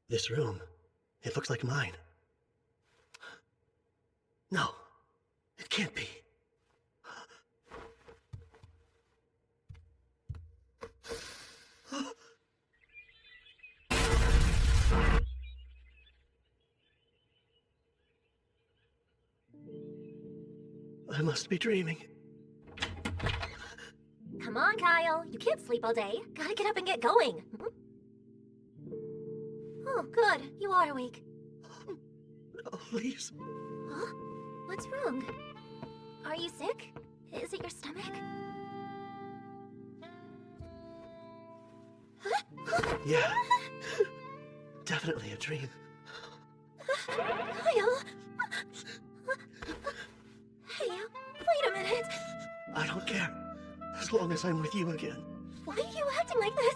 This room, it looks like mine. No, it can't be. I must be dreaming. Come on, Kyle. You can't sleep all day. Gotta get up and get going. Oh, good. You are awake. No, please. Huh? What's wrong? Are you sick? Is it your stomach? Yeah. Definitely a dream. Kyle! Hey, wait a minute. I don't care. As long as I'm with you again. Why are you acting like this?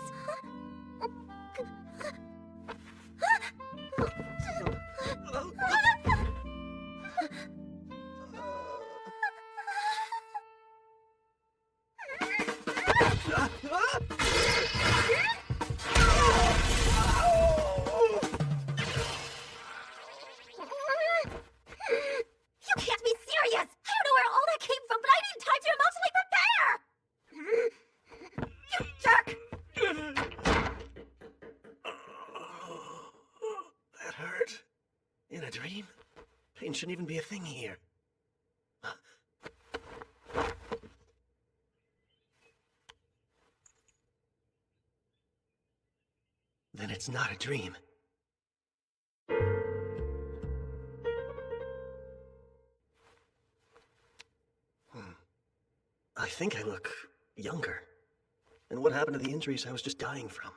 You can't be serious! I don't know where all that came from, but I need time to emotionally prepare! You jerk! That hurt. In a dream? Pain shouldn't even be a thing here. Then it's not a dream. I think I look younger. And what happened to the injuries I was just dying from?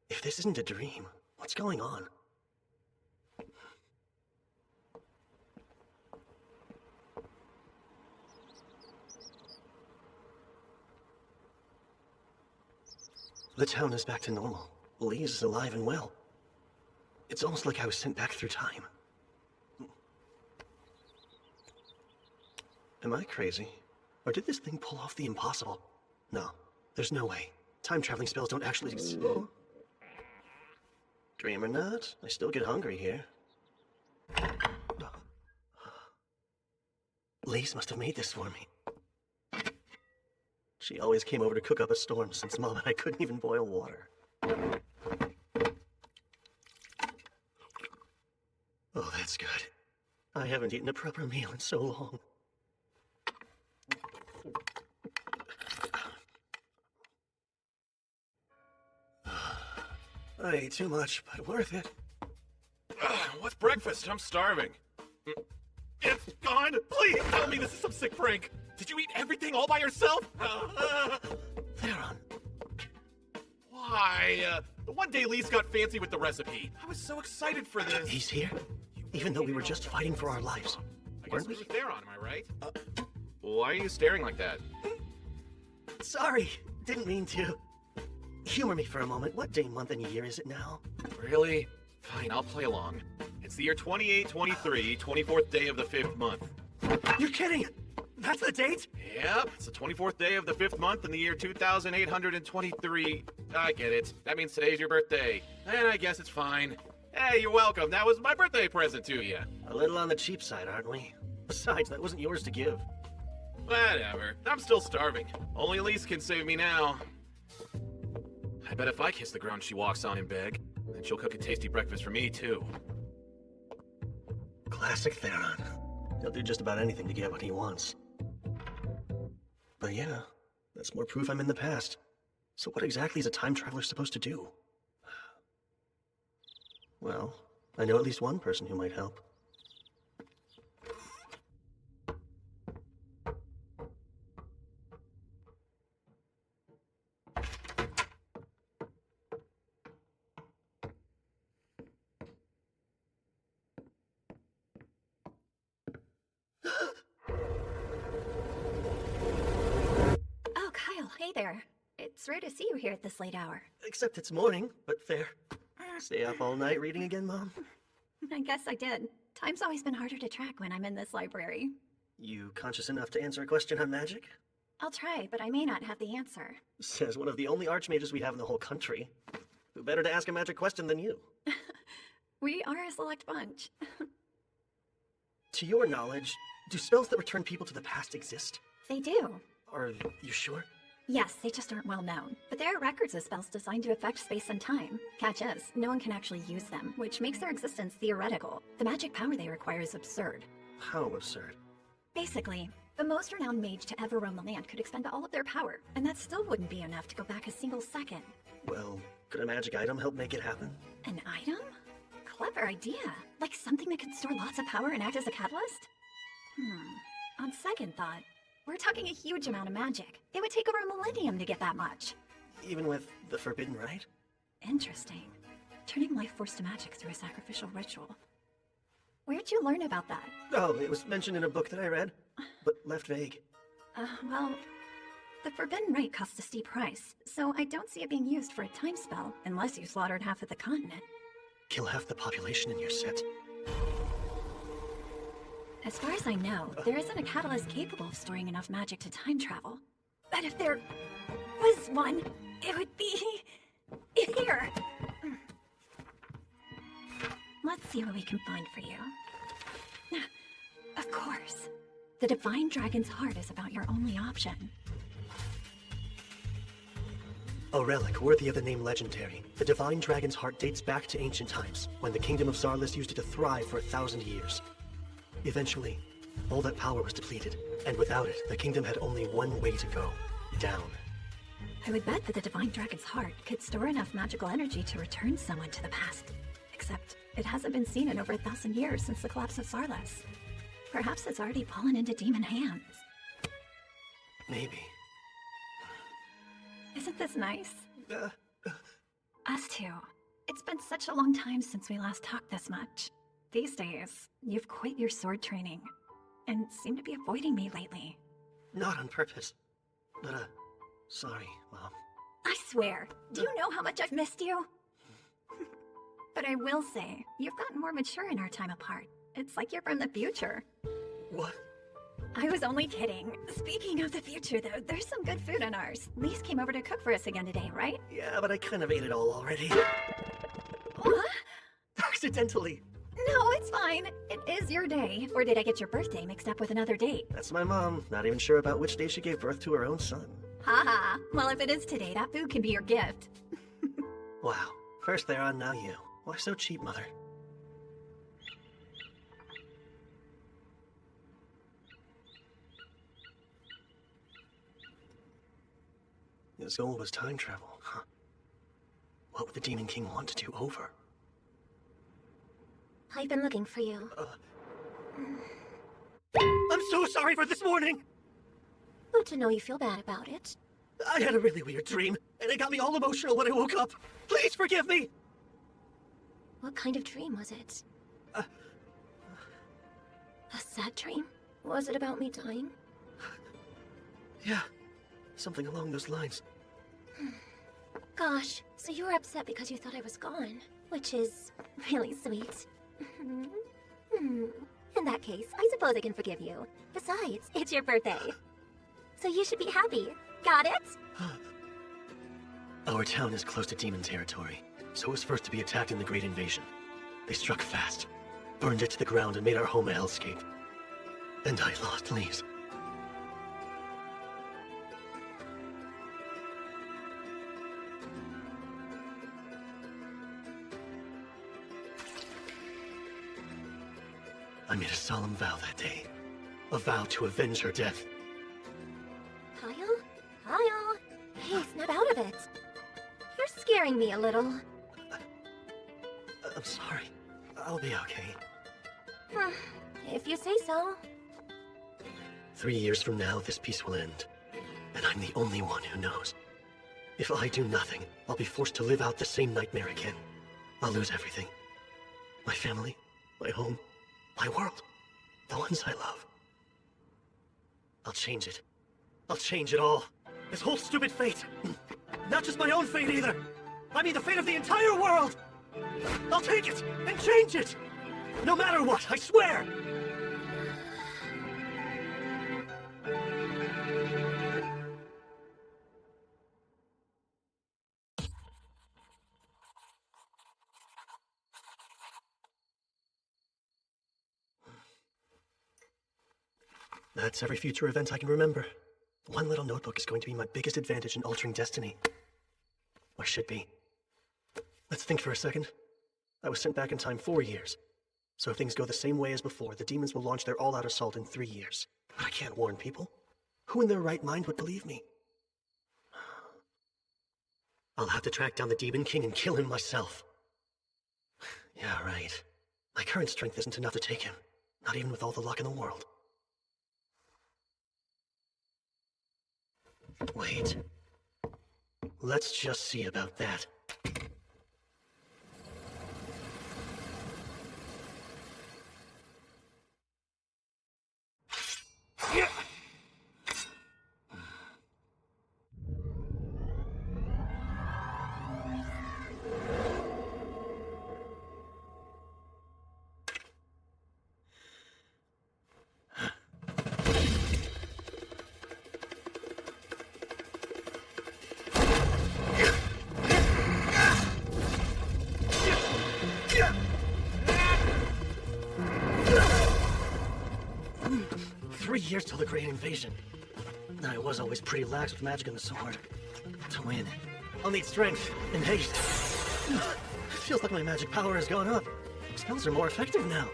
If this isn't a dream, what's going on? The town is back to normal. Lee is alive and well. It's almost like I was sent back through time. Am I crazy? Or did this thing pull off the impossible? No, there's no way. Time-traveling spells don't actually... Oh. Dream or not, I still get hungry here. Lise must have made this for me. She always came over to cook up a storm since Mom and I couldn't even boil water. Oh, that's good. I haven't eaten a proper meal in so long. I ate too much, but worth it. What's breakfast? I'm starving. It's gone! Please tell me this is some sick prank! Did you eat everything all by yourself? Theron. Why? The one day Lise got fancy with the recipe. I was so excited for this. He's here? Even though we were just fighting for our lives. I guess Weren't we? we were Theron, am I right? Why are you staring like that? Sorry, didn't mean to. Humor me for a moment. What day, month, and year is it now? Really? Fine, I'll play along. It's the year 2823, 24th day of the 5th month. You're kidding! That's the date? Yep, it's the 24th day of the 5th month in the year 2823. I get it. That means today's your birthday. And I guess it's fine. Hey, you're welcome. That was my birthday present to you. A little on the cheap side, aren't we? Besides, that wasn't yours to give. Whatever. I'm still starving. Only Lise can save me now. I bet if I kiss the ground she walks on and beg, then she'll cook a tasty breakfast for me, too. Classic Theron. He'll do just about anything to get what he wants. But yeah, that's more proof I'm in the past. So what exactly is a time traveler supposed to do? Well, I know at least one person who might help. Oh, Kyle, hey there. It's rare to see you here at this late hour. Except it's morning, but fair. Stay up all night reading again, Mom? I guess I did. Time's always been harder to track when I'm in this library. You conscious enough to answer a question on magic? I'll try, but I may not have the answer. Says one of the only archmages we have in the whole country. Who better to ask a magic question than you? We are a select bunch. To your knowledge, do spells that return people to the past exist? They do. Are you sure? Yes, they just aren't well known. But there are records of spells designed to affect space and time. Catch is, no one can actually use them, which makes their existence theoretical. The magic power they require is absurd. How absurd. Basically, the most renowned mage to ever roam the land could expend all of their power, and that still wouldn't be enough to go back a single second. Well, could a magic item help make it happen? An item? Clever idea. Like something that could store lots of power and act as a catalyst? On second thought, we're talking a huge amount of magic. It would take over a millennium to get that much. Even with the forbidden rite? Interesting. Turning life force to magic through a sacrificial ritual. Where'd you learn about that? Oh, it was mentioned in a book that I read, but left vague. Well, the forbidden rite costs a steep price, so I don't see it being used for a time spell, unless you slaughtered half of the continent. Kill half the population in your set. As far as I know, there isn't a catalyst capable of storing enough magic to time travel. But if there was one, it would be here. Let's see what we can find for you. Of course. The Divine Dragon's Heart is about your only option. A relic worthy of the name legendary. The Divine Dragon's Heart dates back to ancient times, when the kingdom of Zarlis used it to thrive for 1,000 years. Eventually, all that power was depleted, and without it, the kingdom had only one way to go. Down. I would bet that the Divine Dragon's Heart could store enough magical energy to return someone to the past. Except, it hasn't been seen in over 1,000 years since the collapse of Zarlis. Perhaps it's already fallen into demon hands. Maybe. Isn't this nice? Us too. It's been such a long time since we last talked this much. These days, you've quit your sword training, and seem to be avoiding me lately. Not on purpose. But, sorry, Mom. I swear, do you know how much I've missed you? But I will say, you've gotten more mature in our time apart. It's like you're from the future. What? I was only kidding. Speaking of the future, though, there's some good food on ours. Lise came over to cook for us again today, right? Yeah, but I kind of ate it all already. What? Accidentally. No, it's fine. It is your day. Or did I get your birthday mixed up with another date? That's my mom. Not even sure about which day she gave birth to her own son. Haha. Well, if it is today, that food can be your gift. Wow. First they're on, now you. Why so cheap, Mother? His goal was time travel, huh? What would the Demon King want to do over? I've been looking for you. I'm so sorry for this morning! Good to know you feel bad about it. I had a really weird dream, and it got me all emotional when I woke up. Please forgive me! What kind of dream was it? Uh, A sad dream? Was it about me dying? Yeah, something along those lines. Gosh, so you were upset because you thought I was gone, which is really sweet. In that case, I suppose I can forgive you. Besides, it's your birthday. So you should be happy. Got it? Our town is close to demon territory, so it was first to be attacked in the Great Invasion. They struck fast, burned it to the ground, and made our home a hellscape. And I lost Lise. I made a solemn vow that day. A vow to avenge her death. Kyle? Kyle? Hey, snap out of it. You're scaring me a little. I'm sorry. I'll be okay. If you say so. 3 years from now, this peace will end. And I'm the only one who knows. If I do nothing, I'll be forced to live out the same nightmare again. I'll lose everything. My family, my home, my world, the ones I love. I'll change it. I'll change it all. This whole stupid fate. Not just my own fate either. I mean the fate of the entire world. I'll take it and change it. No matter what, I swear. That's every future event I can remember. One little notebook is going to be my biggest advantage in altering destiny. Or should be. Let's think for a second. I was sent back in time 4 years. So if things go the same way as before, the demons will launch their all-out assault in 3 years. But I can't warn people. Who in their right mind would believe me? I'll have to track down the Demon King and kill him myself. Yeah, right. My current strength isn't enough to take him. Not even with all the luck in the world. Wait. Let's just see about that. Years till the Great Invasion. I was always pretty lax with magic and the sword. To win, I'll need strength and haste. It feels like my magic power has gone up. Spells are more effective now.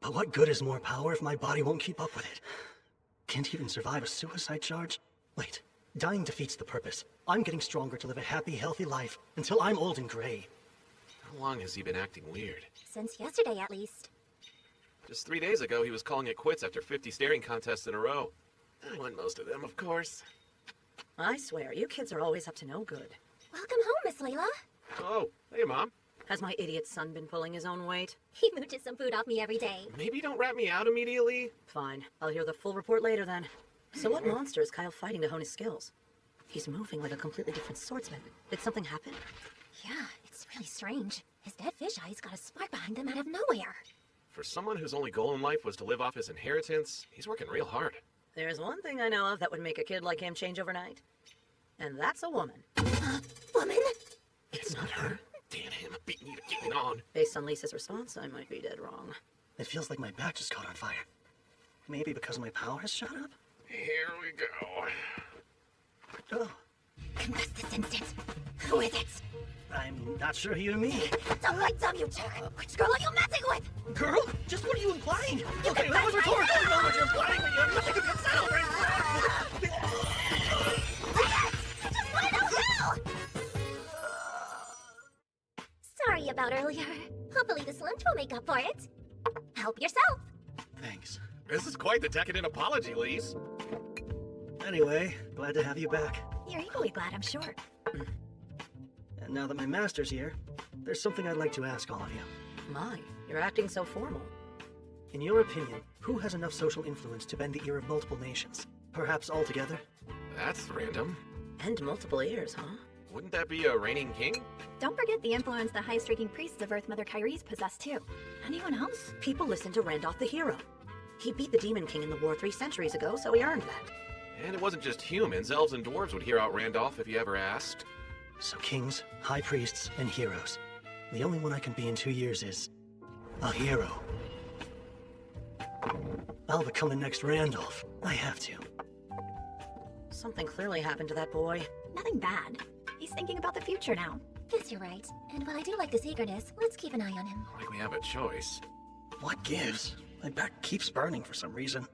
But what good is more power if my body won't keep up with it? Can't even survive a suicide charge? Wait. Dying defeats the purpose. I'm getting stronger to live a happy, healthy life until I'm old and gray. How long has he been acting weird? Since yesterday, at least. Just 3 days ago, he was calling it quits after 50 staring contests in a row. I won most of them, of course. I swear, you kids are always up to no good. Welcome home, Miss Layla. Oh, hey, Mom. Has my idiot son been pulling his own weight? He mooches some food off me every day. Maybe don't rat me out immediately? Fine. I'll hear the full report later then. So what monster is Kyle fighting to hone his skills? He's moving like a completely different swordsman. Did something happen? Yeah, it's really strange. His dead fish eyes got a spark behind them out of nowhere. For someone whose only goal in life was to live off his inheritance, he's working real hard. There's one thing I know of that would make a kid like him change overnight. And that's a woman. Woman? It's not her. Damn him, beat me to get it on. Based on Lisa's response, I might be dead wrong. It feels like my back just caught on fire. Maybe because my power has shot up? Here we go. Oh, Confess this instant. Who is it? I'm not sure who you mean. Don't like some, you jerk. Which girl are you messing with? Girl? Just what are you implying? Okay, can that was press my rhetorical. I know what you're implying, but you have nothing to consider. Just wanna know who! Sorry about earlier. Hopefully this lunch will make up for it. Help yourself. Thanks. This is quite the decadent apology, Lise. Anyway, glad to have you back. You're equally glad, I'm sure. And now that my master's here, there's something I'd like to ask all of you. My, you're acting so formal. In your opinion, who has enough social influence to bend the ear of multiple nations? Perhaps all together? That's random. And multiple ears, huh? Wouldn't that be a reigning king? Don't forget the influence the high-streaking priests of Earth Mother Kyrie's possess too. Anyone else? People listen to Randolph the hero. He beat the Demon King in the war 3 centuries ago, so he earned that. And it wasn't just humans. Elves and dwarves would hear out Randolph if you ever asked. So kings, high priests, and heroes. The only one I can be in 2 years is a hero. I'll become the next Randolph. I have to. Something clearly happened to that boy. Nothing bad. He's thinking about the future now. Guess you're right. And while I do like this eagerness, let's keep an eye on him. Like we have a choice. What gives? My back keeps burning for some reason.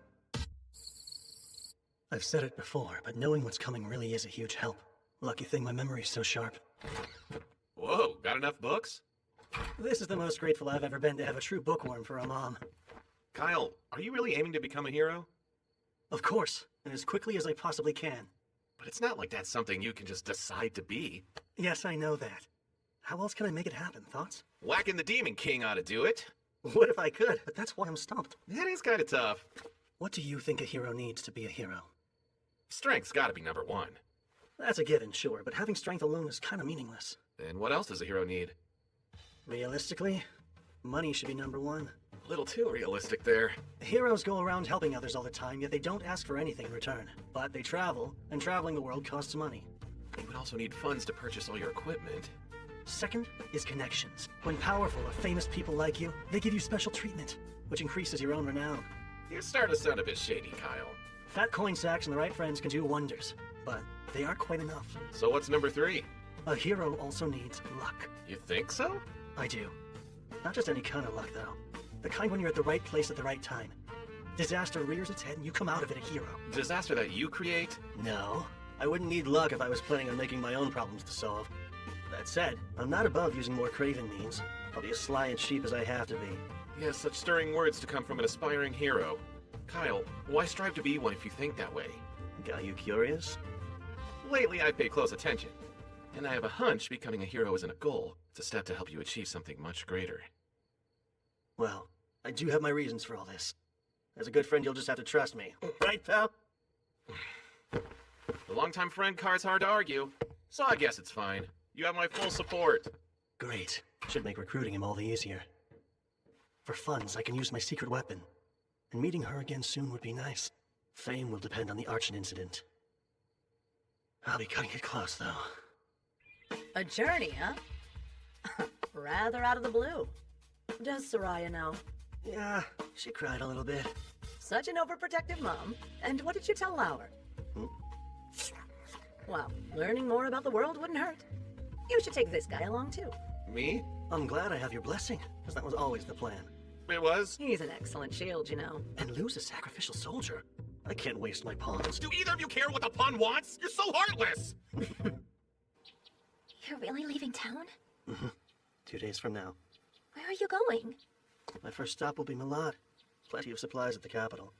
I've said it before, but knowing what's coming really is a huge help. Lucky thing my memory's so sharp. Whoa, got enough books? This is the most grateful I've ever been to have a true bookworm for a mom. Kyle, are you really aiming to become a hero? Of course, and as quickly as I possibly can. But it's not like that's something you can just decide to be. Yes, I know that. How else can I make it happen? Thoughts? Whacking the Demon King ought to do it. What if I could? But that's why I'm stumped. That is kind of tough. What do you think a hero needs to be a hero? Strength's gotta be number one. That's a given, sure, but having strength alone is kind of meaningless. Then what else does a hero need? Realistically, money should be number one. A little too realistic there. Heroes go around helping others all the time, yet they don't ask for anything in return. But they travel, and traveling the world costs money. You would also need funds to purchase all your equipment. Second is connections. When powerful or famous people like you, they give you special treatment, which increases your own renown. You're starting to sound a bit shady, Kyle. Fat coin sacks and the right friends can do wonders, but they aren't quite enough. So what's number 3? A hero also needs luck. You think so? I do. Not just any kind of luck, though. The kind when you're at the right place at the right time. Disaster rears its head and you come out of it a hero. Disaster that you create? No. I wouldn't need luck if I was planning on making my own problems to solve. That said, I'm not above using more craven means. I'll be as sly and cheap as I have to be. Yes, such stirring words to come from an aspiring hero. Kyle, why strive to be one if you think that way? Got you curious? Lately, I pay close attention. And I have a hunch becoming a hero isn't a goal. It's a step to help you achieve something much greater. Well, I do have my reasons for all this. As a good friend, you'll just have to trust me. Right, pal? The longtime friend card's hard to argue, so I guess it's fine. You have my full support. Great. Should make recruiting him all the easier. For funds, I can use my secret weapon. And meeting her again soon would be nice. Fame will depend on the Archon incident. I'll be cutting it close, though. A journey, huh? Rather out of the blue. Does Soraya know? Yeah, she cried a little bit. Such an overprotective mom. And what did you tell Lauer? Well, learning more about the world wouldn't hurt. You should take this guy along, too. Me? I'm glad I have your blessing, because that was always the plan. It was? He's an excellent shield, you know. And lose a sacrificial soldier? I can't waste my pawns. Do either of you care what the pawn wants? You're so heartless! You're really leaving town? 2 days from now. Where are you going? My first stop will be Malad. Plenty of supplies at the capital.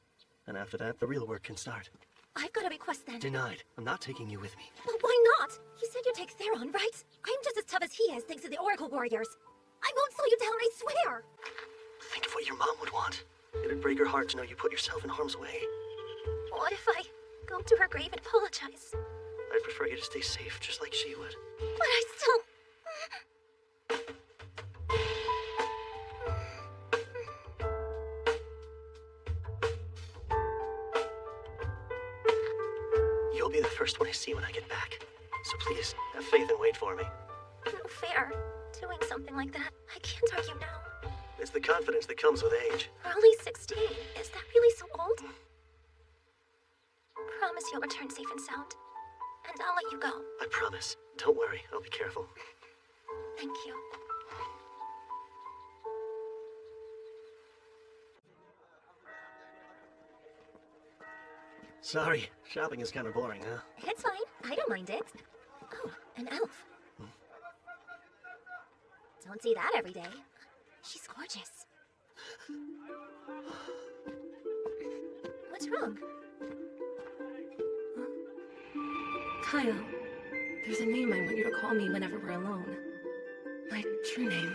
And after that, the real work can start. I've got a request then. Denied. I'm not taking you with me. But why not? You said you'd take Theron, right? I'm just as tough as he is thanks to the Oracle Warriors. I won't slow you down, I swear! Think of what your mom would want. It'd break her heart to know you put yourself in harm's way. What if I go to her grave and apologize? I'd prefer you to stay safe, just like she would. But I still... You'll be the first one I see when I get back. So please, have faith and wait for me. No fair. Doing something like that. I can't argue now. It's the confidence that comes with age. We're only 16. Is that really so old? Promise you'll return safe and sound. And I'll let you go. I promise. Don't worry, I'll be careful. Thank you. Sorry, shopping is kind of boring, huh? It's fine. I don't mind it. Oh, an elf. Don't see that every day. She's gorgeous. What's wrong? Kyle, there's a name I want you to call me whenever we're alone. My true name.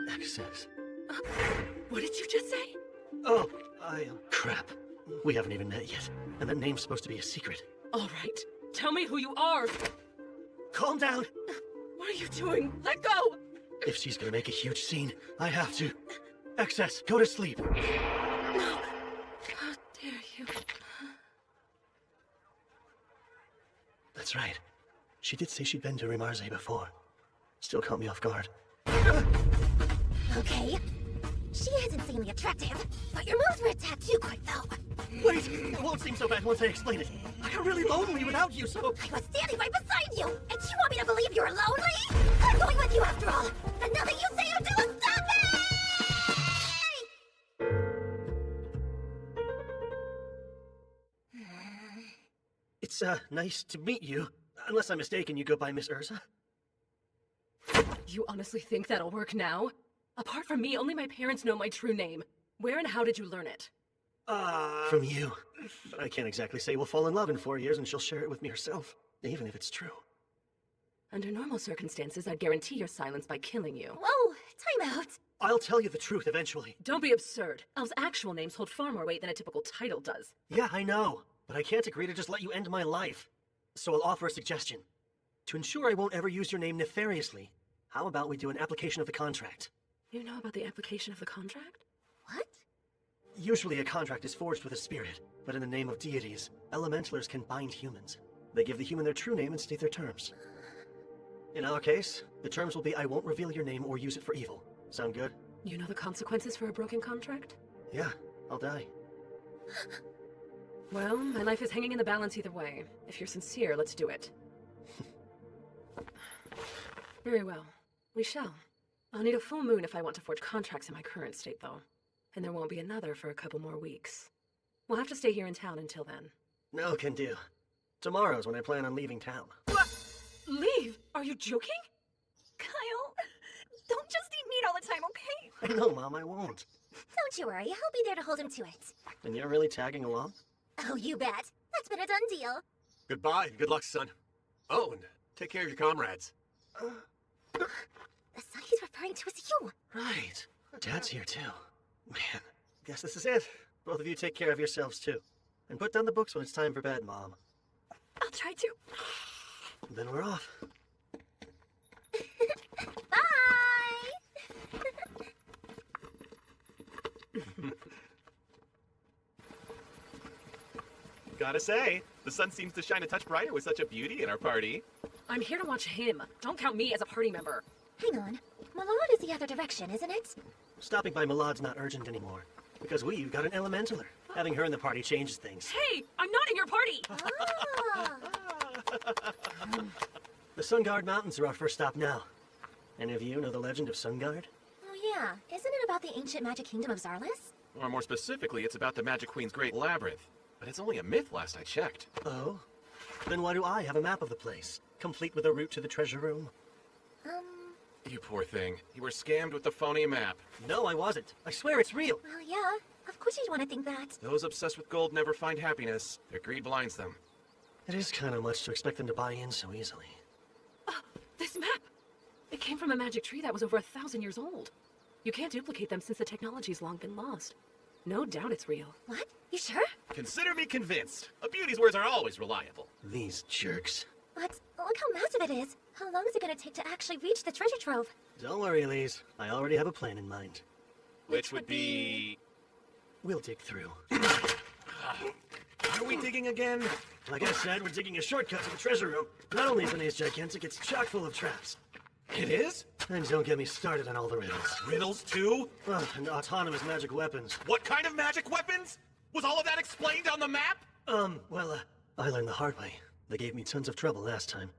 Access. What did you just say? Oh, crap. We haven't even met yet. And that name's supposed to be a secret. All right, tell me who you are. Calm down! What are you doing? Let go! If she's gonna make a huge scene, I have to. Excess, go to sleep. No. How dare you? That's right. She did say she'd been to Rimarze before. Still caught me off guard. Okay. She is insanely attractive, but your moves were a tad too quick, though. Wait! It won't seem so bad once I explain it. I got really lonely without you, so... I was standing right beside you, and you want me to believe you're lonely? I'm going with you after all, and nothing you say or do will stop me! It's, nice to meet you. Unless I'm mistaken, you go by Miss Urza? You honestly think that'll work now? Apart from me, only my parents know my true name. Where and how did you learn it? From you. But I can't exactly say we'll fall in love in 4 years and she'll share it with me herself, even if it's true. Under normal circumstances, I'd guarantee your silence by killing you. Whoa, time out. I'll tell you the truth eventually. Don't be absurd. Elves' actual names hold far more weight than a typical title does. Yeah, I know. But I can't agree to just let you end my life. So I'll offer a suggestion. To ensure I won't ever use your name nefariously, how about we do an application of the contract? You know about the application of the contract? What? Usually a contract is forged with a spirit, but in the name of deities, elementalers can bind humans. They give the human their true name and state their terms. In our case, the terms will be I won't reveal your name or use it for evil. Sound good? You know the consequences for a broken contract? Yeah, I'll die. Well, my life is hanging in the balance either way. If you're sincere, let's do it. Very well. We shall. I'll need a full moon if I want to forge contracts in my current state, though. And there won't be another for a couple more weeks. We'll have to stay here in town until then. No can do. Tomorrow's when I plan on leaving town. What? Leave? Are you joking? Kyle, don't just eat meat all the time, okay? I know, Mom, I won't. Don't you worry, I'll be there to hold him to it. And you're really tagging along? Oh, you bet. That's been a done deal. Goodbye, and good luck, son. Oh, and take care of your comrades. The son he's referring to is you. Right. Dad's here, too. Man, guess this is it. Both of you take care of yourselves, too. And put down the books when it's time for bed, Mom. I'll try to. Then we're off. Bye! Gotta say, the sun seems to shine a touch brighter with such a beauty in our party. I'm here to watch him. Don't count me as a party member. Hang on. Malad is the other direction, isn't it? Stopping by Malad's not urgent anymore. Because we've got an elementaler. Having her in the party changes things. Hey, I'm not in your party! Ah. The Sunguard Mountains are our first stop now. Any of you know the legend of Sunguard? Oh yeah, isn't it about the ancient magic kingdom of Zarlis? Or more specifically, it's about the Magic Queen's Great Labyrinth. But it's only a myth last I checked. Oh? Then why do I have a map of the place, complete with a route to the treasure room? You poor thing. You were scammed with the phony map. No, I wasn't. I swear it's real. Well, yeah. Of course you'd want to think that. Those obsessed with gold never find happiness. Their greed blinds them. It is kind of much to expect them to buy in so easily. This map! It came from a magic tree that was over 1,000 years old. You can't duplicate them since the technology's long been lost. No doubt it's real. What? You sure? Consider me convinced. A beauty's words are always reliable. These jerks. But look how massive it is. How long is it going to take to actually reach the treasure trove? Don't worry, Elise. I already have a plan in mind. Which would be... We'll dig through. Are we digging again? Like I said, we're digging a shortcut to the treasure room. Not only is the maze gigantic, it's chock full of traps. It is? And don't get me started on all the riddles. Riddles too? And autonomous magic weapons. What kind of magic weapons? Was all of that explained on the map? Well, I learned the hard way. They gave me tons of trouble last time.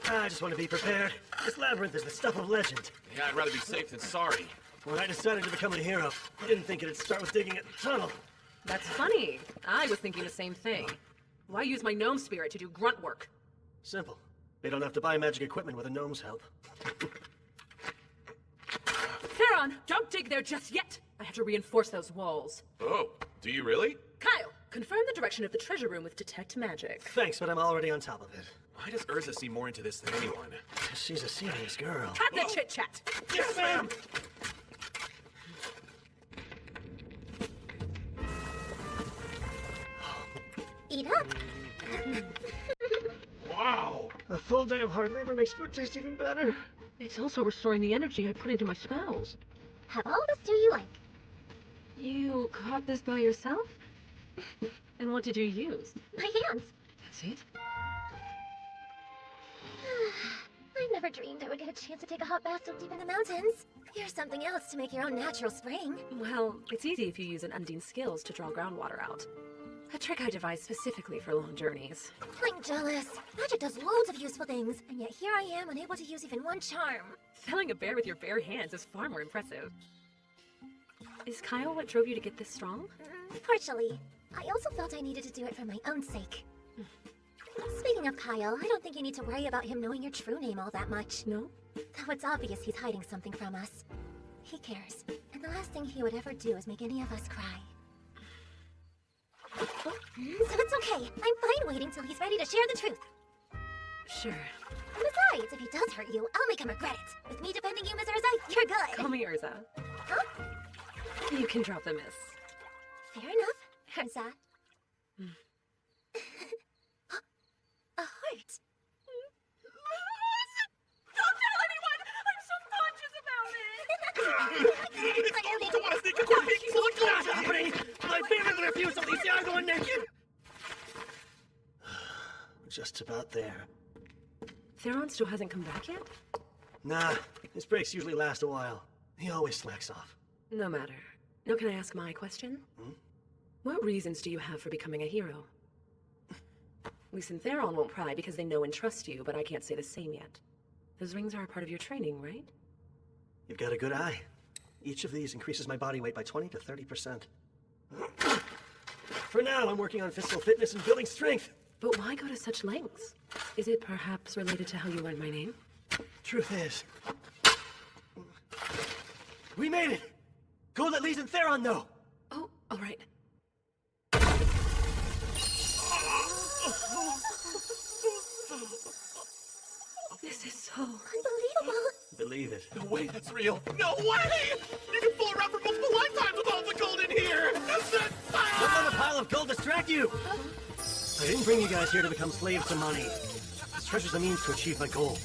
I just want to be prepared. This labyrinth is the stuff of legend. Yeah, I'd rather be safe than sorry. When I decided to become a hero, I didn't think it'd start with digging a tunnel. That's funny. I was thinking the same thing. Why use my gnome spirit to do grunt work? Simple. They don't have to buy magic equipment with a gnome's help. Theron, don't dig there just yet! I have to reinforce those walls. Oh, do you really? Kyle, confirm the direction of the treasure room with detect magic. Thanks, but I'm already on top of it. Why does Urza see more into this than anyone? She's a serious girl. Cut the chit-chat! Yes, ma'am! Eat up. Wow! A full day of hard labor makes food taste even better. It's also restoring the energy I put into my spells. How all this do you like? You caught this by yourself? And what did you use? My hands. That's it? I never dreamed I would get a chance to take a hot bath so deep in the mountains. Here's something else to make your own natural spring. Well, it's easy if you use an Undine's skills to draw groundwater out. A trick I devised specifically for long journeys. I'm jealous. Magic does loads of useful things, and yet here I am unable to use even one charm. Felling a bear with your bare hands is far more impressive. Is Kyle what drove you to get this strong? Partially. I also felt I needed to do it for my own sake. Speaking of Kyle, I don't think you need to worry about him knowing your true name all that much. No? Though it's obvious he's hiding something from us. He cares, and the last thing he would ever do is make any of us cry. So it's okay. I'm fine waiting till he's ready to share the truth. Sure. Besides, if he does hurt you, I'll make him regret it. With me defending you, Miss Urza, you're good. Call me Urza. Huh? You can drop the miss. Fair enough, Urza. A heart. Don't tell anyone! I'm so conscious about it! It's normal to want to sneak a quick peek into the closet! Happening! My favorite refusal, Alicia, I'm going naked! Just about there. Theron still hasn't come back yet? Nah, his breaks usually last a while. He always slacks off. No matter. Now can I ask my question? What reasons do you have for becoming a hero? Luce and Theron won't pry because they know and trust you, but I can't say the same yet. Those rings are a part of your training, right? You've got a good eye. Each of these increases my body weight by 20 to 30%. For now, I'm working on physical fitness and building strength. But why go to such lengths? Is it perhaps related to how you learned my name? Truth is, we made it! Go let Lise and Theron know! Oh, all right. This is so... Unbelievable. Believe it. No way, that's real. No way! You can fool around for multiple lifetimes with all the gold in here! Don't let a pile of gold distract you! I didn't bring you guys here to become slaves to money. This treasure's a means to achieve my goal.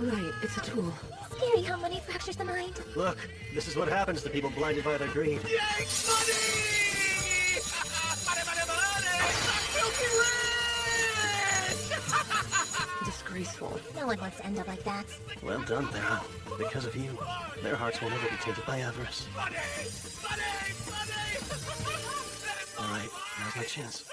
Right, it's a tool. Scary how money fractures the mind. Look, this is what happens to people blinded by their greed. Yay, money! Money, money, money! I'm filthy rich! Disgraceful. No one wants to end up like that. Well done, Theron. Because of you, their hearts will never be tainted by avarice. Money! Money! Money! All right, now's my chance.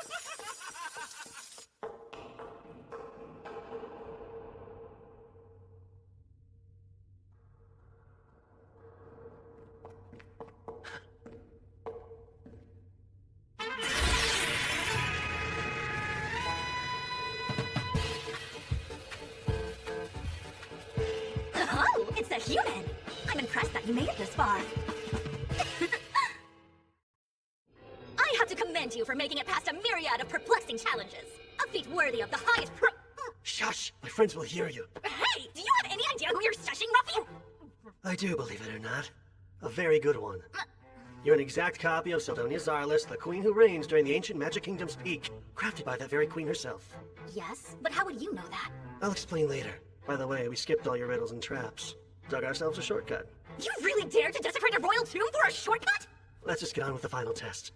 Oh, it's a human. I'm impressed that you made it this far. I have to commend you for making it past a myriad of perplexing challenges. A feat worthy of the highest Shush! My friends will hear you. Hey, do you have any idea who you're shushing, Ruffy? I do, believe it or not. A very good one. You're an exact copy of Seldonia Zarlis, the queen who reigns during the ancient Magic Kingdom's peak, crafted by that very queen herself. Yes, but how would you know that? I'll explain later. By the way, we skipped all your riddles and traps. Dug ourselves a shortcut. You really dared to desecrate a royal tomb for a shortcut? Let's just get on with the final test.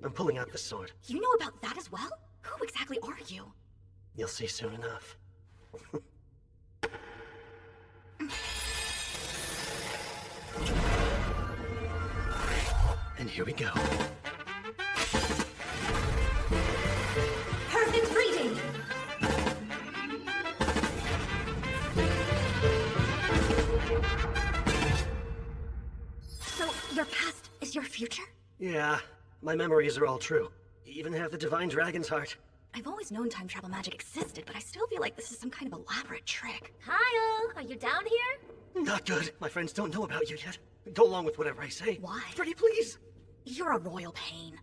I'm pulling out this sword. You know about that as well? Who exactly are you? You'll see soon enough. And here we go. Perfect reading! So, your past is your future? Yeah, my memories are all true. You even have the Divine Dragon's heart. I've always known time travel magic existed, but I still feel like this is some kind of elaborate trick. Kyle, are you down here? Not good. My friends don't know about you yet. Go along with whatever I say. Why? Pretty please. You're a royal pain.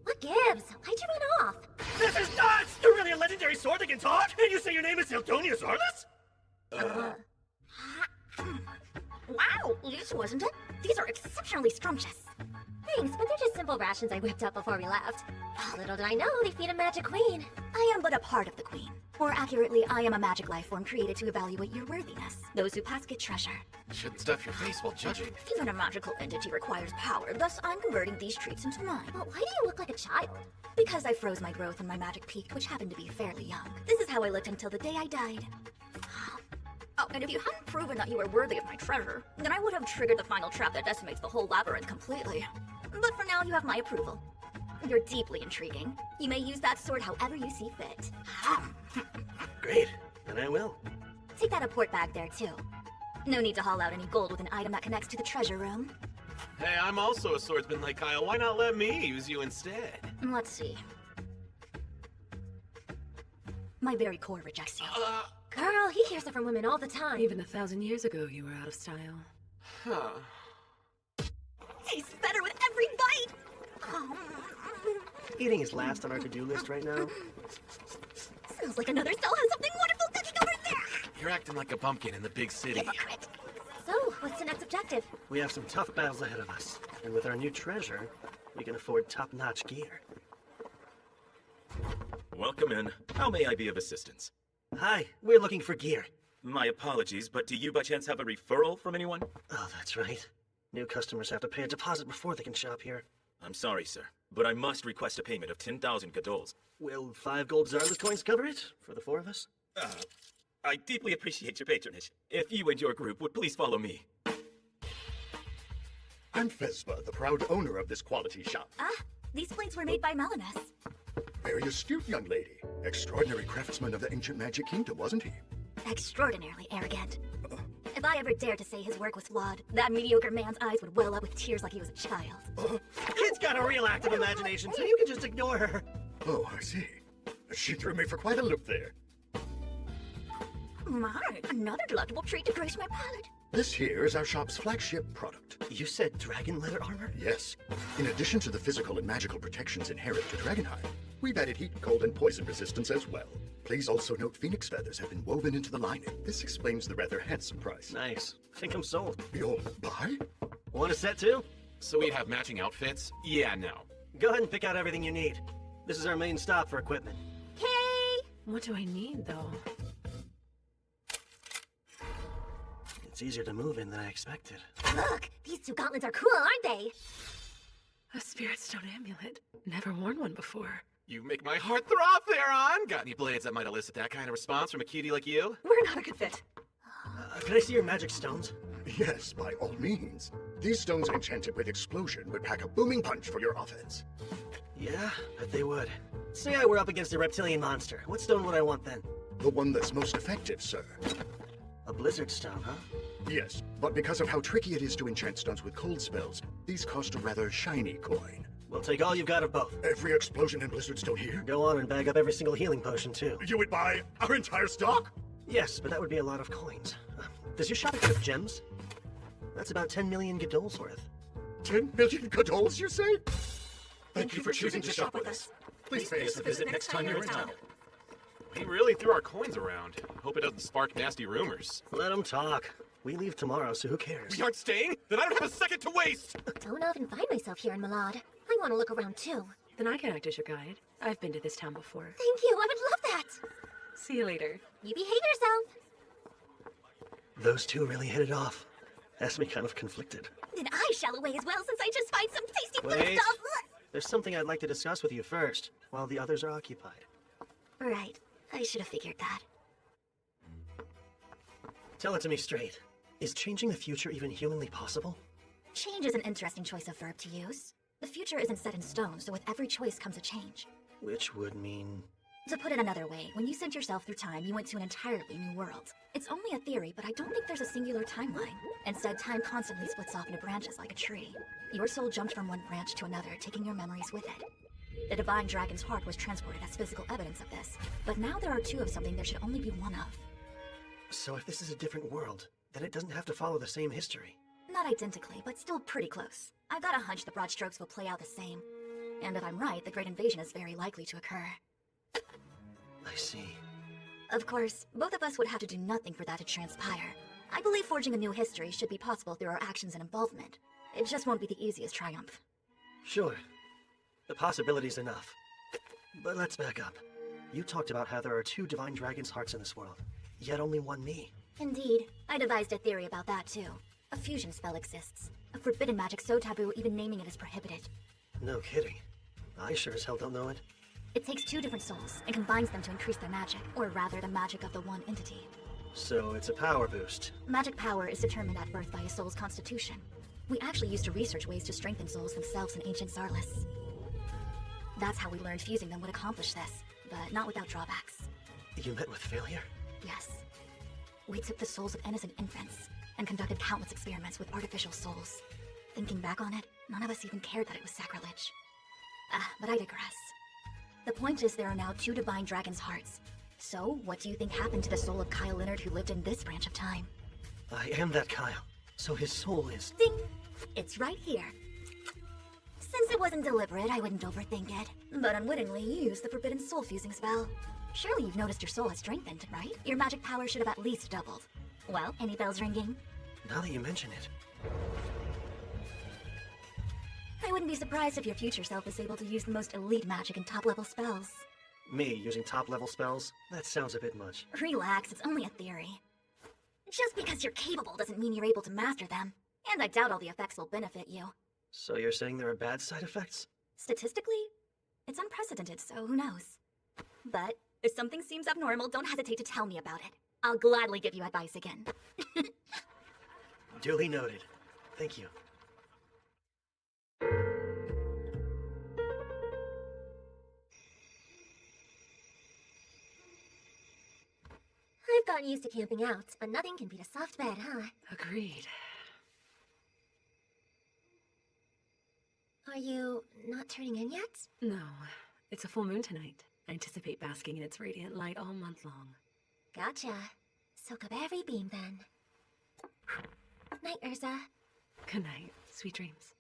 What gives? Why'd you run off? This is nuts! You're really a legendary sword that can talk? And you say your name is Seldonia Zarlis? Wow, this wasn't it? These are exceptionally scrumptious. Thanks, but they're just simple rations I whipped up before we left. Little did I know they feed a magic queen. I am but a part of the queen. More accurately, I am a magic life form created to evaluate your worthiness. Those who pass get treasure. Shouldn't stuff your face while judging. Even a magical entity requires power, thus I'm converting these treats into mine. But why do you look like a child? Because I froze my growth when my magic peaked, which happened to be fairly young. This is how I looked until the day I died. Oh, and if you hadn't proven that you were worthy of my treasure, then I would have triggered the final trap that decimates the whole labyrinth completely. But for now, you have my approval. You're deeply intriguing. You may use that sword however you see fit. Great, then I will. Take that apport bag there, too. No need to haul out any gold with an item that connects to the treasure room. Hey, I'm also a swordsman like Kyle. Why not let me use you instead? Let's see. My very core rejects you. Girl, he hears it from women all the time. Even 1,000 years ago, you were out of style. Huh. Tastes better with every bite! Eating is last on our to-do list right now. Sounds like another cell has something wonderful cooking over there! You're acting like a pumpkin in the big city. Hypocrite. So, what's the next objective? We have some tough battles ahead of us. And with our new treasure, we can afford top-notch gear. Welcome in. How may I be of assistance? Hi, we're looking for gear. My apologies, but do you by chance have a referral from anyone? Oh, that's right. New customers have to pay a deposit before they can shop here. I'm sorry, sir, but I must request a payment of 10,000 gadols. Will 5 gold Zarlis coins cover it? For the 4 of us? I deeply appreciate your patronage. If you and your group would please follow me. I'm Vespa, the proud owner of this quality shop. Ah, these plates were made by Melanus. Very astute young lady. Extraordinary craftsman of the ancient magic kingdom, wasn't he? Extraordinarily arrogant. If I ever dared to say his work was flawed, that mediocre man's eyes would well up with tears like he was a child. Kid's got a real active imagination, so you can just ignore her. Oh, I see. She threw me for quite a loop there. My, another delectable treat to grace my palate. This here is our shop's flagship product. You said dragon leather armor? Yes. In addition to the physical and magical protections inherent to Dragonhide, we've added heat, cold, and poison resistance as well. Please also note phoenix feathers have been woven into the lining. This explains the rather handsome price. Nice. Think I'm sold. You'll buy? Want a set too? So we'd have matching outfits? Yeah, no. Go ahead and pick out everything you need. This is our main stop for equipment. Okay. What do I need, though? It's easier to move in than I expected. Look, these 2 gauntlets are cool, aren't they? A spirit stone amulet. Never worn one before. You make my heart throb there, On. Got any blades that might elicit that kind of response from a cutie like you? We're not a good fit. Can I see your magic stones? Yes, by all means. These stones enchanted with explosion would pack a booming punch for your offense. Yeah, bet they would. Say I were up against a reptilian monster. What stone would I want then? The one that's most effective, sir. A blizzard stone, huh? Yes, but because of how tricky it is to enchant stones with cold spells, these cost a rather shiny coin. We'll take all you've got of both. Every explosion and blizzard stone here? Go on and bag up every single healing potion, too. You would buy our entire stock? Yes, but that would be a lot of coins. Does your shop accept gems? That's about 10 million gadols worth. 10 million gadols, you say? Thank you for choosing to shop with us. Please pay us a visit next time you're in town. We really threw our coins around. Hope it doesn't spark nasty rumors. Let them talk. We leave tomorrow, so who cares? We aren't staying? Then I don't have a second to waste! Don't often find myself here in Malad. I want to look around too. Then I can act as your guide. I've been to this town before. Thank you, I would love that. See you later. You behave yourself. Those two really hit it off. Has me kind of conflicted. Then I shall away as well since I just find some tasty food Wait. stuff. There's something I'd like to discuss with you first, while the others are occupied. Right, I should have figured that. Tell it to me straight. Is changing the future even humanly possible? Change is an interesting choice of verb to use. The future isn't set in stone, so with every choice comes a change. Which would mean... To put it another way, when you sent yourself through time, you went to an entirely new world. It's only a theory, but I don't think there's a singular timeline. Instead, time constantly splits off into branches like a tree. Your soul jumped from one branch to another, taking your memories with it. The divine dragon's heart was transported as physical evidence of this. But now there are 2 of something there should only be 1 of. So if this is a different world, then it doesn't have to follow the same history. Not identically, but still pretty close. I've got a hunch the broad strokes will play out the same. And if I'm right, the Great Invasion is very likely to occur. I see. Of course, both of us would have to do nothing for that to transpire. I believe forging a new history should be possible through our actions and involvement. It just won't be the easiest triumph. Sure. The possibility's enough. But let's back up. You talked about how there are 2 divine dragon's hearts in this world, yet only 1 me. Indeed. I devised a theory about that too. A fusion spell exists. A forbidden magic so taboo even naming it is prohibited. No kidding. I sure as hell don't know it. It takes 2 different souls and combines them to increase their magic, or rather the magic of the one entity. So it's a power boost. Magic power is determined at birth by a soul's constitution. We actually used to research ways to strengthen souls themselves in ancient Zarlis. That's how we learned fusing them would accomplish this, but not without drawbacks. You met with failure? Yes. We took the souls of innocent infants and conducted countless experiments with artificial souls. Thinking back on it, none of us even cared that it was sacrilege. But I digress. The point is there are now 2 divine dragon's hearts. So, what do you think happened to the soul of Kyle Leonard who lived in this branch of time? I am that Kyle, so his soul is... Ding! It's right here. Since it wasn't deliberate, I wouldn't overthink it. But unwittingly, you used the forbidden soul fusing spell. Surely you've noticed your soul has strengthened, right? Your magic power should have at least doubled. Well, any bells ringing? Now that you mention it... I wouldn't be surprised if your future self is able to use the most elite magic and top-level spells. Me using top-level spells? That sounds a bit much. Relax, it's only a theory. Just because you're capable doesn't mean you're able to master them. And I doubt all the effects will benefit you. So you're saying there are bad side effects? Statistically, it's unprecedented, so who knows? But if something seems abnormal, don't hesitate to tell me about it. I'll gladly give you advice again. Duly noted. Thank you. I've gotten used to camping out, but nothing can beat a soft bed, huh? Agreed. Are you not turning in yet? No, it's a full moon tonight. I anticipate basking in its radiant light all month long. Gotcha. Soak up every beam, then. Night, Urza. Good night. Sweet dreams.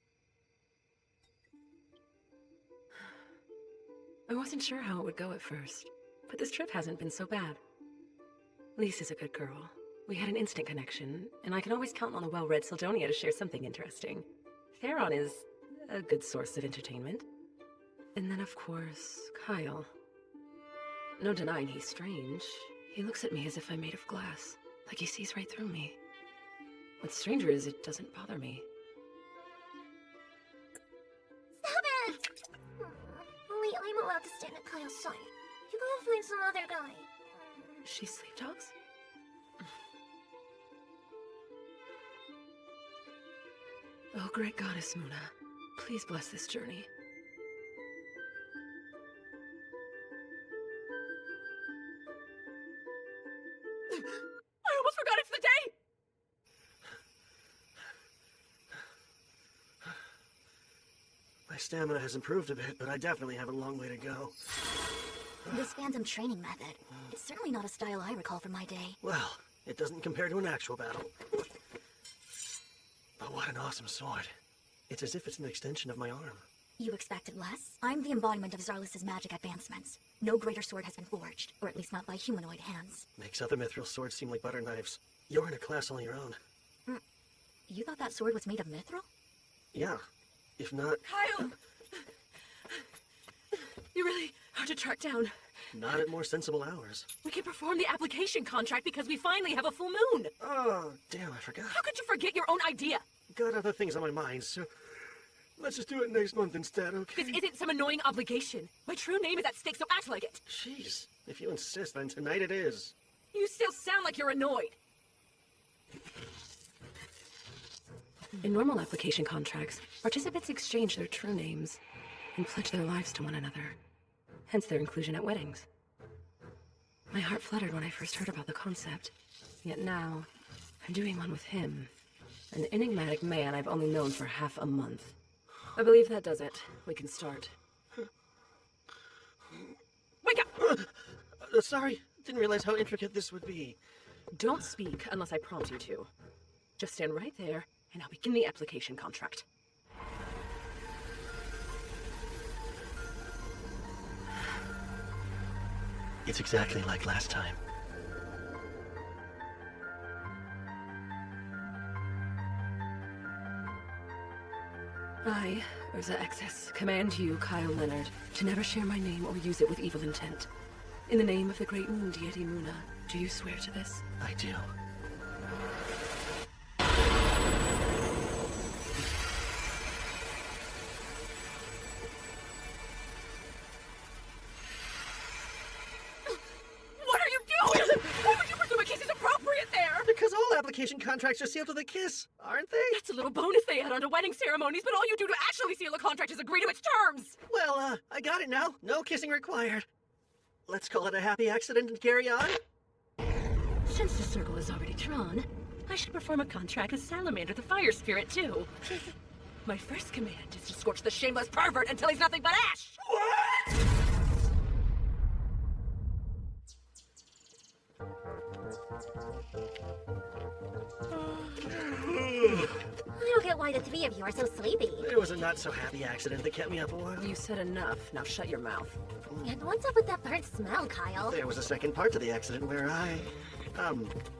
I wasn't sure how it would go at first, but this trip hasn't been so bad. Lise is a good girl. We had an instant connection, and I can always count on the well-read Sildonia to share something interesting. Theron is a good source of entertainment. And then, of course, Kyle. No denying he's strange. He looks at me as if I'm made of glass, like he sees right through me. What's stranger is it doesn't bother me. Stop it! Only I'm allowed to stand at Kyle's side. You gotta find some other guy. She sleepwalks? Oh, great goddess Muna, please bless this journey. I almost forgot it's the day! My stamina has improved a bit, but I definitely have a long way to go. This phantom training method, it's certainly not a style I recall from my day. Well, it doesn't compare to an actual battle. But what an awesome sword. It's as if it's an extension of my arm. You expected less? I'm the embodiment of Zarlis's magic advancements. No greater sword has been forged, or at least not by humanoid hands. Makes other mithril swords seem like butter knives. You're in a class all your own. You thought that sword was made of mithril? Yeah. If not, Kyle! You're really hard to track down. not at more sensible hours. We can perform the application contract because we finally have a full moon! Oh, damn, I forgot. How could you forget your own idea? Got other things on my mind, so let's just do it next month instead, okay? This isn't some annoying obligation. My true name is at stake, so act like it. Jeez, if you insist, then tonight it is. You still sound like you're annoyed. In normal application contracts, participants exchange their true names and pledge their lives to one another, hence their inclusion at weddings. My heart fluttered when I first heard about the concept, yet now I'm doing one with him, an enigmatic man I've only known for half a month. I believe that does it. We can start. Wake up! Sorry, didn't realize how intricate this would be. Don't speak unless I prompt you to. Just stand right there, and I'll begin the application contract. It's exactly like last time. I, Urza Exis, command you, Kyle Leonard, to never share my name or use it with evil intent. In the name of the great moon deity Muna, do you swear to this? I do. What are you doing? Why would you presume a kiss is appropriate there? Because all application contracts are sealed with a kiss, aren't they? That's a little bonus they add onto wedding ceremonies, but all you do to actually seal a contract is agree to its terms! Well, I got it now. No kissing required. Let's call it a happy accident and carry on. Since the circle is already drawn, I should perform a contract with Salamander the Fire Spirit, too. My first command is to scorch the shameless pervert until he's nothing but ash! What? I don't get why the three of you are so sleepy. It was a not-so-happy accident that kept me up a while. You said enough. Now shut your mouth. And what's up with that burnt smell, Kyle? There was a second part to the accident where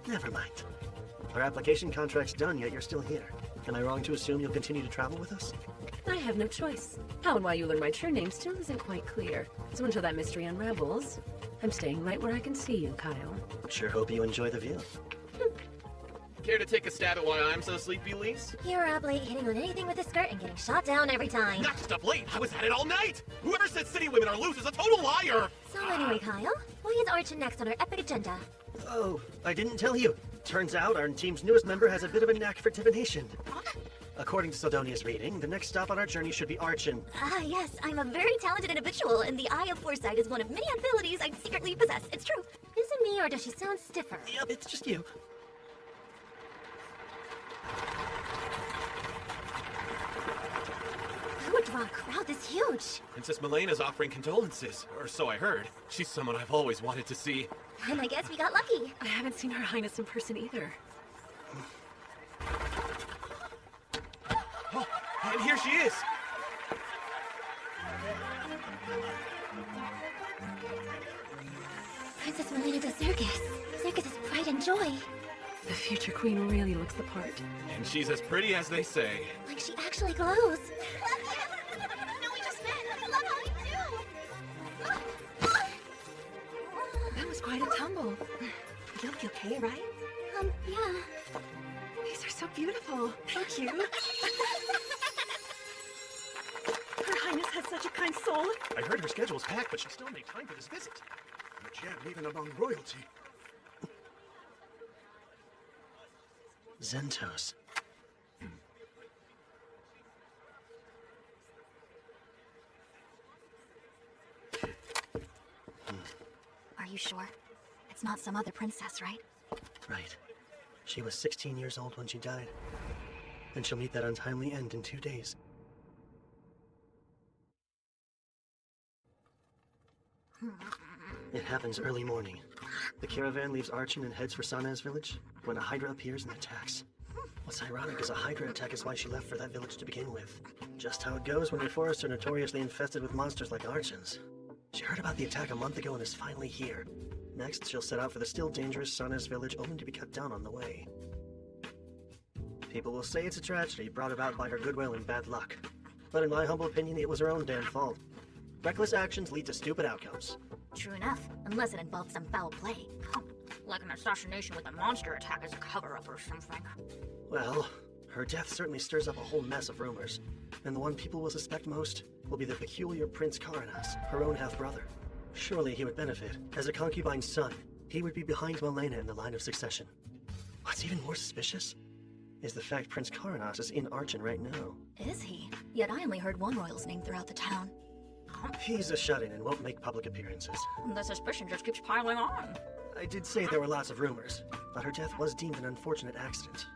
never mind. Our application contract's done, yet you're still here. Am I wrong to assume you'll continue to travel with us? I have no choice. How and why you learn my true name still isn't quite clear. So until that mystery unravels, I'm staying right where I can see you, Kyle. Sure hope you enjoy the view. Care to take a stab at why I'm so sleepy, Lise? You're up late hitting on anything with a skirt and getting shot down every time. Not just up late, I was at it all night! Whoever said city women are loose is a total liar! So anyway, Kyle, why is Archon next on our epic agenda? Oh, I didn't tell you. Turns out our team's newest member has a bit of a knack for divination. According to Sildonia's reading, the next stop on our journey should be Archon. Ah, yes, I'm a very talented individual, and the Eye of Foresight is one of many abilities I secretly possess. It's true. Is it me, or does she sound stiffer? Yep, it's just you. Who would draw a crowd this huge? Princess Milena's offering condolences, or so I heard. She's someone I've always wanted to see. And I guess we got lucky. I haven't seen Her Highness in person either. Oh, and here she is! Princess Milena de Circus. Circus is pride and joy. The future queen really looks the part. And she's as pretty as they say. Like she actually glows. No, we just met. I love how you do. That was quite a tumble. You'll be okay, right? Yeah. These are so beautiful. Thank you. Her Highness has such a kind soul. I heard her schedule's packed, but she still made time for this visit. A gem even among royalty. Zentos. Are you sure? It's not some other princess, right? Right. She was 16 years old when she died. And she'll meet that untimely end in 2 days. It happens early morning. The caravan leaves Archon and heads for Sana's village when a Hydra appears and attacks. What's ironic is a Hydra attack is why she left for that village to begin with. Just how it goes when your forests are notoriously infested with monsters like Archons. She heard about the attack a month ago and is finally here. Next, she'll set out for the still dangerous Sana's village, only to be cut down on the way. People will say it's a tragedy brought about by her goodwill and bad luck. But in my humble opinion, it was her own damn fault. Reckless actions lead to stupid outcomes. True enough, unless it involves some foul play. Like an assassination with a monster attack as a cover-up or something. Well, her death certainly stirs up a whole mess of rumors. And the one people will suspect most will be the peculiar Prince Karanas, her own half-brother. Surely he would benefit. As a concubine's son, he would be behind Milena in the line of succession. What's even more suspicious is the fact Prince Karanas is in Archon right now. Is he? Yet I only heard one royal's name throughout the town. He's a shut-in and won't make public appearances. The suspicion just keeps piling on. I did say there were lots of rumors, but her death was deemed an unfortunate accident.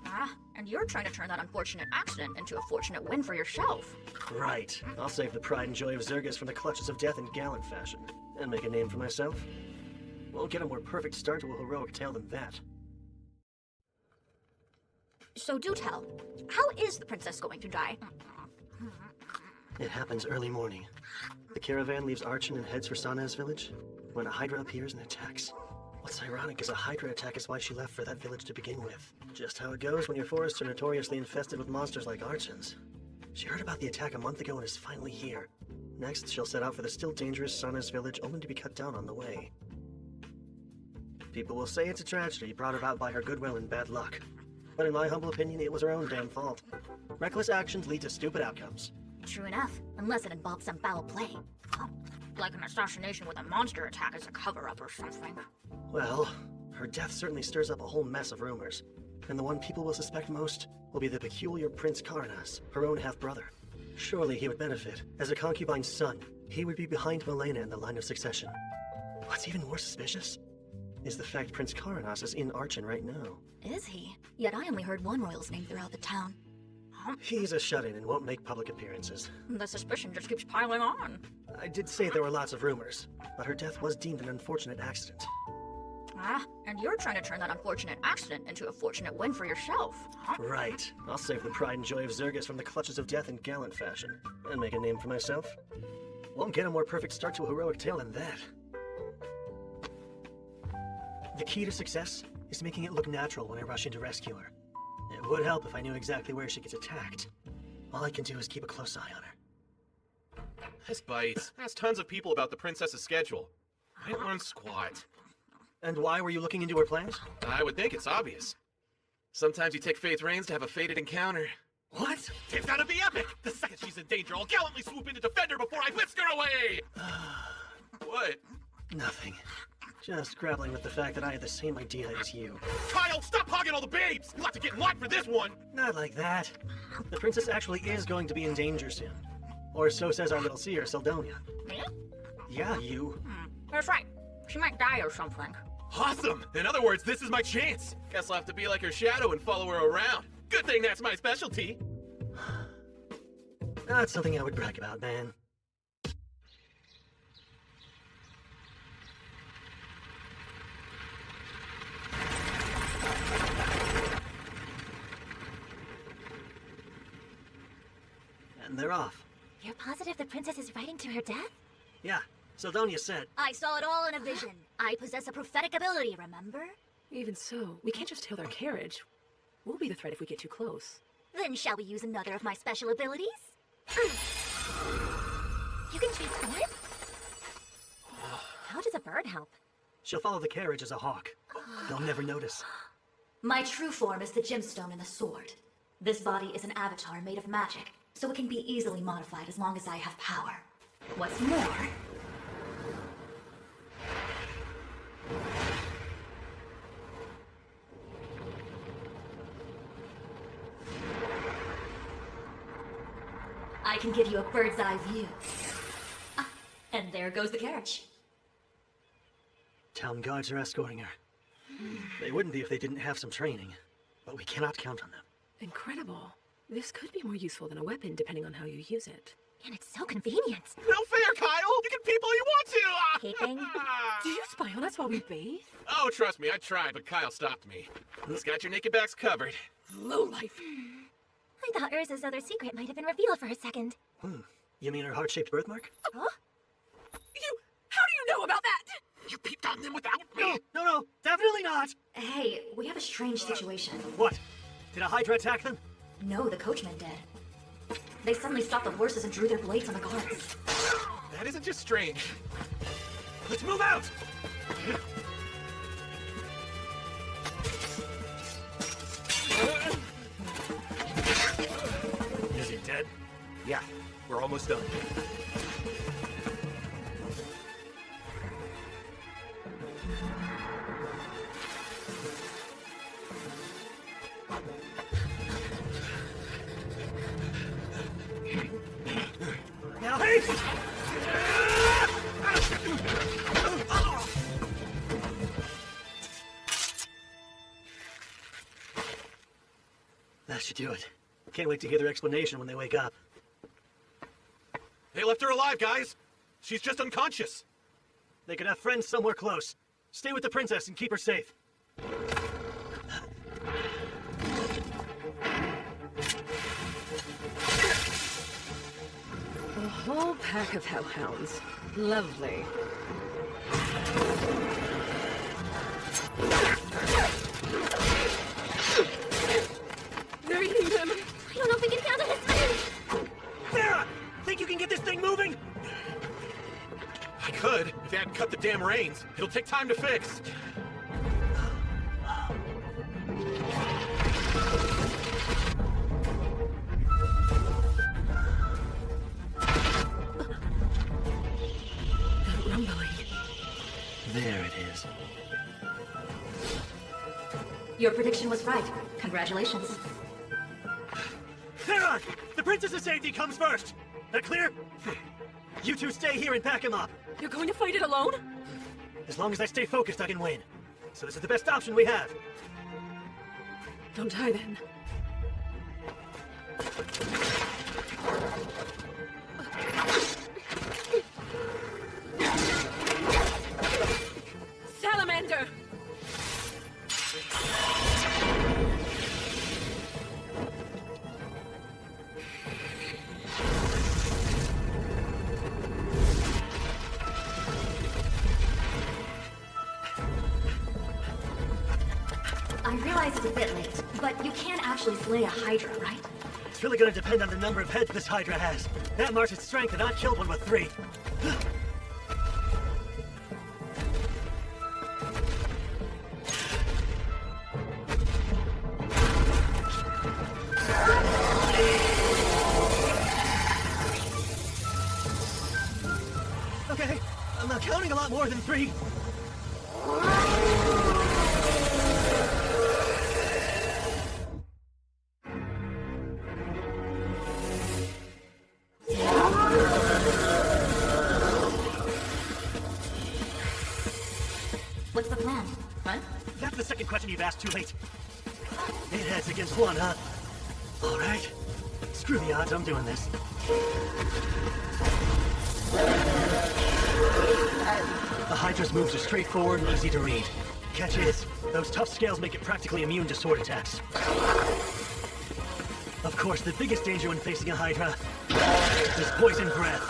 Ah, and you're trying to turn that unfortunate accident into a fortunate win for yourself. Right. I'll save the pride and joy of Zergus from the clutches of death in gallant fashion, and make a name for myself. Won't get a more perfect start to a heroic tale than that. So do tell, how is the princess going to die? It happens early morning. The caravan leaves Archon and heads for Sana's village when a Hydra appears and attacks. What's ironic is a Hydra attack is why she left for that village to begin with. Just how it goes when your forests are notoriously infested with monsters like Archons. She heard about the attack a month ago and is finally here. Next, she'll set out for the still dangerous Sana's village, only to be cut down on the way. People will say it's a tragedy brought about by her goodwill and bad luck. But in my humble opinion, it was her own damn fault. Reckless actions lead to stupid outcomes. True enough, unless it involves some foul play. Like an assassination with a monster attack as a cover-up or something. Well, her death certainly stirs up a whole mess of rumors. And the one people will suspect most will be the peculiar Prince Karanas, her own half-brother. Surely he would benefit. As a concubine's son, he would be behind Milena in the line of succession. What's even more suspicious is the fact Prince Karanas is in Archon right now. Is he? Yet I only heard one royal's name throughout the town. He's a shut-in and won't make public appearances. The suspicion just keeps piling on. I did say there were lots of rumors, but her death was deemed an unfortunate accident. Ah, and you're trying to turn that unfortunate accident into a fortunate win for yourself. Right. I'll save the pride and joy of Zergus from the clutches of death in gallant fashion, and make a name for myself. Won't get a more perfect start to a heroic tale than that. The key to success is making it look natural when I rush in to rescue her. It would help if I knew exactly where she gets attacked. All I can do is keep a close eye on her. This bites. Ask tons of people about the princess's schedule. I don't learn squat. And why were you looking into her plans? I would think it's obvious. Sometimes you take Fate's reins to have a fated encounter. What? It's gotta be epic! The second she's in danger, I'll gallantly swoop in to defend her before I whisk her away! What? Nothing. Just grappling with the fact that I had the same idea as you. Kyle, stop hogging all the babes! You'll have to get in line for this one! Not like that. The princess actually is going to be in danger soon. Or so says our little seer, Seldonia. Me? Yeah, you. That's right. She might die or something. Awesome! In other words, this is my chance. Guess I'll have to be like her shadow and follow her around. Good thing that's my specialty. Not something I would brag about, man. And they're off. You're positive the princess is riding to her death? Yeah, Seldonia said. I saw it all in a vision. I possess a prophetic ability, remember? Even so, we can't just tail their carriage. We'll be the threat if we get too close. Then shall we use another of my special abilities? You can transform? How does a bird help? She'll follow the carriage as a hawk. They'll never notice. My true form is the gemstone and the sword. This body is an avatar made of magic, so it can be easily modified as long as I have power. What's more... I can give you a bird's eye view. Ah, and there goes the carriage. Town guards are escorting her. They wouldn't be if they didn't have some training, but we cannot count on them. Incredible. This could be more useful than a weapon, depending on how you use it. And it's so convenient. No fair, Kyle! You can peep all you want to! Peeping? Do you spy on us while we bathe? Oh, trust me, I tried, but Kyle stopped me. He's got your naked backs covered. Lowlife. I thought Urza's other secret might have been revealed for a second. You mean her heart-shaped birthmark? Huh? How do you know about that? You peeped on them without me! No, definitely not! Hey, we have a strange situation. What? Did a Hydra attack them? No, the coachman did. They suddenly stopped the horses and drew their blades on the guards. That isn't just strange. Let's move out! Is he dead? Yeah, we're almost done. Now haste! That should do it. Can't wait to hear their explanation when they wake up. They left her alive, guys! She's just unconscious! They could have friends somewhere close. Stay with the princess and keep her safe. A whole pack of hellhounds. Lovely. They're eating them! I don't know if we can handle his speed! Farah! Think you can get this thing moving? I could, if they hadn't cut the damn reins. It'll take time to fix. That rumbling. There it is. Your prediction was right. Congratulations. Farah! The princess's safety comes first! That clear? You two stay here and back him up. You're going to fight it alone? As long as I stay focused, I can win. So this is the best option we have. Don't die then. Salamander! I realize it's a bit late, but you can't actually slay a Hydra, right? It's really gonna depend on the number of heads this Hydra has. That marks its strength, and I've killed one with 3. counting a lot more than 3. What's the plan? Huh? That's the second question you've asked too late. 8 heads against 1, huh? All right. Screw the odds, I'm doing this. The Hydra's moves are straightforward and easy to read. Catch is, those tough scales make it practically immune to sword attacks. Of course, the biggest danger when facing a Hydra is poison breath.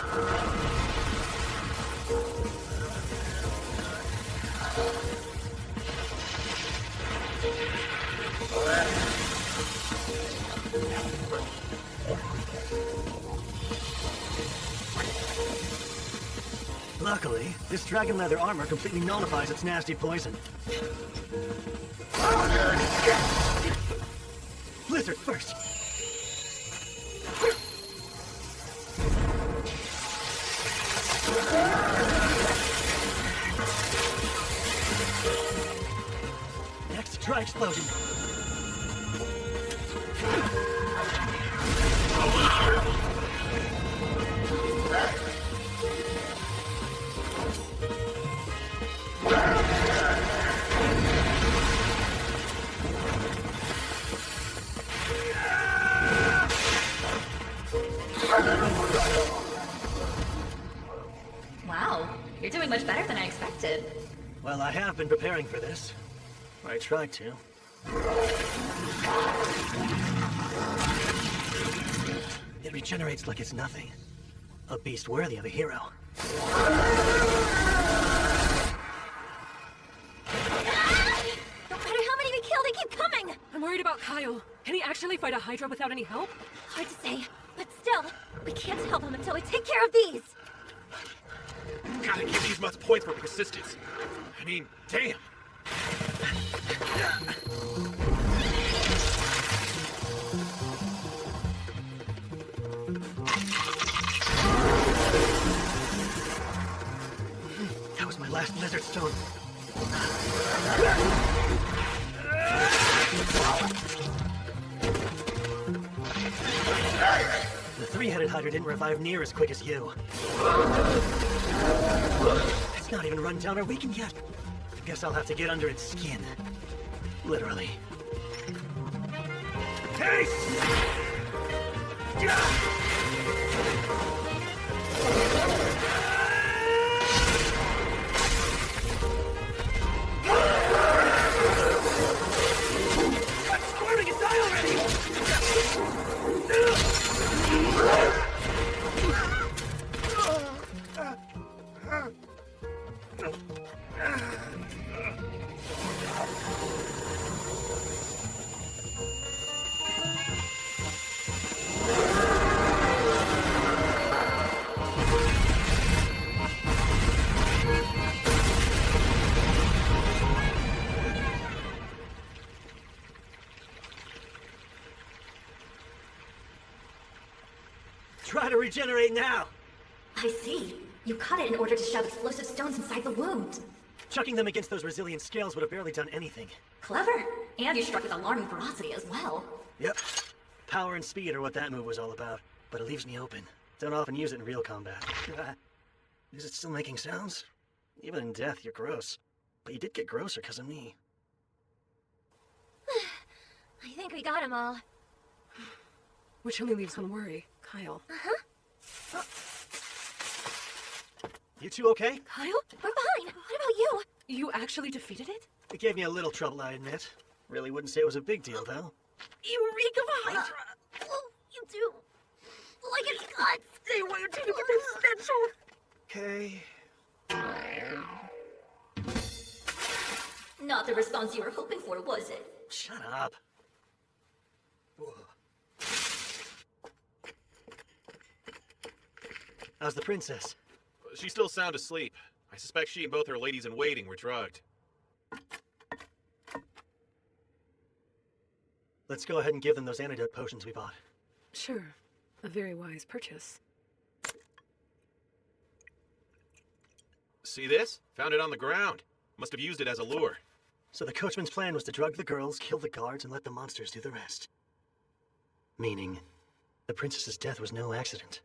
Luckily, this dragon leather armor completely nullifies its nasty poison. Blizzard first! Next, try explosion. Wow, you're doing much better than I expected. Well, I have been preparing for this. I tried to. It regenerates like it's nothing. A beast worthy of a hero. No matter how many we kill, they keep coming! I'm worried about Kyle. Can he actually fight a Hydra without any help? Hard to say, but still, we can't help him until we take care of these! Gotta give these mutts points for persistence. I mean, damn. That was my last lizard stone. The 3-headed Hydra didn't revive near as quick as you. It's not even run down or weakened yet. Guess I'll have to get under its skin. Literally. Taste! I'm squirming and die already! Try to regenerate now! I see. You cut it in order to shove explosive stones inside the wound. Chucking them against those resilient scales would have barely done anything. Clever. And you struck with alarming ferocity as well. Yep. Power and speed are what that move was all about, but it leaves me open. Don't often use it in real combat. Is it still making sounds? Even in death, you're gross. But you did get grosser because of me. I think we got them all. Which only leaves one worry. Kyle. Uh-huh. You two okay? Kyle? We're fine. What about you? You actually defeated it? It gave me a little trouble, I admit. Really wouldn't say it was a big deal, though. You reek of Hydra. Oh, you do. Like it's guts. Stay away until you get this stench off. Okay. Not the response you were hoping for, was it? Shut up. How's the princess? She's still sound asleep. I suspect she and both her ladies-in-waiting were drugged. Let's go ahead and give them those antidote potions we bought. Sure. A very wise purchase. See this? Found it on the ground. Must have used it as a lure. So the coachman's plan was to drug the girls, kill the guards, and let the monsters do the rest. Meaning, the princess's death was no accident.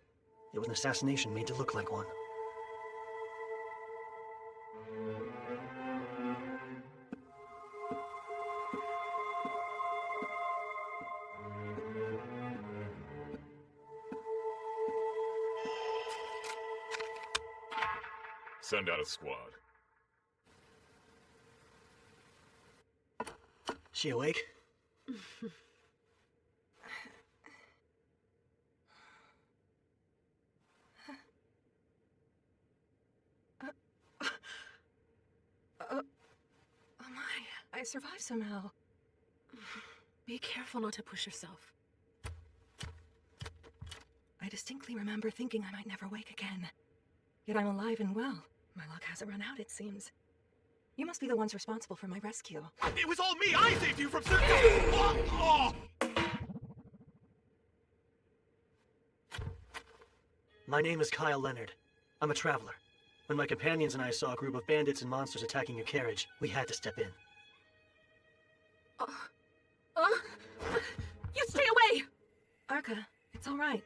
It was an assassination made to look like one. Send out a squad. She awake? Oh my, I survived somehow. Be careful not to push yourself. I distinctly remember thinking I might never wake again. Yet I'm alive and well. My luck hasn't run out, it seems. You must be the ones responsible for my rescue. It was all me! I saved you from oh! My name is Kyle Leonard. I'm a traveler. When my companions and I saw a group of bandits and monsters attacking your carriage, we had to step in. You stay away! Arca, it's all right.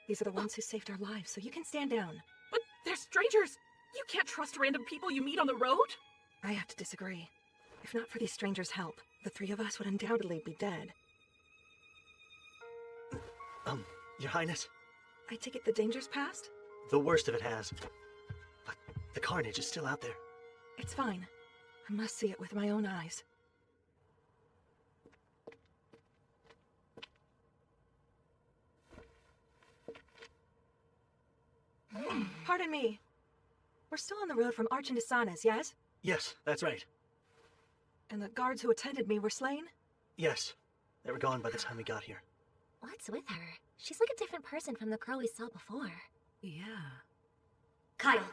These are the ones who saved our lives, so you can stand down. But they're strangers! You can't trust random people you meet on the road? I have to disagree. If not for these strangers' help, the three of us would undoubtedly be dead. Your Highness? I take it the danger's past? The worst of it has. But the carnage is still out there. It's fine. I must see it with my own eyes. Pardon me. We're still on the road from Arch into Sanas, yes? Yes, that's right. And the guards who attended me were slain? Yes. They were gone by the time we got here. What's with her? She's like a different person from the girl we saw before. Yeah. Kyle,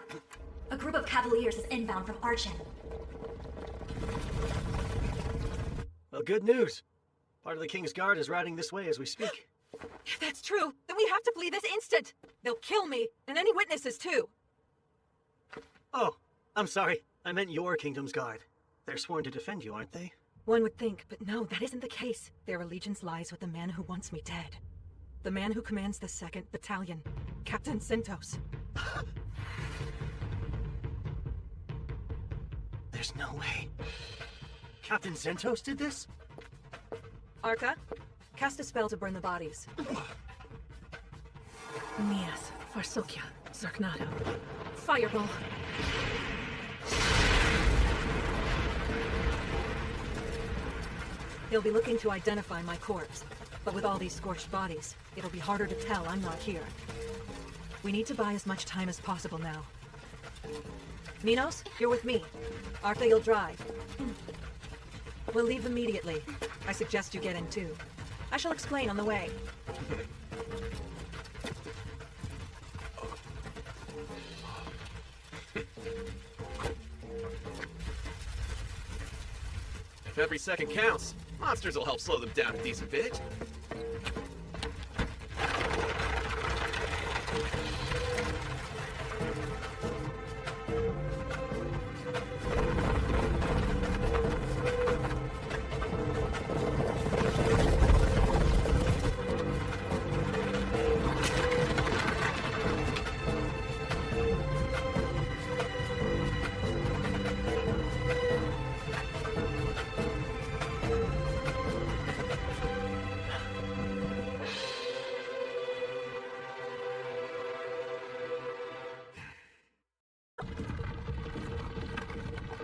a group of cavaliers is inbound from Archen. Well, good news. Part of the King's Guard is riding this way as we speak. If that's true, then we have to flee this instant! They'll kill me, and any witnesses too! Oh, I'm sorry. I meant your Kingdom's Guard. They're sworn to defend you, aren't they? One would think, but no, that isn't the case. Their allegiance lies with the man who wants me dead. The man who commands the 2nd Battalion, Captain Sintos. There's no way. Captain Zentos did this? Arca, cast a spell to burn the bodies. Mias, Farsokia, Zarknado. Fireball. They'll be looking to identify my corpse, but with all these scorched bodies, it'll be harder to tell I'm not here. We need to buy as much time as possible now. Minos, you're with me. Arca, you'll drive. We'll leave immediately. I suggest you get in too. I shall explain on the way. If every second counts, monsters will help slow them down a decent bit.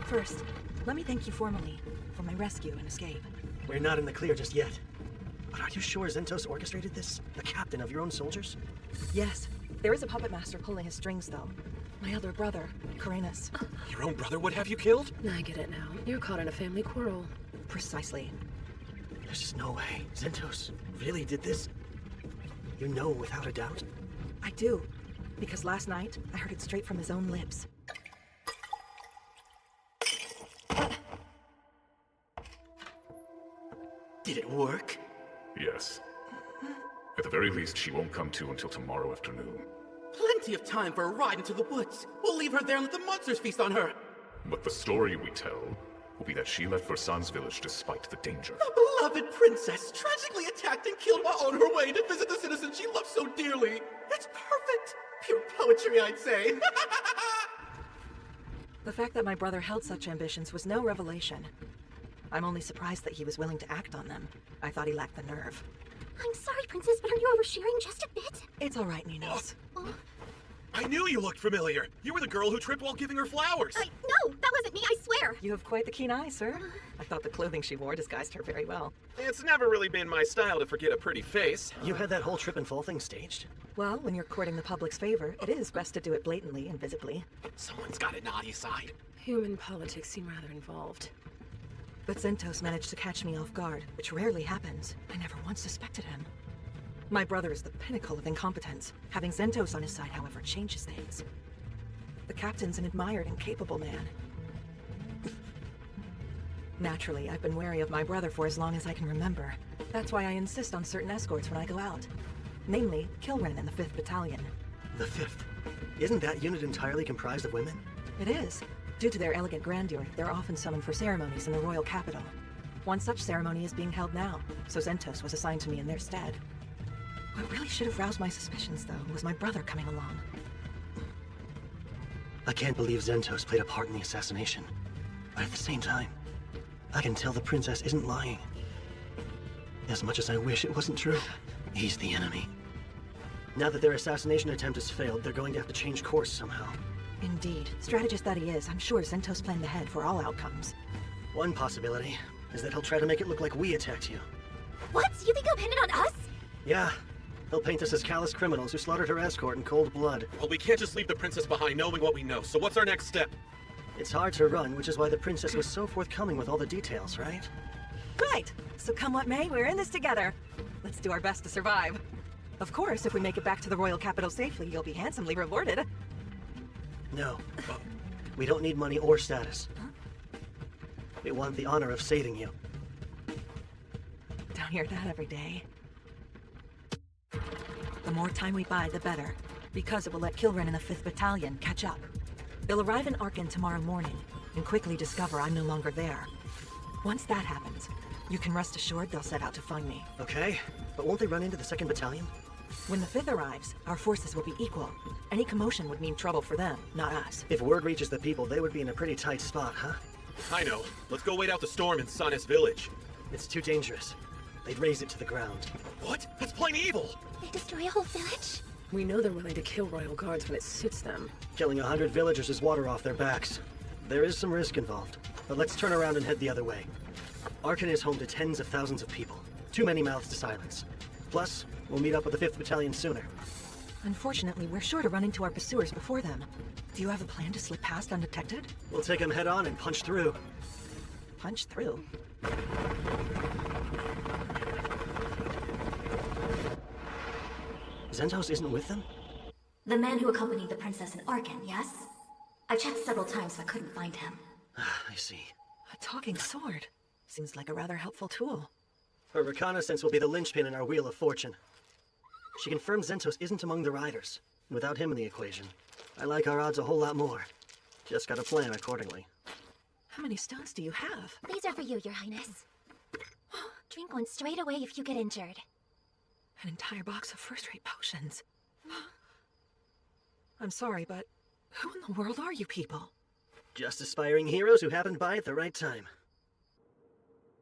First, let me thank you formally for my rescue and escape. We're not in the clear just yet. But are you sure Zentos orchestrated this? The captain of your own soldiers? Yes. There is a puppet master pulling his strings, though. My other brother, Karenas. Your own brother would have you killed? I get it now. You're caught in a family quarrel. Precisely. There's just no way. Zentos really did this? You know without a doubt? I do. Because last night, I heard it straight from his own lips. Did it work? Yes. At the very least, she won't come to until tomorrow afternoon. plenty of time for a ride into the woods. We'll leave her there and let the monsters feast on her. But the story we tell will be that she left Versan's village despite the danger. The beloved princess, tragically attacked and killed while on her way to visit the citizens she loved so dearly. It's perfect. Pure poetry, I'd say. The fact that my brother held such ambitions was no revelation. I'm only surprised that he was willing to act on them. I thought he lacked the nerve. I'm sorry, Princess, but are you oversharing just a bit? It's all right, Ninos. I knew you looked familiar. You were the girl who tripped while giving her flowers. No, that wasn't me, I swear. You have quite the keen eye, sir. I thought the clothing she wore disguised her very well. It's never really been my style to forget a pretty face. You had that whole trip and fall thing staged? Well, when you're courting the public's favor, it is best to do it blatantly and visibly. Someone's got a naughty side. Human politics seem rather involved. But Zentos managed to catch me off guard, which rarely happens. I never once suspected him. My brother is the pinnacle of incompetence. Having Zentos on his side, however, changes things. The captain's an admired and capable man. Naturally, I've been wary of my brother for as long as I can remember. That's why I insist on certain escorts when I go out. Namely, Kilren and the 5th Battalion. The 5th? Isn't that unit entirely comprised of women? It is. Due to their elegant grandeur, they're often summoned for ceremonies in the royal capital. One such ceremony is being held now, so Zentos was assigned to me in their stead. What really should have roused my suspicions, though, was my brother coming along. I can't believe Zentos played a part in the assassination. But at the same time, I can tell the princess isn't lying. As much as I wish it wasn't true, he's the enemy. Now that their assassination attempt has failed, they're going to have to change course somehow. Indeed. Strategist that he is, I'm sure Zentos planned ahead for all outcomes. One possibility is that he'll try to make it look like we attacked you. What? You think he'll pin it on us? Yeah. He'll paint us as callous criminals who slaughtered her escort in cold blood. Well, we can't just leave the princess behind knowing what we know, so what's our next step? It's hard to run, which is why the princess was so forthcoming with all the details, right? Right! So come what may, we're in this together. Let's do our best to survive. Of course, if we make it back to the royal capital safely, you'll be handsomely rewarded. No. We don't need money or status. We want the honor of saving you. Don't hear that every day. The more time we buy, the better, because it will let Kilren and the 5th Battalion catch up. They'll arrive in Arkin tomorrow morning, and quickly discover I'm no longer there. Once that happens, you can rest assured they'll set out to find me. Okay, but won't they run into the 2nd Battalion? When the 5th arrives, our forces will be equal. Any commotion would mean trouble for them, not us. If word reaches the people, they would be in a pretty tight spot, huh? I know. Let's go wait out the storm in Sanis village. It's too dangerous. They'd raze it to the ground. What? That's plain evil! They destroy a whole village? We know they're willing to kill royal guards when it suits them. Killing 100 villagers is water off their backs. There is some risk involved, but let's turn around and head the other way. Arkin is home to tens of thousands of people. Too many mouths to silence. Plus, we'll meet up with the 5th Battalion sooner. Unfortunately, we're sure to run into our pursuers before them. Do you have a plan to slip past undetected? We'll take them head on and punch through. Punch through? Zentos isn't with them? The man who accompanied the princess in Arkin, yes? I checked several times but couldn't find him. I see. A talking sword. Seems like a rather helpful tool. Her reconnaissance will be the linchpin in our Wheel of Fortune. She confirms Zentos isn't among the riders. Without him in the equation, I like our odds a whole lot more. Just gotta plan accordingly. How many stones do you have? These are for you, Your Highness. Drink one straight away if you get injured. An entire box of first-rate potions. I'm sorry, but who in the world are you people? Just aspiring heroes who happened by at the right time.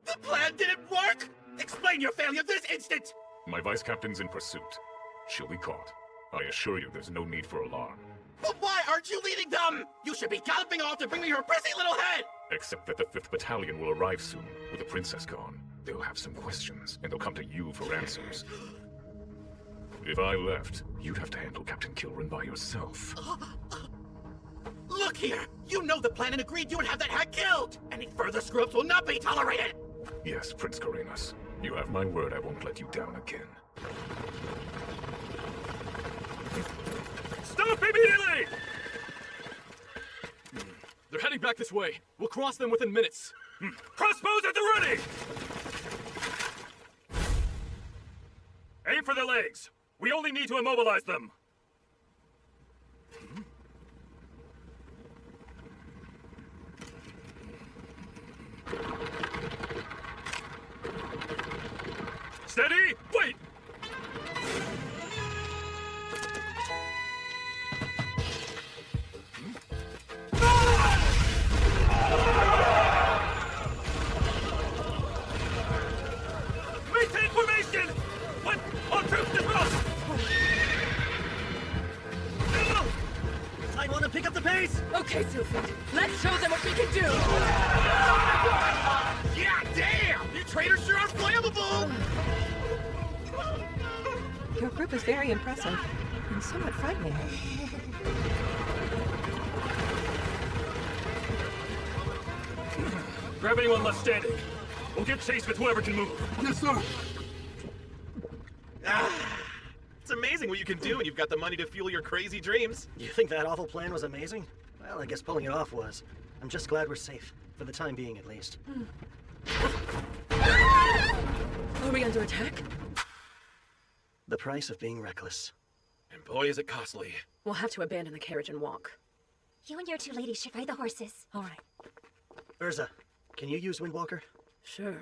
The plan didn't work! Explain your failure this instant! My vice captain's in pursuit. She'll be caught. I assure you there's no need for alarm. But why aren't you leading them? You should be galloping off to bring me her prissy little head! Except that the 5th Battalion will arrive soon, with the princess gone. They'll have some questions, and they'll come to you for answers. If I left, you'd have to handle Captain Kilren by yourself. Look here! You know the plan and agreed you would have that hat killed! Any further screw-ups will not be tolerated! Yes, Prince Karenas. You have my word I won't let you down again. Stop immediately! They're heading back this way. We'll cross them within minutes. Crossbows at the ready! Aim for their legs. We only need to immobilize them. Steady! Wait! Maintain formation! What? All troops dismount! I want to pick up the pace! Okay, Sylphid. Let's show them what we can do! Yeah, damn! You traitors sure are flammable! Your group is very impressive, and somewhat frightening. Grab anyone left standing. We'll get chased with whoever can move. Yes, sir. It's amazing what you can do when you've got the money to fuel your crazy dreams. You think that awful plan was amazing? Well, I guess pulling it off was. I'm just glad we're safe. For the time being, at least. Are we under attack? The price of being reckless. And boy, is it costly. We'll have to abandon the carriage and walk. You and your two ladies should ride the horses. All right. Urza, can you use Windwalker? Sure.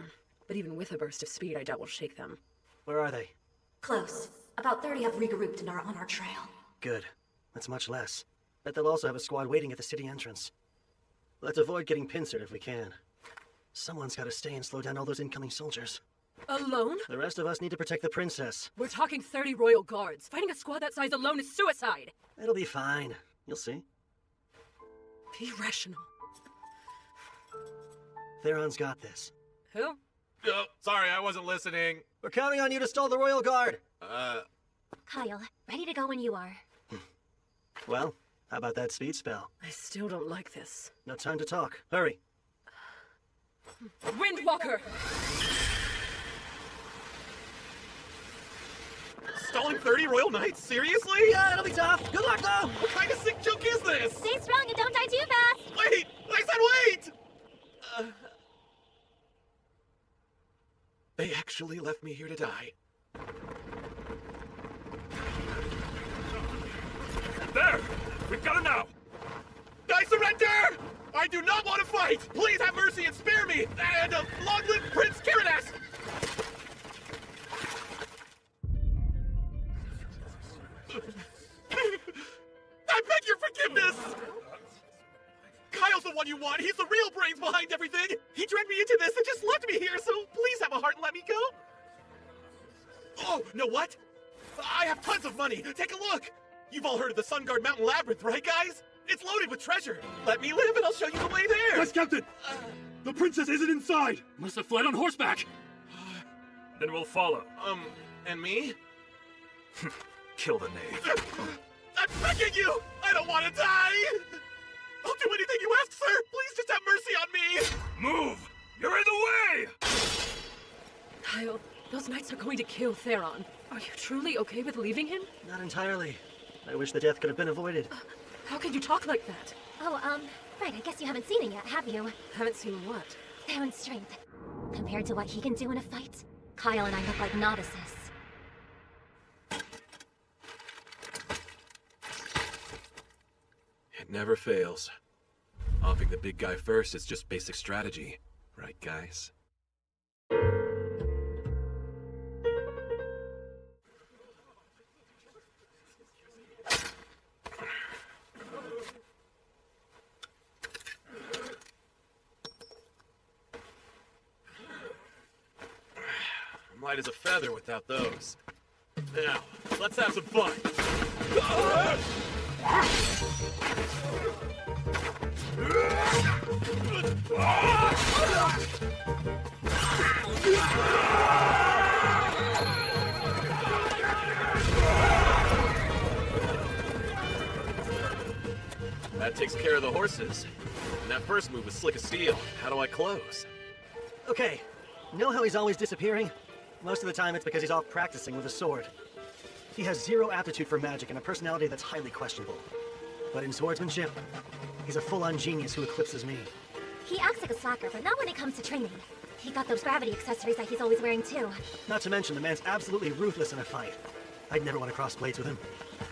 But even with a burst of speed, I doubt we'll shake them. Where are they? Close. About 30 have regrouped and are on our trail. Good. That's much less. Bet they'll also have a squad waiting at the city entrance. Let's avoid getting pincered if we can. Someone's gotta stay and slow down all those incoming soldiers. Alone? The rest of us need to protect the princess. We're talking 30 royal guards. Fighting a squad that size alone is suicide! It'll be fine. You'll see. Irrational. Theron's got this. Who? Oh, sorry, I wasn't listening. We're counting on you to stall the royal guard! Kyle, ready to go when you are. Well, how about that speed spell? I still don't like this. No time to talk. Hurry. Windwalker! Stalling 30 royal knights? Seriously? Yeah, it'll be tough. Good luck, though! What kind of sick joke is this? Stay strong and don't die too fast! Wait! I said wait! They actually left me here to die. There! We've got him now! I surrender! I do not want to fight! Please have mercy and spare me! And long live Prince Kiradas! I beg your forgiveness! Kyle's the one you want. He's the real brains behind everything. He dragged me into this and just left me here, so please have a heart and let me go. Oh, know what? I have tons of money. Take a look. You've all heard of the Sunguard Mountain Labyrinth, right, guys? It's loaded with treasure. Let me live and I'll show you the way there. Yes, Captain. The princess isn't inside. Must have fled on horseback. Then we'll follow. And me? Kill the knave. I'm begging you! I don't want to die! I'll do anything you ask, sir! Please just have mercy on me! Move! You're in the way! Kyle, those knights are going to kill Theron. Are you truly okay with leaving him? Not entirely. I wish the death could have been avoided. How can you talk like that? Oh, right, I guess you haven't seen it yet, have you? Haven't seen what? Theron's strength. Compared to what he can do in a fight, Kyle and I look like novices. It never fails. Offing the big guy first is just basic strategy. Right, guys? I'm light as a feather without those. Now, let's have some fun. That takes care of the horses. And that first move was slick as steel. How do I close? Okay, know how he's always disappearing? Most of the time it's because he's off practicing with a sword. He has zero aptitude for magic and a personality that's highly questionable. But in swordsmanship, he's a full-on genius who eclipses me. He acts like a slacker, but not when it comes to training. He got those gravity accessories that he's always wearing too. Not to mention, the man's absolutely ruthless in a fight. I'd never want to cross blades with him.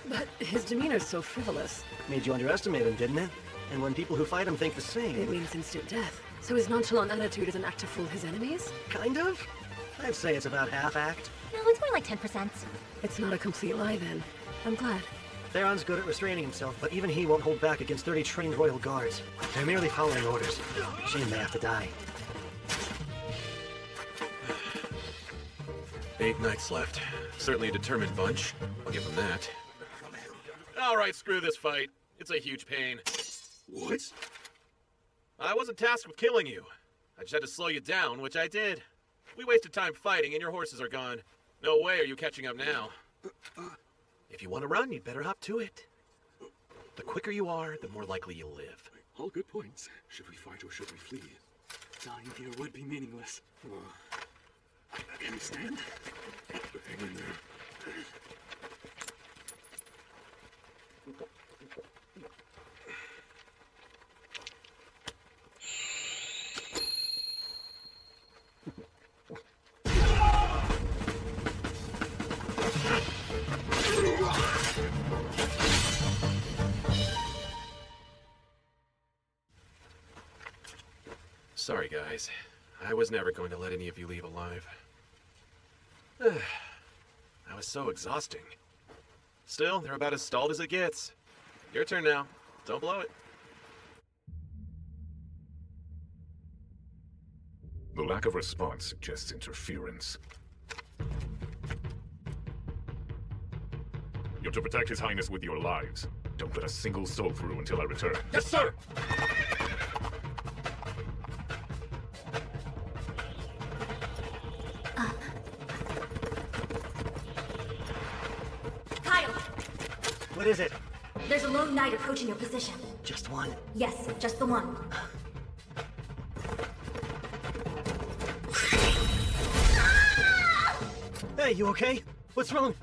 But his demeanor's so frivolous. Made you underestimate him, didn't it? And when people who fight him think the same... It means instant death. So his nonchalant attitude is an act to fool his enemies? Kind of? I'd say it's about half-act. No, it's more like 10%. It's not a complete lie then. I'm glad. Theron's good at restraining himself, but even he won't hold back against 30 trained royal guards. They're merely following orders. Shame they have to die. 8 nights left. Certainly a determined bunch. I'll give them that. Alright, screw this fight. It's a huge pain. What? I wasn't tasked with killing you. I just had to slow you down, which I did. We wasted time fighting, and your horses are gone. No way are you catching up now. If you want to run, you'd better hop to it. The quicker you are, the more likely you'll live. All good points. Should we fight or should we flee? Dying here would be meaningless. Can you stand? Hang in there. Sorry, guys. I was never going to let any of you leave alive. That was so exhausting. Still, they're about as stalled as it gets. Your turn now. Don't blow it. The lack of response suggests interference. You're to protect His Highness with your lives. Don't let a single soul through until I return. Yes, sir! Kyle! What is it? There's a lone knight approaching your position. Just one? Yes, just the one. Hey, you okay? What's wrong?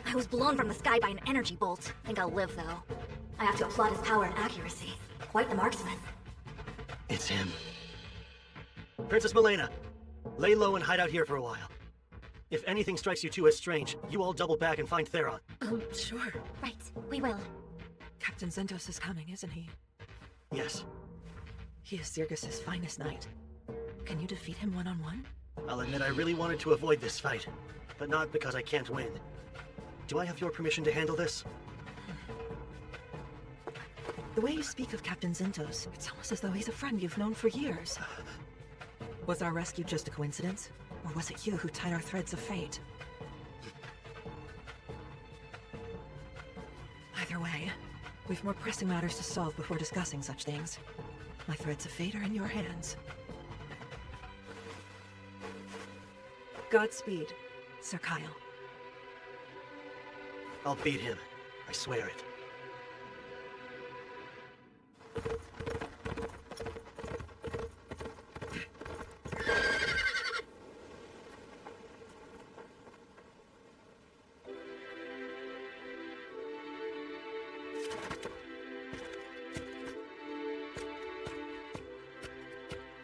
I was blown from the sky by an energy bolt. Think I'll live, though. I have to applaud his power and accuracy. Quite the marksman. It's him. Princess Milena, lay low and hide out here for a while. If anything strikes you two as strange, you all double back and find Theron. Sure. Right, we will. Captain Zentos is coming, isn't he? Yes. He is Zirgus's finest knight. Can you defeat him one-on-one? I'll admit I really wanted to avoid this fight, but not because I can't win. Do I have your permission to handle this? The way you speak of Captain Zentos, it's almost as though he's a friend you've known for years. Was our rescue just a coincidence? Or was it you who tied our threads of fate? Either way, we've more pressing matters to solve before discussing such things. My threads of fate are in your hands. Godspeed, Sir Kyle. I'll beat him. I swear it.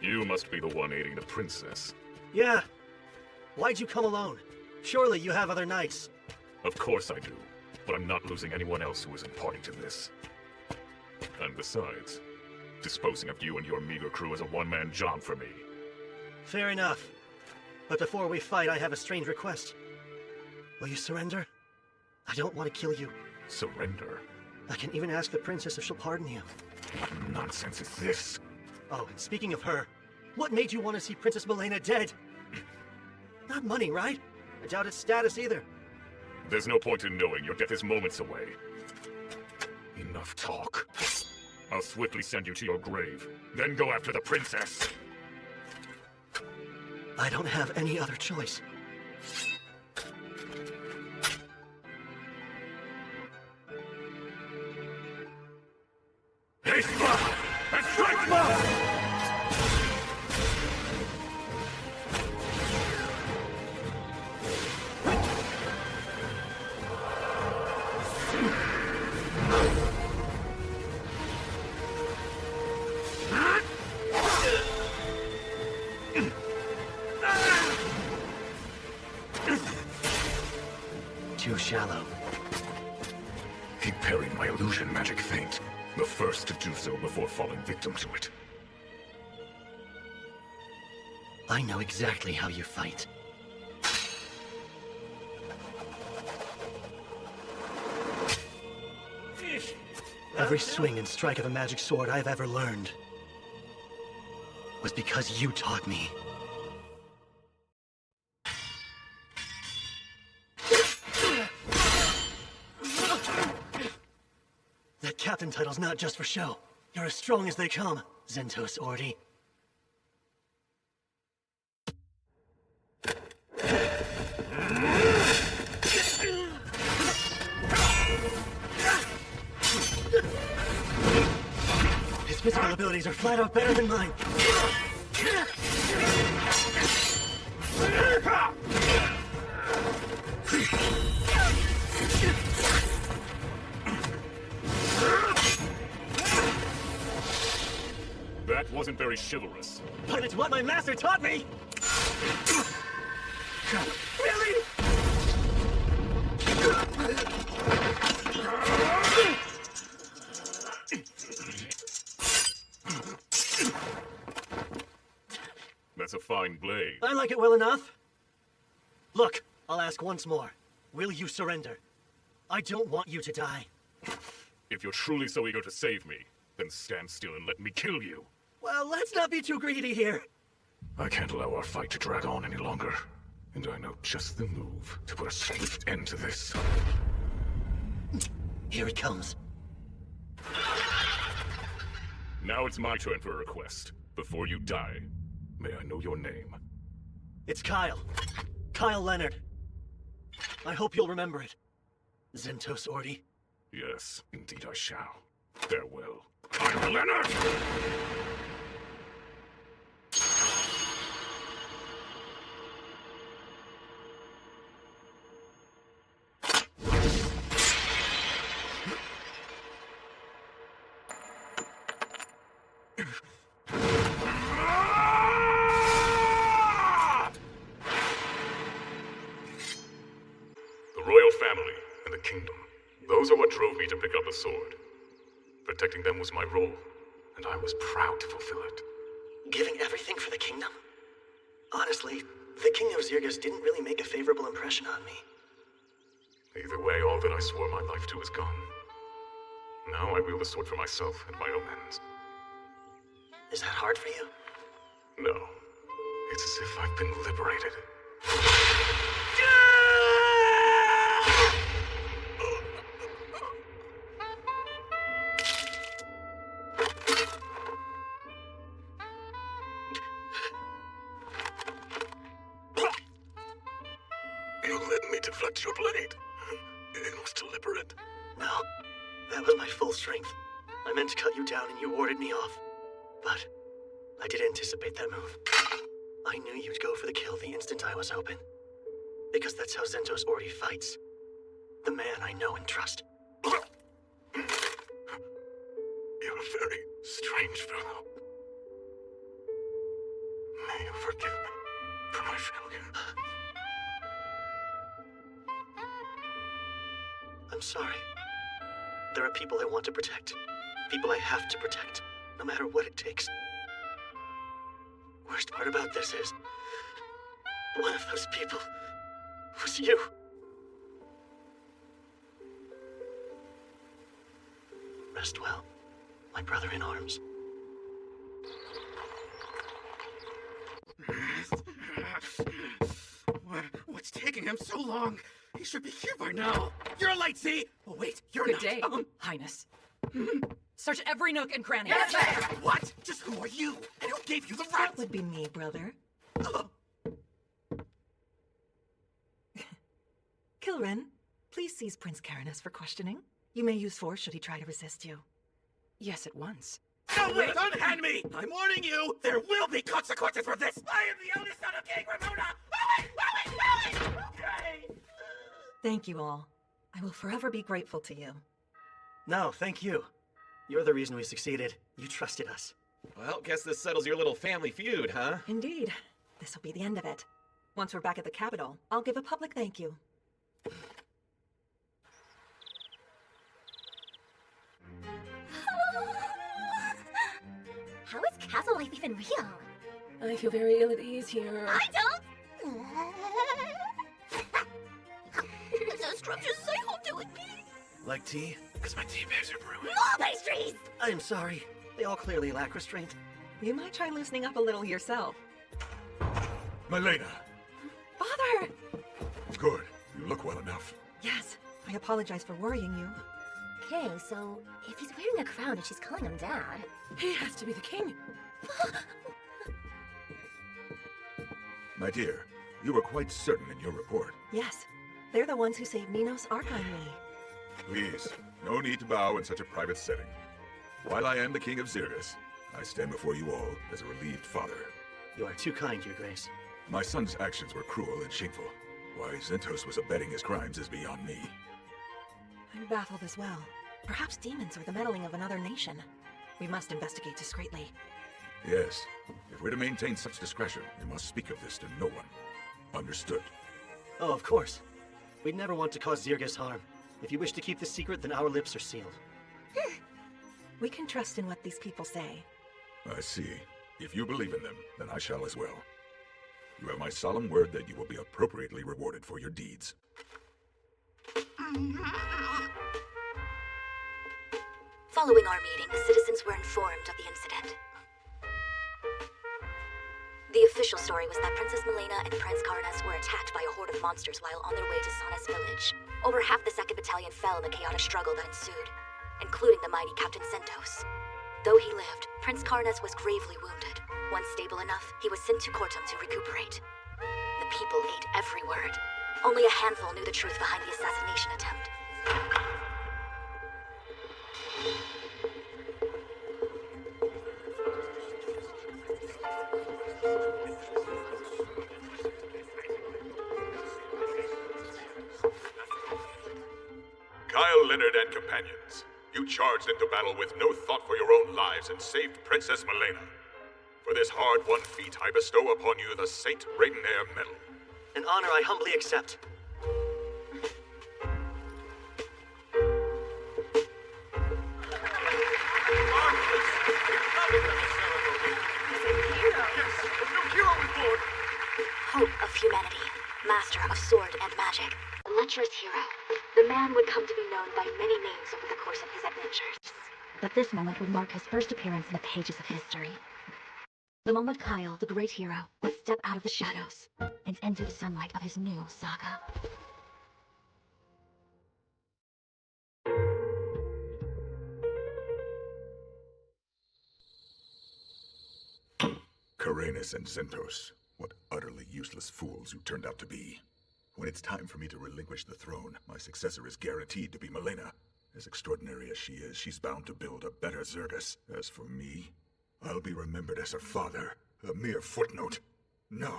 You must be the one aiding the princess. Yeah. Why'd you come alone? Surely you have other knights. Of course I do, but I'm not losing anyone else who isn't party to this. And besides, disposing of you and your meager crew is a one-man job for me. Fair enough. But before we fight, I have a strange request. Will you surrender? I don't want to kill you. Surrender? I can even ask the princess if she'll pardon you. What nonsense is this? Oh, and speaking of her, what made you want to see Princess Milena dead? Not money, right? I doubt it's status either. There's no point in knowing your death is moments away. Enough talk. I'll swiftly send you to your grave, then go after the princess. I don't have any other choice. Haste back and strike back! Too shallow. He parried my illusion magic feint. The first to do so before falling victim to it. I know exactly how you fight. Every swing and strike of a magic sword I've ever learned was because you taught me. That captain title's not just for show. You're as strong as they come, Zentos Ordi. His physical abilities are flat out better than mine. That wasn't very chivalrous. But it's what my master taught me! Really? That's a fine blade. I like it well enough. Look, I'll ask once more. Will you surrender? I don't want you to die. If you're truly so eager to save me, then stand still and let me kill you. Well, let's not be too greedy here. I can't allow our fight to drag on any longer. And I know just the move to put a swift end to this. Here it comes. Now it's my turn for a request. Before you die, may I know your name? It's Kyle. Kyle Leonard. I hope you'll remember it. Zentos Ordi. Yes, indeed I shall. Farewell. Kyle Leonard! The royal family and the kingdom. Those are what drove me to pick up a sword. Protecting them was my role, and I was proud to fulfill it. Giving everything for the kingdom? Honestly, the King of Zirgas didn't really make a favorable impression on me. Either way, all that I swore my life to is gone. Now I wield the sword for myself and my own ends. Is that hard for you? No. It's as if I've been liberated. You let me deflect your blade. It was deliberate. No, that was my full strength. I meant to cut you down and you warded me off. But I did anticipate that move. I knew you'd go for the kill the instant I was open. Because that's how Zentos Ordi fights. The man I know and trust. You're a very strange fellow. May you forgive me for my failure. I'm sorry. There are people I want to protect. People I have to protect, no matter what it takes. Worst part about this is, one of those people was you. Rest well, my brother in arms. What's taking him so long? He should be here by now. You're late, see? Oh, wait, you're Good not. day, Highness. Search every nook and cranny. Yes, ma'am! What? Just who are you? And who gave you the right? That would be me, brother. Kilren, please seize Prince Caranus for questioning. You may use force should he try to resist you. Yes, at once. No, wait! Unhand me! I'm warning you, there will be consequences for this! I am the eldest son of King Ramona! Okay! Thank you all. I will forever be grateful to you. No, thank you. You're the reason we succeeded. You trusted us. Well, guess this settles your little family feud, huh? Indeed. This will be the end of it. Once we're back at the capital, I'll give a public thank you. How is castle life even real? I feel very ill at ease here. I don't! It's as scrumptious as I hoped it would be. Like tea? Because my tea bags are brewing. More pastries! I'm sorry. They all clearly lack restraint. You might try loosening up a little yourself. Milena! Father! Good. You look well enough. Yes, I apologize for worrying you. King, so if he's wearing a crown and she's calling him Dad... He has to be the king. My dear, you were quite certain in your report. Yes, they're the ones who saved Minos, Arca, and me. Please, no need to bow in such a private setting. While I am the king of Zirgus, I stand before you all as a relieved father. You are too kind, Your Grace. My son's actions were cruel and shameful. Why Zentos was abetting his crimes is beyond me. I'm baffled as well. Perhaps demons or the meddling of another nation. We must investigate discreetly. Yes, if we're to maintain such discretion, we must speak of this to no one. Understood. Oh, of course. We'd never want to cause Zirgus harm. If you wish to keep this secret, then our lips are sealed. We can trust in what these people say. I see. If you believe in them, then I shall as well. You have my solemn word that you will be appropriately rewarded for your deeds. Following our meeting, the citizens were informed of the incident. The official story was that Princess Milena and Prince Karnas were attacked by a horde of monsters while on their way to Sana's village. Over half the 2nd Battalion fell in the chaotic struggle that ensued, including the mighty Captain Zentos. Though he lived, Prince Karnas was gravely wounded. Once stable enough, he was sent to Kortum to recuperate. The people ate every word. Only a handful knew the truth behind the assassination attempt. Kyle, Leonard, and companions, you charged into battle with no thought for your own lives and saved Princess Milena. For this hard-won feat, I bestow upon you the Saint Raidenair Medal. An honor I humbly accept. Hope of humanity, master of sword and magic, a lecherous hero. The man would come to be known by many names over the course of his adventures. But this moment would mark his first appearance in the pages of history. The moment Kyle, the great hero, would step out of the shadows and enter the sunlight of his new saga. Karenis and Zentos, what utterly useless fools you turned out to be. When it's time for me to relinquish the throne, my successor is guaranteed to be Milena. As extraordinary as she is, she's bound to build a better Zirgus. As for me, I'll be remembered as her father, a mere footnote. No,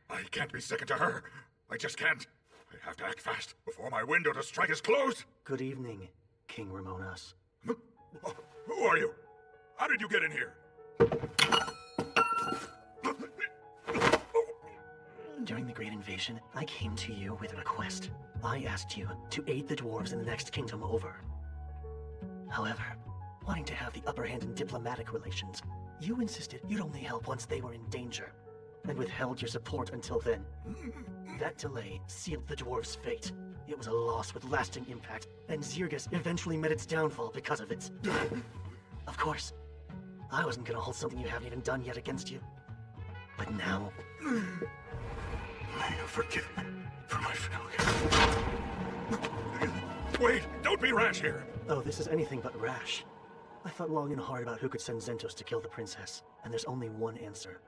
I can't be second to her. I just can't. I have to act fast before my window to strike is closed. Good evening, King Ramonas. Who are you? How did you get in here? During the Great Invasion, I came to you with a request. I asked you to aid the dwarves in the next kingdom over. However, wanting to have the upper hand in diplomatic relations, you insisted you'd only help once they were in danger, and withheld your support until then. That delay sealed the dwarves' fate. It was a loss with lasting impact, and Zirgus eventually met its downfall because of it. Of course, I wasn't gonna hold something you haven't even done yet against you. But now... May you forgive me for my failure. Wait, don't be rash here! Oh, this is anything but rash. I thought long and hard about who could send Zentos to kill the princess, and there's only one answer.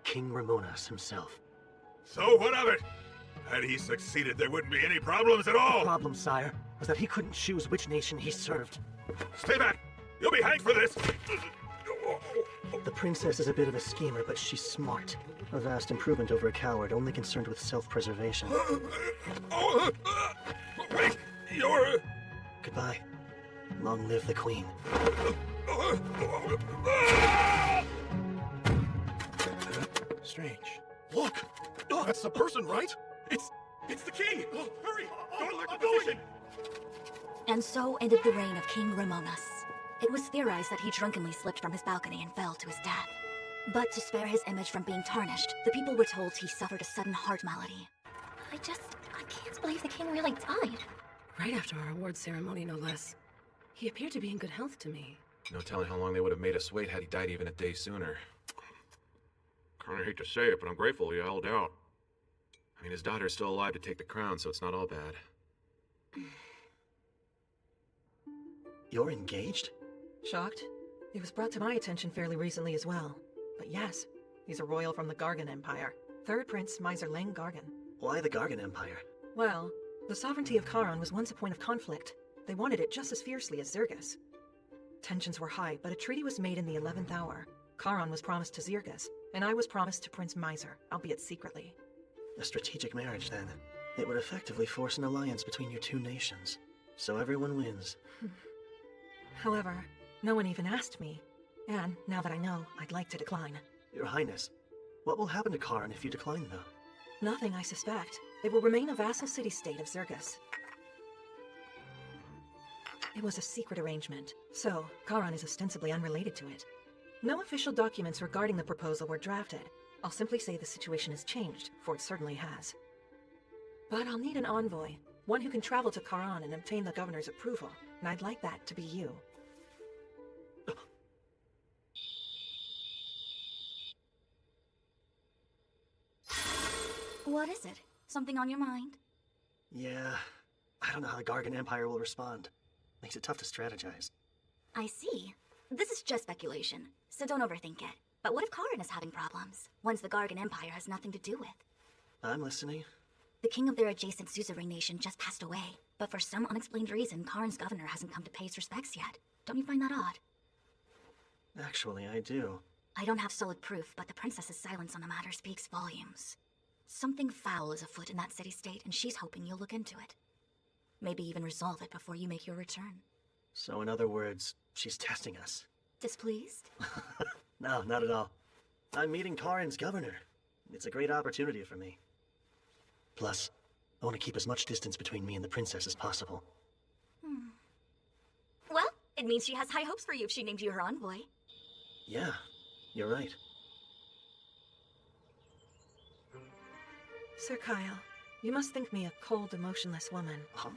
King Ramonas himself. So what of it? Had he succeeded, there wouldn't be any problems at all! The problem, sire, was that he couldn't choose which nation he served. Stay back! You'll be hanged for this! The princess is a bit of a schemer, but she's smart. A vast improvement over a coward only concerned with self-preservation. Wait! You're... Goodbye. Long live the queen. Strange. Look! That's the person, right? It's the key! Hurry! Don't alert the position! And so ended the reign of King Ramonas. It was theorized that he drunkenly slipped from his balcony and fell to his death. But to spare his image from being tarnished, the people were told he suffered a sudden heart malady. I can't believe the king really died. Right after our award ceremony, no less. He appeared to be in good health to me. No telling how long they would have made us wait had he died even a day sooner. Kinda hate to say it, but I'm grateful he held out. I mean, his daughter's still alive to take the crown, so it's not all bad. You're engaged? Shocked? It was brought to my attention fairly recently as well. But yes, he's a royal from the Gargan Empire. Third Prince Miser Lang Gargan. Why the Gargan Empire? Well, the sovereignty of Charon was once a point of conflict. They wanted it just as fiercely as Zergus. Tensions were high, but a treaty was made in the 11th hour. Charon was promised to Zergus, and I was promised to Prince Miser, albeit secretly. A strategic marriage, then. It would effectively force an alliance between your two nations. So everyone wins. However, no one even asked me. And, now that I know, I'd like to decline. Your Highness, what will happen to Charon if you decline, though? Nothing, I suspect. It will remain a vassal city-state of Zergus. It was a secret arrangement, so Charon is ostensibly unrelated to it. No official documents regarding the proposal were drafted. I'll simply say the situation has changed, for it certainly has. But I'll need an envoy, one who can travel to Charon and obtain the governor's approval, and I'd like that to be you. What is it? Something on your mind? Yeah, I don't know how the Gargan Empire will respond. Makes it tough to strategize. I see. This is just speculation, so don't overthink it. But what if Charon is having problems? Ones the Gargan Empire has nothing to do with. I'm listening. The king of their adjacent suzerain nation just passed away, but for some unexplained reason, Charon's governor hasn't come to pay his respects yet. Don't you find that odd? Actually, I do. I don't have solid proof, but the princess's silence on the matter speaks volumes. Something foul is afoot in that city-state, and she's hoping you'll look into it. Maybe even resolve it before you make your return. So in other words, she's testing us. Displeased? No, not at all. I'm meeting Charon's governor. It's a great opportunity for me. Plus, I want to keep as much distance between me and the princess as possible. Well, it means she has high hopes for you if she named you her envoy. Yeah, you're right. Sir Kyle, you must think me a cold, emotionless woman. Huh?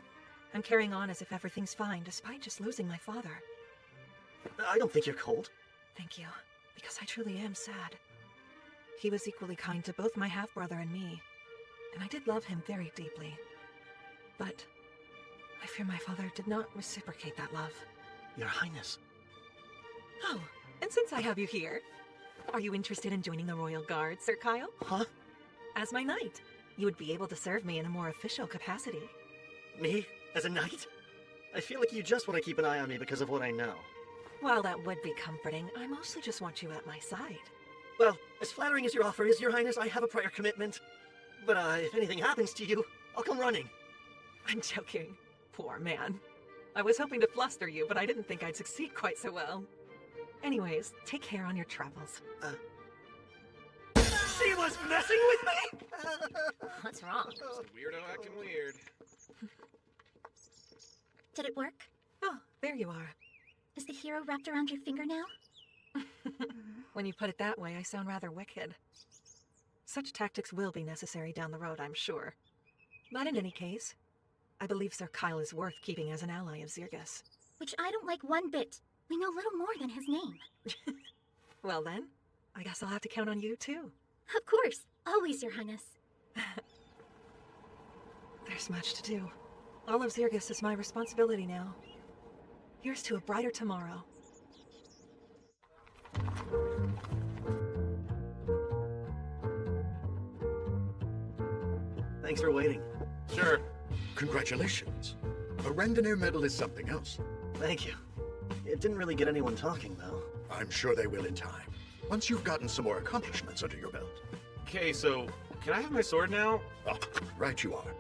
I'm carrying on as if everything's fine, despite just losing my father. I don't think you're cold. Thank you, because I truly am sad. He was equally kind to both my half-brother and me, and I did love him very deeply. But I fear my father did not reciprocate that love. Your Highness. Oh, and since I have you here, are you interested in joining the Royal Guard, Sir Kyle? Huh? As my knight, you would be able to serve me in a more official capacity. Me? As a knight? I feel like you just want to keep an eye on me because of what I know. While that would be comforting, I mostly just want you at my side. Well, as flattering as your offer is, Your Highness, I have a prior commitment. But if anything happens to you, I'll come running. I'm joking. Poor man. I was hoping to fluster you, but I didn't think I'd succeed quite so well. Anyways, take care on your travels. She was messing with me? What's wrong? Some weirdo acting weird. Did it work? Oh, there you are. Is the hero wrapped around your finger now? When you put it that way, I sound rather wicked. Such tactics will be necessary down the road, I'm sure. But in any case, I believe Sir Kyle is worth keeping as an ally of Zergus. Which I don't like one bit. We know little more than his name. Well then, I guess I'll have to count on you too. Of course. Always, Your Highness. There's much to do. All of Zergus is my responsibility now. Here's to a brighter tomorrow. Thanks for waiting. Sure. Congratulations. A Randonnair medal is something else. Thank you. It didn't really get anyone talking, though. I'm sure they will in time, once you've gotten some more accomplishments under your belt. Okay, so can I have my sword now? Ah, right you are.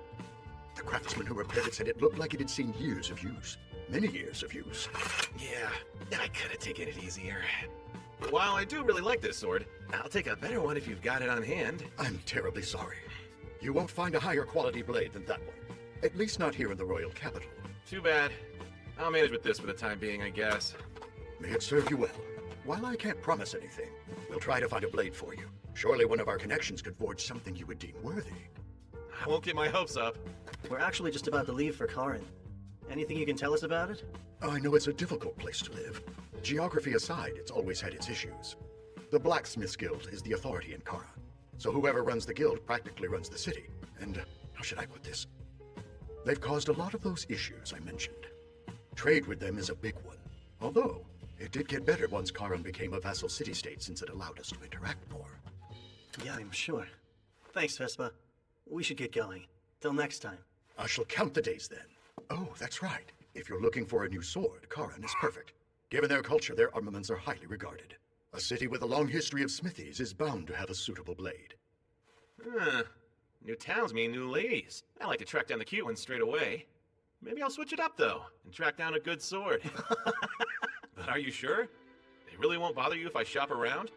The craftsman who repaired it said it looked like it had seen years of use. Many years of use. Yeah, I could have taken it easier. While I do really like this sword, I'll take a better one if you've got it on hand. I'm terribly sorry. You won't find a higher quality blade than that one. At least not here in the royal capital. Too bad. I'll manage with this for the time being, I guess. May it serve you well. While I can't promise anything, we'll try to find a blade for you. Surely one of our connections could forge something you would deem worthy. I won't get my hopes up. We're actually just about to leave for Karin. Anything you can tell us about it? I know it's a difficult place to live. Geography aside, it's always had its issues. The Blacksmiths Guild is the authority in Karin, so whoever runs the guild practically runs the city. And how should I put this? They've caused a lot of those issues I mentioned. Trade with them is a big one, although it did get better once Karin became a vassal city-state since it allowed us to interact more. Yeah, I'm sure. Thanks, Vespa. We should get going. Till next time. I shall count the days then. Oh, that's right. If you're looking for a new sword, Karin is perfect. Given their culture, their armaments are highly regarded. A city with a long history of smithies is bound to have a suitable blade. New towns mean new ladies. I like to track down the cute ones straight away. Maybe I'll switch it up, though, and track down a good sword. But are you sure? They really won't bother you if I shop around?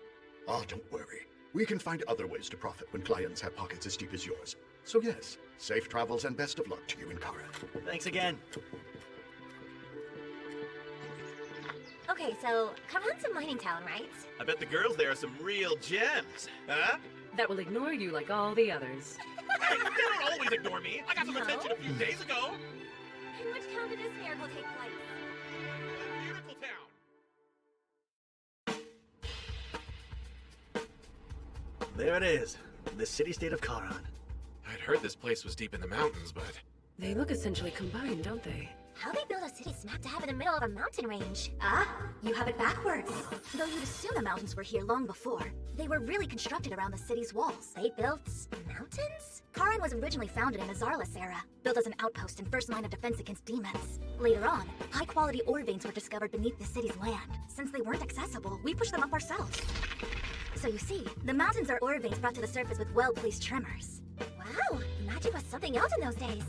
Oh, don't worry. We can find other ways to profit when clients have pockets as deep as yours. So yes, safe travels and best of luck to you in Karin. Thanks again. Okay, so Karan's a mining town, right? I bet the girls there are some real gems, huh? That will ignore you like all the others. Hey, they don't always ignore me. I got some attention a few days ago. In which town did this miracle take place? Miracle Town. There it is. The city-state of Karin. I'd heard this place was deep in the mountains, but... They look essentially combined, don't they? How they build a city smack dab in the middle of a mountain range? Ah, you have it backwards. Though you'd assume the mountains were here long before. They were really constructed around the city's walls. They built mountains? Karin was originally founded in the Zarlus era, built as an outpost and first line of defense against demons. Later on, high-quality ore veins were discovered beneath the city's land. Since they weren't accessible, we pushed them up ourselves. So you see, the mountains are ore veins brought to the surface with well-placed tremors. Wow, magic was something else in those days.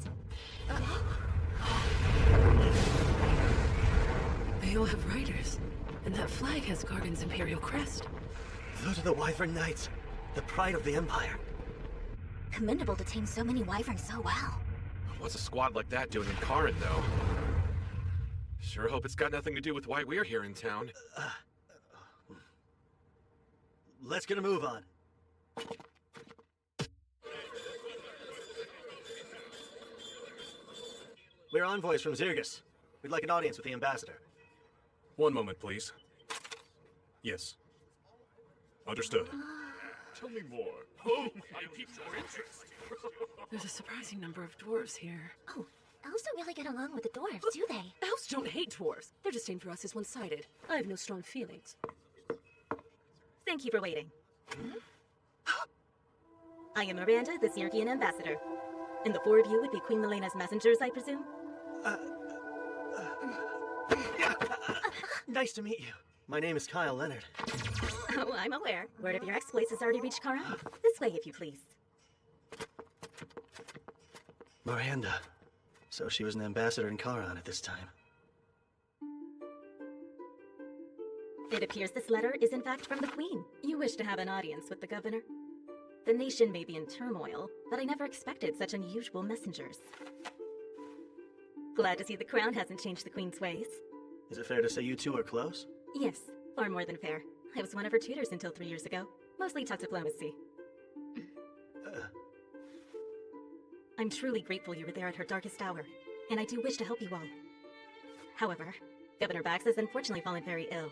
They all have riders, and that flag has Gargan's imperial crest. Those are the Wyvern Knights, the pride of the Empire. Commendable to tame so many wyverns so well. What's a squad like that doing in Karin, though? Sure hope it's got nothing to do with why we're here in town. Let's get a move on. We're envoys from Zirgus. We'd like an audience with the ambassador. One moment, please. Yes. Understood. Tell me more. Oh, I piqued your interest. There's a surprising number of dwarves here. Oh, elves don't really get along with the dwarves, do they? Elves don't hate dwarves. Their disdain for us is one-sided. I have no strong feelings. Thank you for waiting. I am Miranda, the Zirgian ambassador. And the four of you would be Queen Milena's messengers, I presume? Nice to meet you. My name is Kyle Leonard. Oh, I'm aware. Word of your exploits has already reached Karan. This way, if you please. Miranda. So she was an ambassador in Karan at this time. It appears this letter is in fact from the Queen. You wish to have an audience with the governor? The nation may be in turmoil, but I never expected such unusual messengers. Glad to see the crown hasn't changed the Queen's ways. Is it fair to say you two are close? Yes, far more than fair. I was one of her tutors until 3 years ago. Mostly taught diplomacy. I'm truly grateful you were there at her darkest hour, and I do wish to help you all. However, Governor Bax has unfortunately fallen very ill.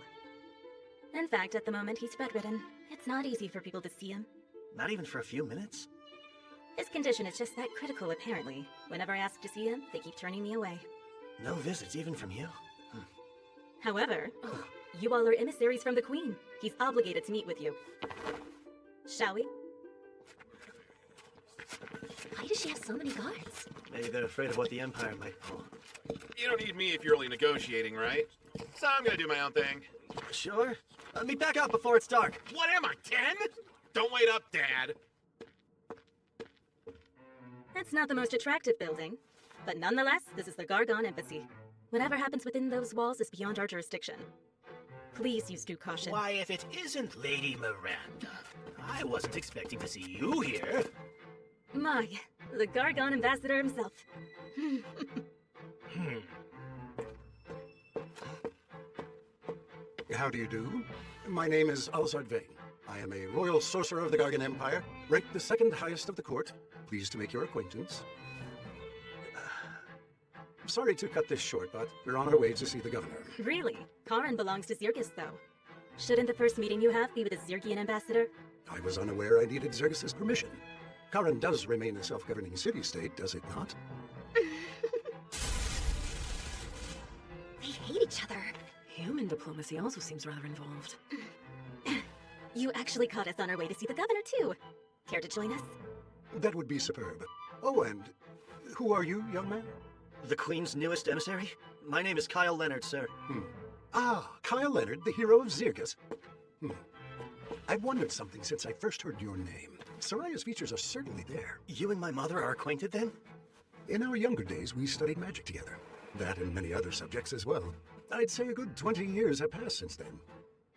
In fact, at the moment, he's bedridden. It's not easy for people to see him. Not even for a few minutes? His condition is just that critical, apparently. Whenever I ask to see him, they keep turning me away. No visits, even from you? However, you all are emissaries from the Queen. He's obligated to meet with you. Shall we? Why does she have so many guards? Maybe they're afraid of what the Empire might pull. You don't need me if you're only negotiating, right? So I'm gonna do my own thing. Sure. Meet back up before it's dark. What am I, 10? Don't wait up, Dad. It's not the most attractive building, but nonetheless, this is the Gargon Embassy. Whatever happens within those walls is beyond our jurisdiction. Please use due caution. Why, if it isn't Lady Miranda, I wasn't expecting to see you here. My, the Gargon Ambassador himself. How do you do? My name is Alzard Vane. I am a royal sorcerer of the Gargan Empire, ranked the second highest of the court. Pleased to make your acquaintance. Sorry to cut this short, but we're on our way to see the governor. Really? Karin belongs to Zirgus, though. Shouldn't the first meeting you have be with a Zirgian ambassador? I was unaware I needed Zergus's permission. Karin does remain a self-governing city-state, does it not? They hate each other. Human diplomacy also seems rather involved. You actually caught us on our way to see the governor, too. Care to join us? That would be superb. Oh, and who are you, young man? The Queen's newest emissary? My name is Kyle Leonard, sir. Ah, Kyle Leonard, the hero of Zirgus. I've wondered something since I first heard your name. Soraya's features are certainly there. You and my mother are acquainted then? In our younger days, we studied magic together. That and many other subjects as well. I'd say a good 20 years have passed since then.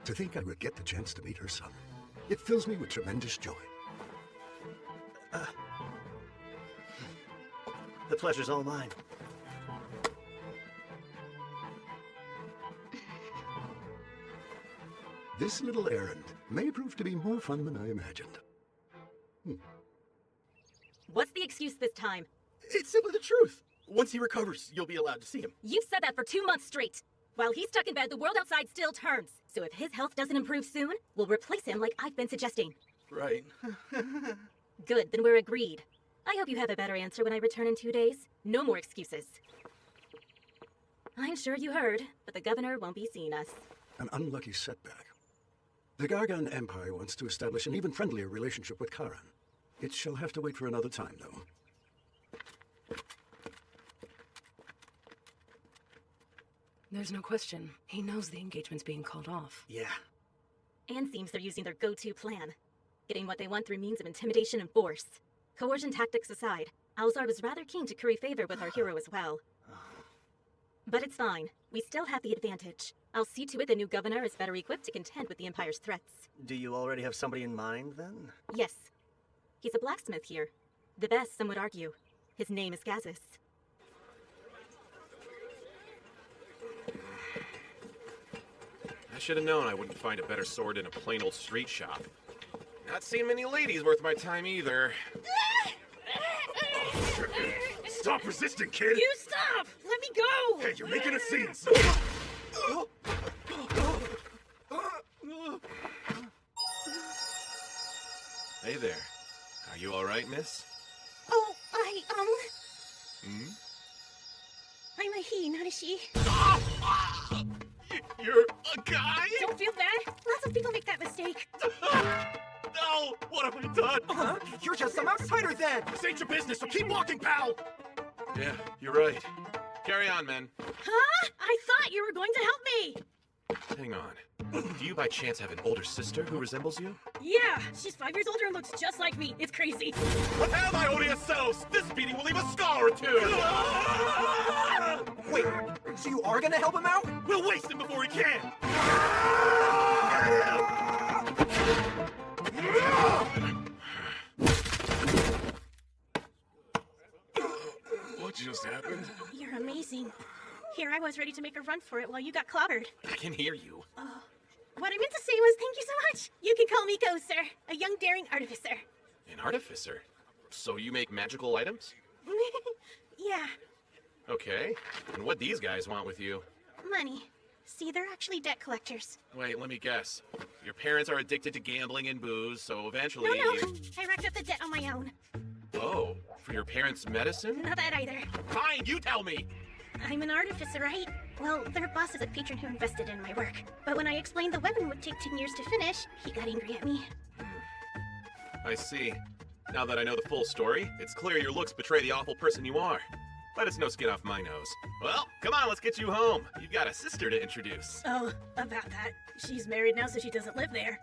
To think I would get the chance to meet her son. It fills me with tremendous joy. The pleasure's all mine. This little errand may prove to be more fun than I imagined. What's the excuse this time? It's simply the truth. Once he recovers, you'll be allowed to see him. You've said that for 2 months straight. While he's stuck in bed, the world outside still turns. So if his health doesn't improve soon, we'll replace him like I've been suggesting. Right. Good, then we're agreed. I hope you have a better answer when I return in 2 days. No more excuses. I'm sure you heard, but the governor won't be seeing us. An unlucky setback. The Gargan Empire wants to establish an even friendlier relationship with Karan. It shall have to wait for another time, though. There's no question. He knows the engagement's being called off. Yeah. And seems they're using their go-to plan. Getting what they want through means of intimidation and force. Coercion tactics aside, Alzar was rather keen to curry favor with our hero as well. But it's fine. We still have the advantage. I'll see to it the new governor is better equipped to contend with the Empire's threats. Do you already have somebody in mind, then? Yes. He's a blacksmith here. The best, some would argue. His name is Gazis. I should have known I wouldn't find a better sword in a plain old street shop. Not seen many ladies worth my time either. Stop resisting, kid! You stop! Let me go! Hey, you're making a scene! Hey there. Are you alright, miss? Oh, Hmm? I'm a he, not a she. You're a guy? Don't feel bad. Lots of people make that mistake. No! What have I done? You're just some outsider then! This ain't your business, so keep walking, pal! Yeah, you're right. Carry on, men. Huh? I thought you were going to help me! Hang on. Do you by chance have an older sister who resembles you? Yeah, she's 5 years older and looks just like me. It's crazy. Prepare thy odious selves! This beating will leave a scar or two! Wait, so you are gonna help him out? We'll waste him before he can! What just happened? You're amazing. Here I was ready to make a run for it while you got clobbered. I can hear you. What I meant to say was thank you so much. You can call me Go, sir. A young daring artificer. An artificer? So you make magical items? Yeah, Okay. And what these guys want with you? money. See, they're actually debt collectors. Wait, let me guess. Your parents are addicted to gambling and booze, so eventually... No, I racked up the debt on my own. Oh, for your parents' medicine? Not that either. Fine, you tell me! I'm an artificer, right? Well, their boss is a patron who invested in my work. But when I explained the weapon would take 10 years to finish, he got angry at me. I see. Now that I know the full story, it's clear your looks betray the awful person you are. But it's no skin off my nose. Well, come on, let's get you home. You've got a sister to introduce. Oh, about that. She's married now, so she doesn't live there.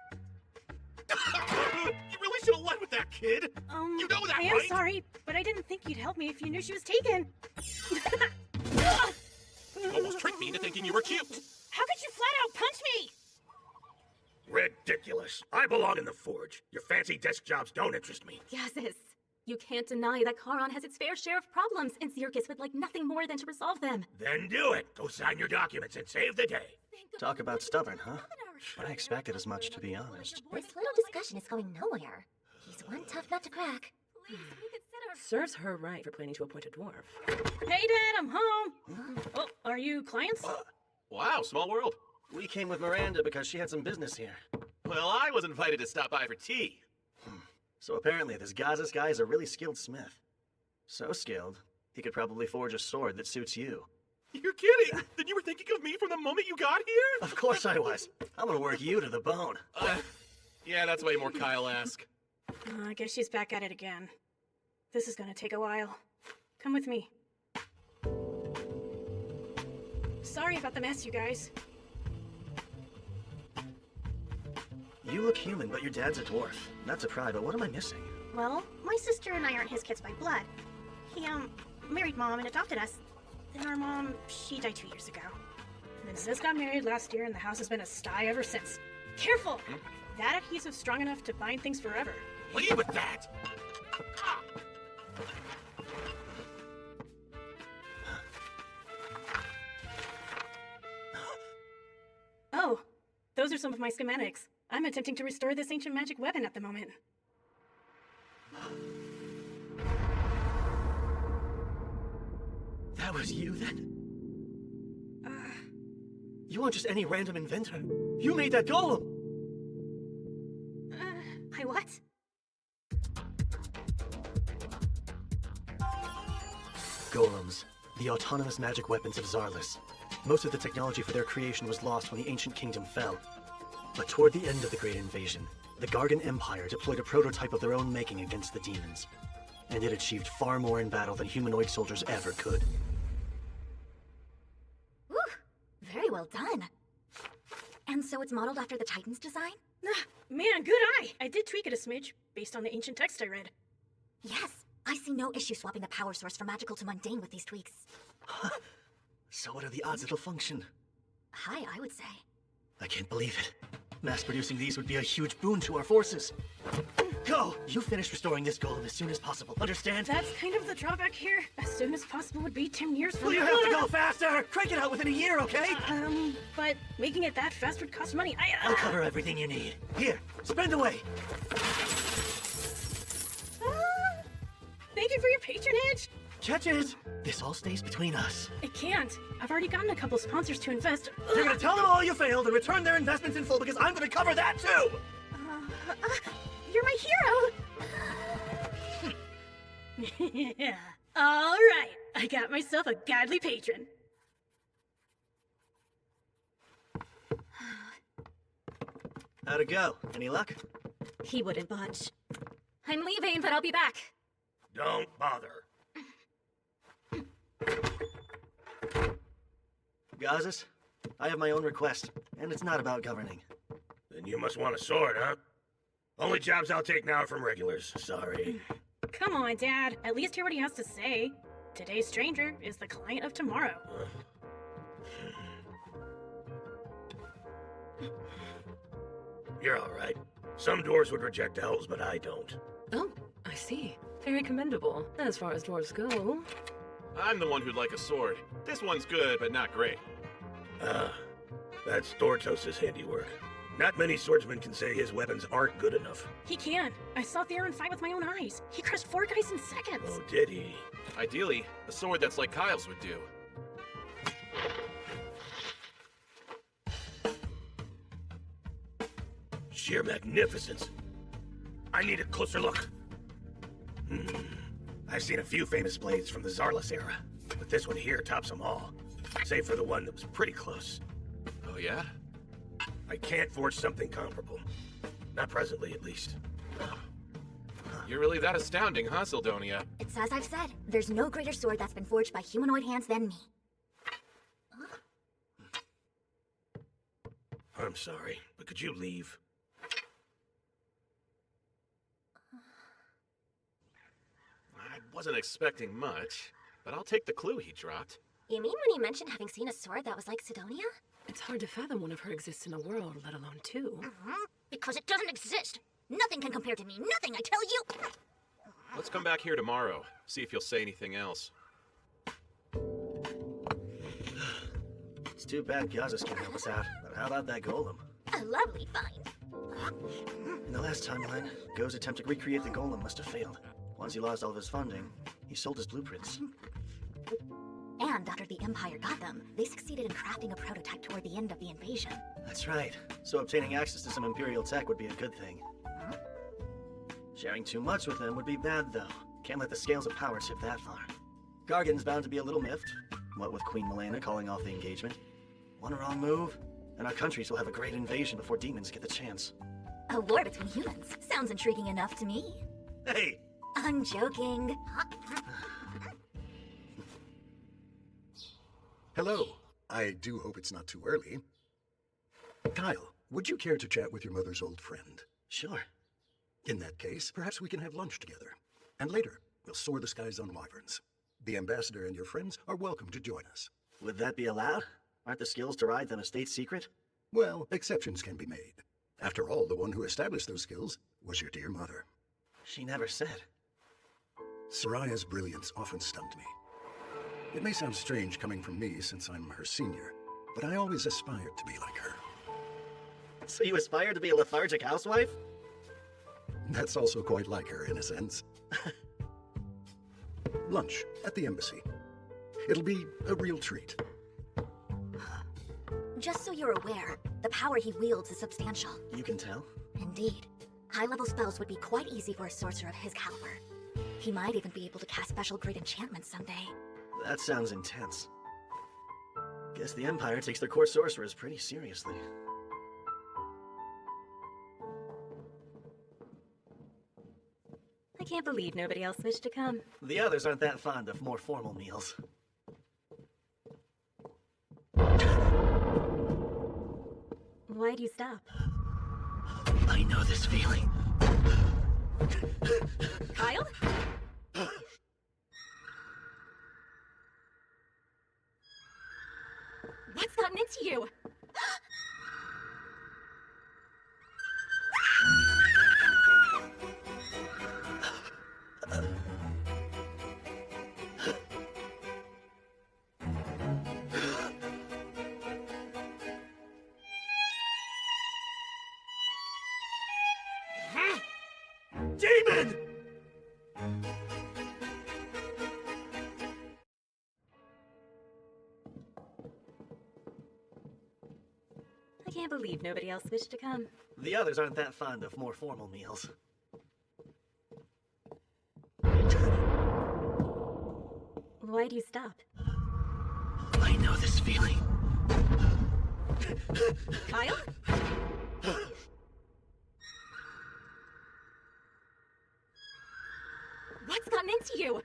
You really should have led with that, kid! You know that, I am right? sorry, but I didn't think you'd help me if you knew she was taken. You almost tricked me into thinking you were cute! How could you flat out punch me? Ridiculous. I belong in the forge. Your fancy desk jobs don't interest me. Gazis. You can't deny that Charon has its fair share of problems, and Xerxes would like nothing more than to resolve them. Then do it! Go sign your documents and save the day! Talk about stubborn, huh? I expected as much, to be honest. This little discussion is going nowhere. He's one tough nut to crack. Serves her right for planning to appoint a dwarf. Hey, Dad, I'm home. Oh, are you clients? Wow, small world. We came with Miranda because she had some business here. Well, I was invited to stop by for tea. So apparently this Gazas guy is a really skilled smith. So skilled, he could probably forge a sword that suits you. You're kidding! Then you were thinking of me from the moment you got here? Of course I was. I'm gonna work you to the bone. Yeah, that's way more Kyle-esque. I guess she's back at it again. This is gonna take a while. Come with me. Sorry about the mess, you guys. You look human, but your dad's a dwarf. Not to pry, but what am I missing? Well, my sister and I aren't his kids by blood. He, married Mom and adopted us. Then our mom, she died 2 years ago. And then Sis got married last year, and the house has been a sty ever since. Careful! That adhesive's strong enough to bind things forever. Leave with that! Oh, those are some of my schematics. I'm attempting to restore this ancient magic weapon at the moment. That was you, then? You aren't just any random inventor. You made that golem! I what? Golems, the autonomous magic weapons of Zarlis. Most of the technology for their creation was lost when the ancient kingdom fell. But toward the end of the Great Invasion, the Gargan Empire deployed a prototype of their own making against the demons. And it achieved far more in battle than humanoid soldiers ever could. Woo! Very well done. And so it's modeled after the Titan's design? Man, good eye! I did tweak it a smidge, based on the ancient text I read. Yes, I see no issue swapping the power source from magical to mundane with these tweaks. So what are the odds it'll function? High, I would say. I can't believe it. Mass-producing these would be a huge boon to our forces. Go! You finish restoring this golem as soon as possible, understand? That's kind of the drawback here. As soon as possible would be 10 years from Well, you have to go faster! Crank it out within a year, okay? But making it that fast would cost money. I'll cover everything you need. Here, spend away! Thank you for your patronage! Catch it! This all stays between us. It can't. I've already gotten a couple sponsors to invest. You're gonna tell them all you failed and return their investments in full because I'm gonna cover that too! You're my hero! Yeah. All right, I got myself a godly patron. How'd it go? Any luck? He wouldn't budge. I'm leaving, but I'll be back. Don't bother. Gazas, I have my own request, and it's not about governing. Then you must want a sword, huh? Only jobs I'll take now are from regulars. Sorry. Come on, Dad. At least hear what he has to say. Today's stranger is the client of tomorrow. You're all right. Some dwarves would reject elves, but I don't. Oh, I see. Very commendable, as far as dwarves go. I'm the one who'd like a sword. This one's good, but not great. That's Dortos' handiwork. Not many swordsmen can say his weapons aren't good enough. He can. I saw Theron fight with my own eyes. He crushed 4 guys in seconds. Oh, did he? Ideally, a sword that's like Kyle's would do. Sheer magnificence. I need a closer look. I've seen a few famous blades from the Zarlis era, but this one here tops them all, save for the one that was pretty close. Oh, yeah? I can't forge something comparable. Not presently, at least. You're really that astounding, huh, Sildonia? It's as I've said. There's no greater sword that's been forged by humanoid hands than me. I'm sorry, but could you leave? I wasn't expecting much, but I'll take the clue he dropped. You mean when he mentioned having seen a sword that was like Sidonia? It's hard to fathom one of her exists in a world, let alone 2. Because it doesn't exist. Nothing can compare to me. Nothing, I tell you. Let's come back here tomorrow. See if you'll say anything else. It's too bad Gazas can't help us out. But how about that golem? A lovely find. In the last timeline, Go's attempt to recreate the golem must have failed. Once he lost all of his funding, he sold his blueprints. And after the Empire got them, they succeeded in crafting a prototype toward the end of the invasion. That's right. So obtaining access to some Imperial tech would be a good thing. Sharing too much with them would be bad, though. Can't let the scales of power tip that far. Gargan's bound to be a little miffed, what with Queen Milena calling off the engagement. One wrong move, and our countries will have a great invasion before demons get the chance. A war between humans. Sounds intriguing enough to me. Hey! I'm joking. Hello. I do hope it's not too early. Kyle, would you care to chat with your mother's old friend? Sure. In that case, perhaps we can have lunch together. And later, we'll soar the skies on wyverns. The ambassador and your friends are welcome to join us. Would that be allowed? Aren't the skills to ride them a state secret? Well, exceptions can be made. After all, the one who established those skills was your dear mother. She never said. Soraya's brilliance often stunned me. It may sound strange coming from me since I'm her senior, but I always aspired to be like her. So you aspire to be a lethargic housewife? That's also quite like her, in a sense. Lunch at the embassy. It'll be a real treat. Just so you're aware, the power he wields is substantial. You can tell? Indeed. High-level spells would be quite easy for a sorcerer of his caliber. He might even be able to cast special great enchantments someday. That sounds intense. Guess the Empire takes their core sorcerers pretty seriously. I can't believe nobody else wished to come. The others aren't that fond of more formal meals. Why'd you stop? I know this feeling. Kyle? What's gotten into you? Demon! I can't believe nobody else wished to come. The others aren't that fond of more formal meals. Why'd you stop? I know this feeling. Kyle? What's gotten into you?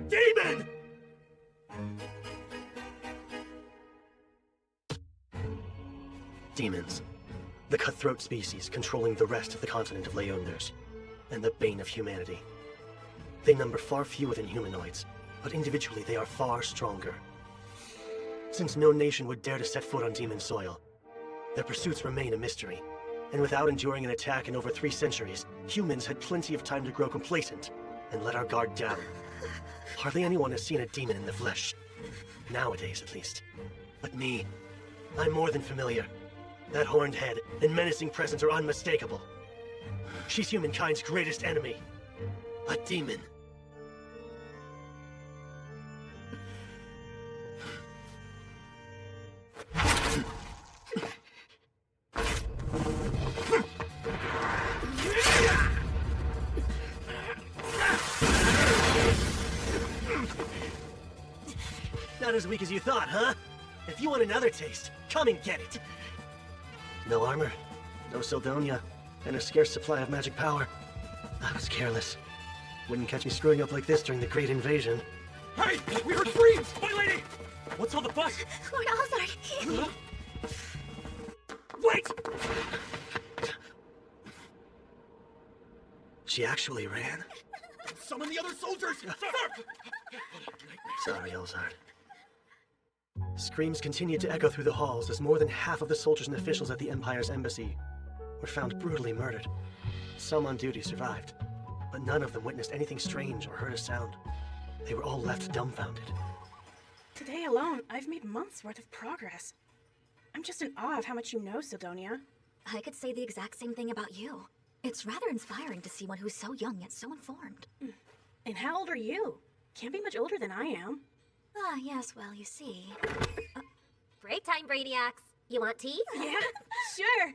Demon! Demons. The cutthroat species controlling the rest of the continent of Leonders, and the bane of humanity. They number far fewer than humanoids, but individually they are far stronger. Since no nation would dare to set foot on demon soil, their pursuits remain a mystery, and without enduring an attack in over 3 centuries, humans had plenty of time to grow complacent and let our guard down. Hardly anyone has seen a demon in the flesh. Nowadays, at least. But me, I'm more than familiar. That horned head and menacing presence are unmistakable. She's humankind's greatest enemy. A demon. Not as weak as you thought, huh? If you want another taste, come and get it. No armor, no Sildonia, and a scarce supply of magic power. I was careless. Wouldn't catch me screwing up like this during the Great Invasion. Hey! We heard screams! My lady! What's all the fuss? Lord Alzard, Wait! She actually ran? Summon the other soldiers! Sir! Sorry, Elzard. Screams continued to echo through the halls as more than half of the soldiers and officials at the Empire's embassy were found brutally murdered. Some on duty survived, but none of them witnessed anything strange or heard a sound. They were all left dumbfounded. Today alone, I've made months' worth of progress. I'm just in awe of how much you know, Sidonia. I could say the exact same thing about you. It's rather inspiring to see one who's so young yet so informed. And how old are you? Can't be much older than I am. Ah, yes, well, you see... Break time, Brainiacs. You want tea? Yeah, sure.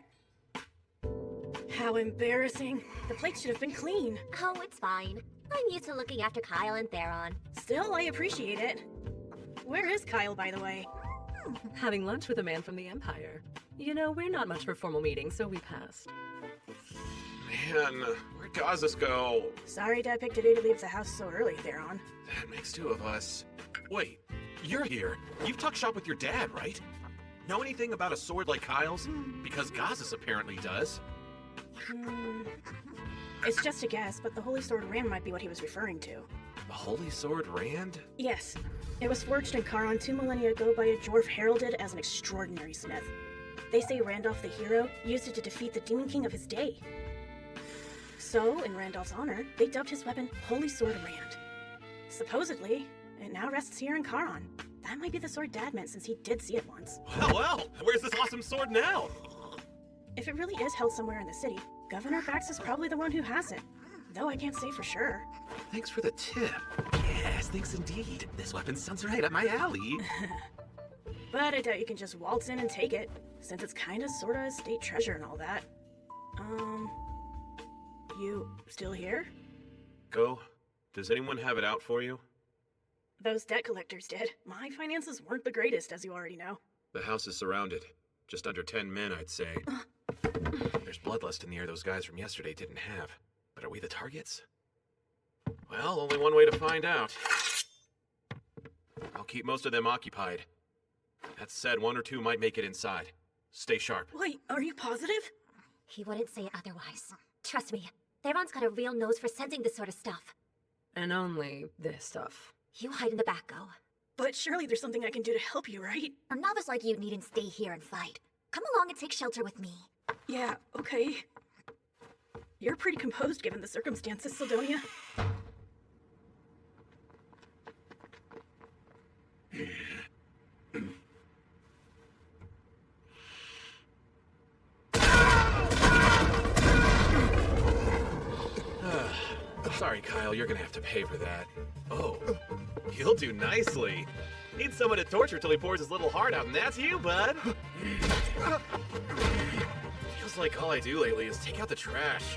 How embarrassing. The plate should have been clean. Oh, it's fine. I'm used to looking after Kyle and Theron. Still, I appreciate it. Where is Kyle, by the way? Having lunch with a man from the Empire. You know, we're not much for formal meetings, so we passed. Man, where'd Gazas go? Sorry Dad picked a day to leave the house so early, Theron. That makes two of us. Wait, you're here. You've talked shop with your dad, right? Know anything about a sword like Kyle's? Because Gazas apparently does. It's just a guess, but the Holy Sword Rand might be what he was referring to. The Holy Sword Rand? Yes. It was forged in Charon 2 millennia ago by a dwarf heralded as an extraordinary smith. They say Randolph the hero used it to defeat the Demon King of his day. So, in Randolph's honor, they dubbed his weapon Holy Sword Rand. Supposedly, it now rests here in Charon. That might be the sword Dad meant since he did see it once. Well, where's this awesome sword now? If it really is held somewhere in the city, Governor Bax is probably the one who has it. Though I can't say for sure. Thanks for the tip. Yes, thanks indeed. This weapon sounds right up my alley. But I doubt you can just waltz in and take it, since it's kinda sorta a state treasure and all that. You still here? Go. Does anyone have it out for you? Those debt collectors did. My finances weren't the greatest, as you already know. The house is surrounded. Just under 10 men, I'd say. There's bloodlust in the air those guys from yesterday didn't have. But are we the targets? Well, only one way to find out. I'll keep most of them occupied. That said, one or two might make it inside. Stay sharp. Wait, are you positive? He wouldn't say otherwise. Trust me, Theron's got a real nose for sensing this sort of stuff. And only this stuff. You hide in the back, Go. But surely there's something I can do to help you, right? A novice like you needn't stay here and fight. Come along and take shelter with me. Yeah, okay. You're pretty composed given the circumstances, Sidonia. Sorry, Kyle, you're gonna have to pay for that. Oh, you'll do nicely. Need someone to torture till he pours his little heart out, and that's you, bud. Feels like all I do lately is take out the trash.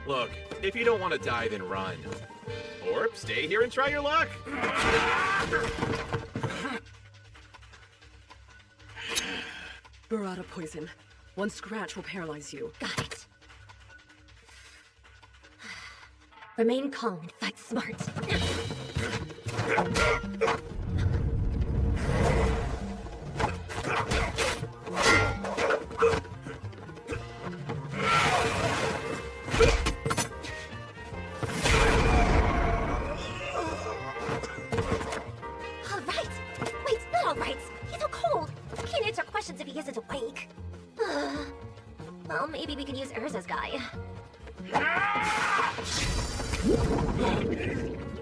Look, if you don't want to die, then run. Or stay here and try your luck. Burrata poison. One scratch will paralyze you. Got it. Remain calm and fight smart. All right. Wait, not all right. He's so cold. Can't answer questions if he isn't awake. Well, maybe we can use Urza's guy.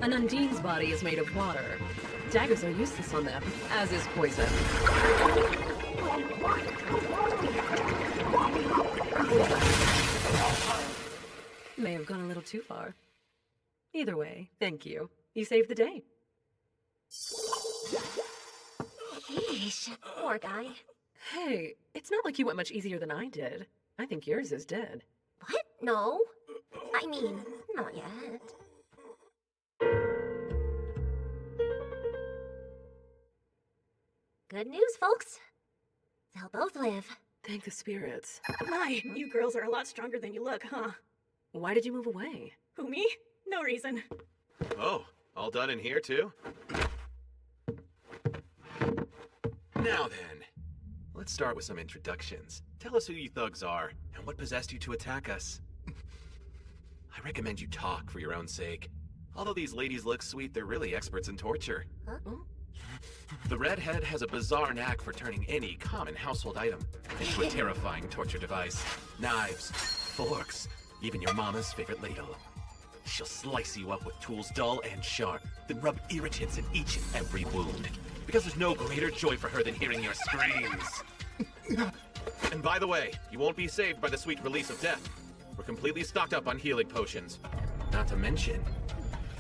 An Undine's body is made of water. Daggers are useless on them, as is poison. May have gone a little too far. Either way, thank you. You saved the day. Yeesh, poor guy. Hey, it's not like you went much easier than I did. I think yours is dead. What? No. I mean, not yet. Good news, folks. They'll both live. Thank the spirits. My, you girls are a lot stronger than you look, huh? Why did you move away? Who, me? No reason. Oh, all done in here, too? Now then, let's start with some introductions. Tell us who you thugs are, and what possessed you to attack us. I recommend you talk for your own sake. Although these ladies look sweet, they're really experts in torture. Huh? The redhead has a bizarre knack for turning any common household item into a terrifying torture device. Knives, forks, even your mama's favorite ladle. She'll slice you up with tools dull and sharp, then rub irritants in each and every wound. Because there's no greater joy for her than hearing your screams. And by the way, you won't be saved by the sweet release of death. We're completely stocked up on healing potions. Not to mention,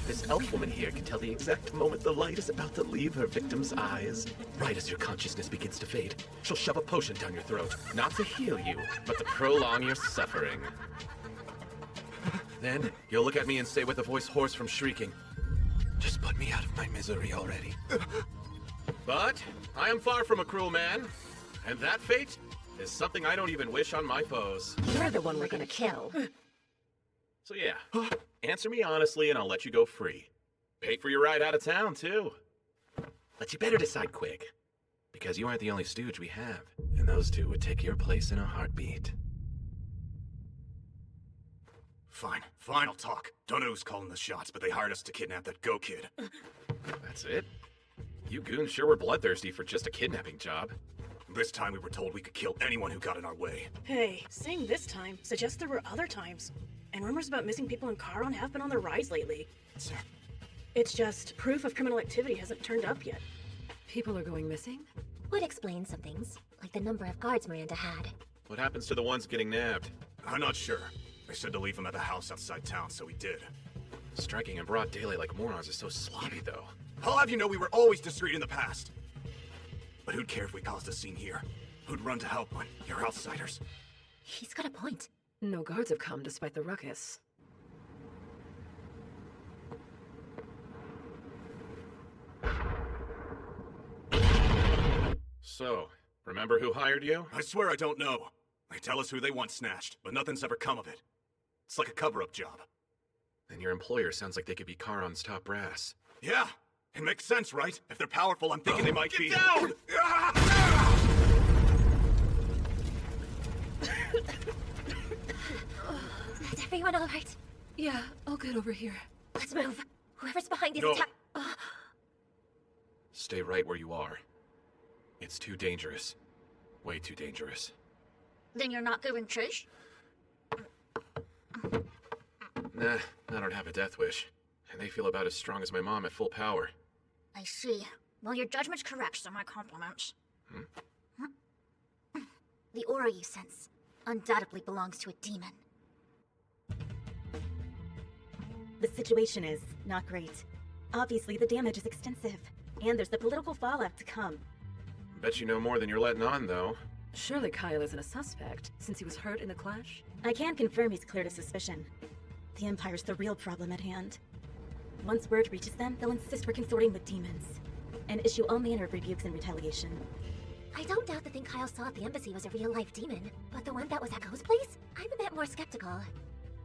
this elf woman here can tell the exact moment the light is about to leave her victim's eyes. Right as your consciousness begins to fade, she'll shove a potion down your throat, not to heal you, but to prolong your suffering. Then, you'll look at me and say with a voice hoarse from shrieking, "Just put me out of my misery already." But I am far from a cruel man, and that fate is something I don't even wish on my foes. You're the one we're gonna kill. So yeah, answer me honestly and I'll let you go free. Pay for your ride out of town, too. But you better decide quick, because you aren't the only stooge we have, and those two would take your place in a heartbeat. Fine, I'll talk. Don't know who's calling the shots, but they hired us to kidnap that Go Kid. That's it? You goons sure were bloodthirsty for just a kidnapping job. This time we were told we could kill anyone who got in our way. Hey, saying this time suggests there were other times. And rumors about missing people in Charon have been on the rise lately. It's just proof of criminal activity hasn't turned up yet. People are going missing? Would explain some things, like the number of guards Miranda had. What happens to the ones getting nabbed? I'm not sure. They said to leave them at the house outside town, so we did. Striking in broad daylight like morons is so sloppy, though. I'll have you know we were always discreet in the past. But who'd care if we caused a scene here? Who'd run to help when you're outsiders? He's got a point. No guards have come despite the ruckus. So, remember who hired you? I swear I don't know. They tell us who they want snatched, but nothing's ever come of it. It's like a cover-up job. Then your employer sounds like they could be Charon's top brass. Yeah, it makes sense, right? If they're powerful, I'm thinking they might be— Get down! Is everyone all right? Yeah, I'll get over here. Let's move. Whoever's behind these No. attack— Stay right where you are. It's too dangerous. Way too dangerous. Then you're not giving chase? Nah, I don't have a death wish. And they feel about as strong as my mom at full power. I see. Well, your judgment's correct, so my compliments. The aura you sense undoubtedly belongs to a demon. The situation is not great. Obviously, the damage is extensive, and there's the political fallout to come. Bet you know more than you're letting on, though. Surely Kyle isn't a suspect, since he was hurt in the clash? I can confirm he's cleared of suspicion. The Empire's the real problem at hand. Once word reaches them, they'll insist we're consorting with demons, and issue all manner of rebukes in retaliation. I don't doubt the thing Kyle saw at the embassy was a real-life demon, but the one that was at Co's place? I'm a bit more skeptical.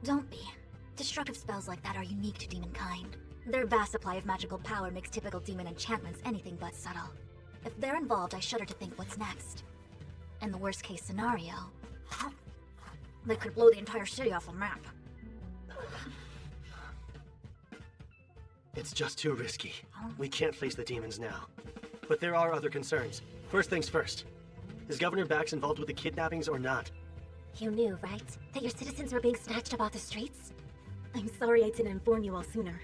Don't be. Destructive spells like that are unique to demonkind. Their vast supply of magical power makes typical demon enchantments anything but subtle. If they're involved, I shudder to think what's next. In the worst-case scenario, they could blow the entire city off the map. It's just too risky. We can't face the demons now. But there are other concerns. First things first. Is Governor Bax involved with the kidnappings or not? You knew, right? That your citizens were being snatched up off the streets? I'm sorry I didn't inform you all sooner.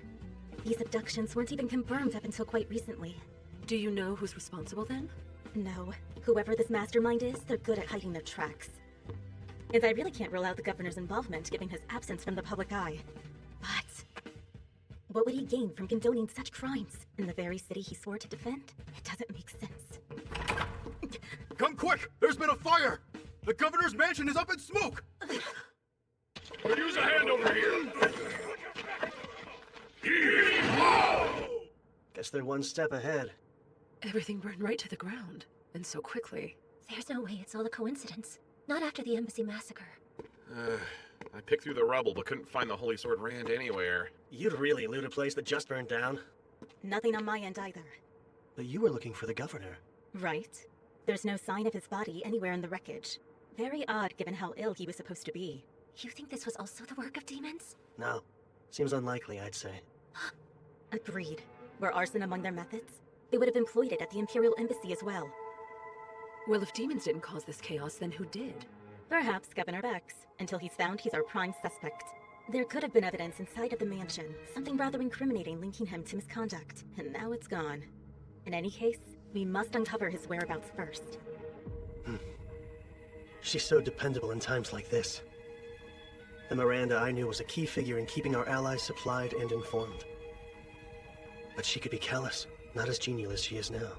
These abductions weren't even confirmed up until quite recently. Do you know who's responsible then? No. Whoever this mastermind is, they're good at hiding their tracks. And I really can't rule out the governor's involvement given his absence from the public eye. But what would he gain from condoning such crimes in the very city he swore to defend? It doesn't make sense. Come quick! There's been a fire! The governor's mansion is up in smoke! Could use a hand over here! Guess they're one step ahead. Everything burned right to the ground, and so quickly. There's no way it's all a coincidence. Not after the embassy massacre. I picked through the rubble, but couldn't find the Holy Sword Rand anywhere. You'd really loot a place that just burned down. Nothing on my end either. But you were looking for the governor. Right. There's no sign of his body anywhere in the wreckage. Very odd given how ill he was supposed to be. You think this was also the work of demons? No. Seems unlikely, I'd say. Agreed. Were arson among their methods? They would have employed it at the Imperial Embassy as well. Well, if demons didn't cause this chaos, then who did? Perhaps Governor Bex. Until he's found, he's our prime suspect. There could have been evidence inside of the mansion, something rather incriminating linking him to misconduct, and now it's gone. In any case, we must uncover his whereabouts first. She's so dependable in times like this. The Miranda I knew was a key figure in keeping our allies supplied and informed. But she could be callous, not as genial as she is now.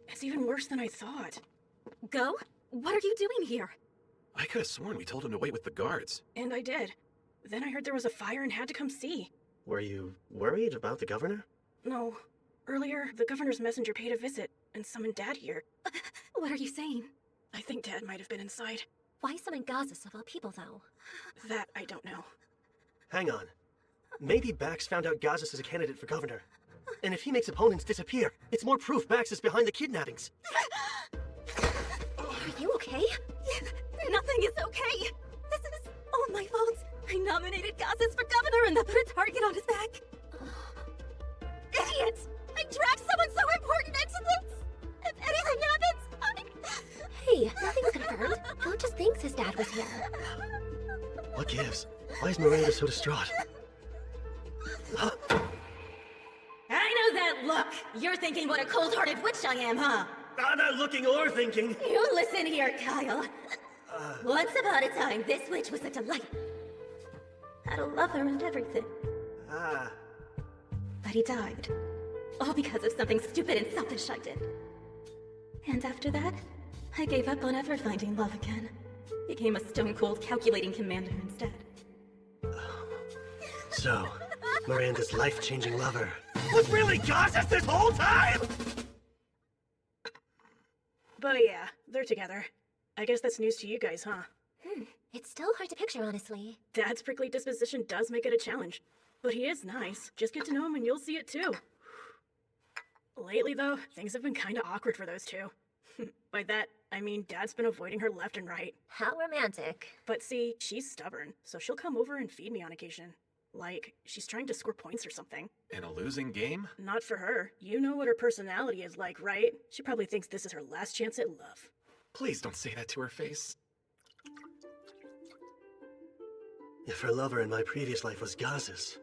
It's even worse than I thought. Go? What are you doing here? I could have sworn we told him to wait with the guards. And I did. Then I heard there was a fire and had to come see. Were you worried about the governor? No. Earlier, the governor's messenger paid a visit and summoned Dad here. What are you saying? I think Dad might have been inside. Why summon Gazas of all people, though? That I don't know. Hang on. Maybe Bax found out Gazas is a candidate for governor. And if he makes opponents disappear, it's more proof Bax is behind the kidnappings. Are you okay? Nothing is okay. This is all my fault. I nominated Gazas for governor and then put a target on his back. Idiot! I dragged someone so important into this! If anything happens, Hey, nothing's confirmed. Phil just thinks his dad was here. What gives? Why is Miranda so distraught? I know that look! You're thinking what a cold-hearted witch I am, huh? I'm not looking or thinking. You listen here, Kyle. Once upon a time, this witch was a delight. Had a lover and everything. But he died. All because of something stupid and selfish I did. And after that, I gave up on ever finding love again. Became a stone-cold calculating commander instead. So, Miranda's life-changing lover Was really Gazas this whole time? But yeah, they're together. I guess that's news to you guys, huh? It's still hard to picture, honestly. Dad's prickly disposition does make it a challenge. But he is nice. Just get to know him and you'll see it too. Lately, though, things have been kinda awkward for those two. By that, I mean Dad's been avoiding her left and right. How romantic. But see, she's stubborn, so she'll come over and feed me on occasion. Like, she's trying to score points or something. In a losing game? Not for her. You know what her personality is like, right? She probably thinks this is her last chance at love. Please don't say that to her face. If her lover in my previous life was Gazas,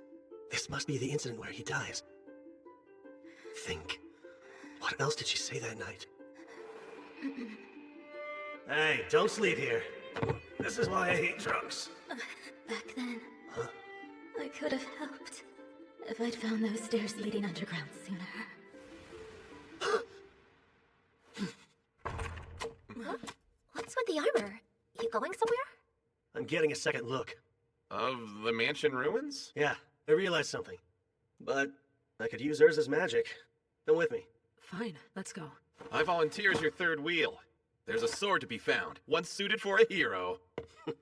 this must be the incident where he dies. Think. What else did she say that night? Hey, don't sleep here. This is why I hate drunks. Back then, I could have helped if I'd found those stairs leading underground sooner. What's with the armor? You going somewhere? I'm getting a second look. Of the mansion ruins? Yeah, I realized something. But I could use Urza's magic. Come with me. Fine, let's go. I volunteer as your third wheel. There's a sword to be found, one suited for a hero. Then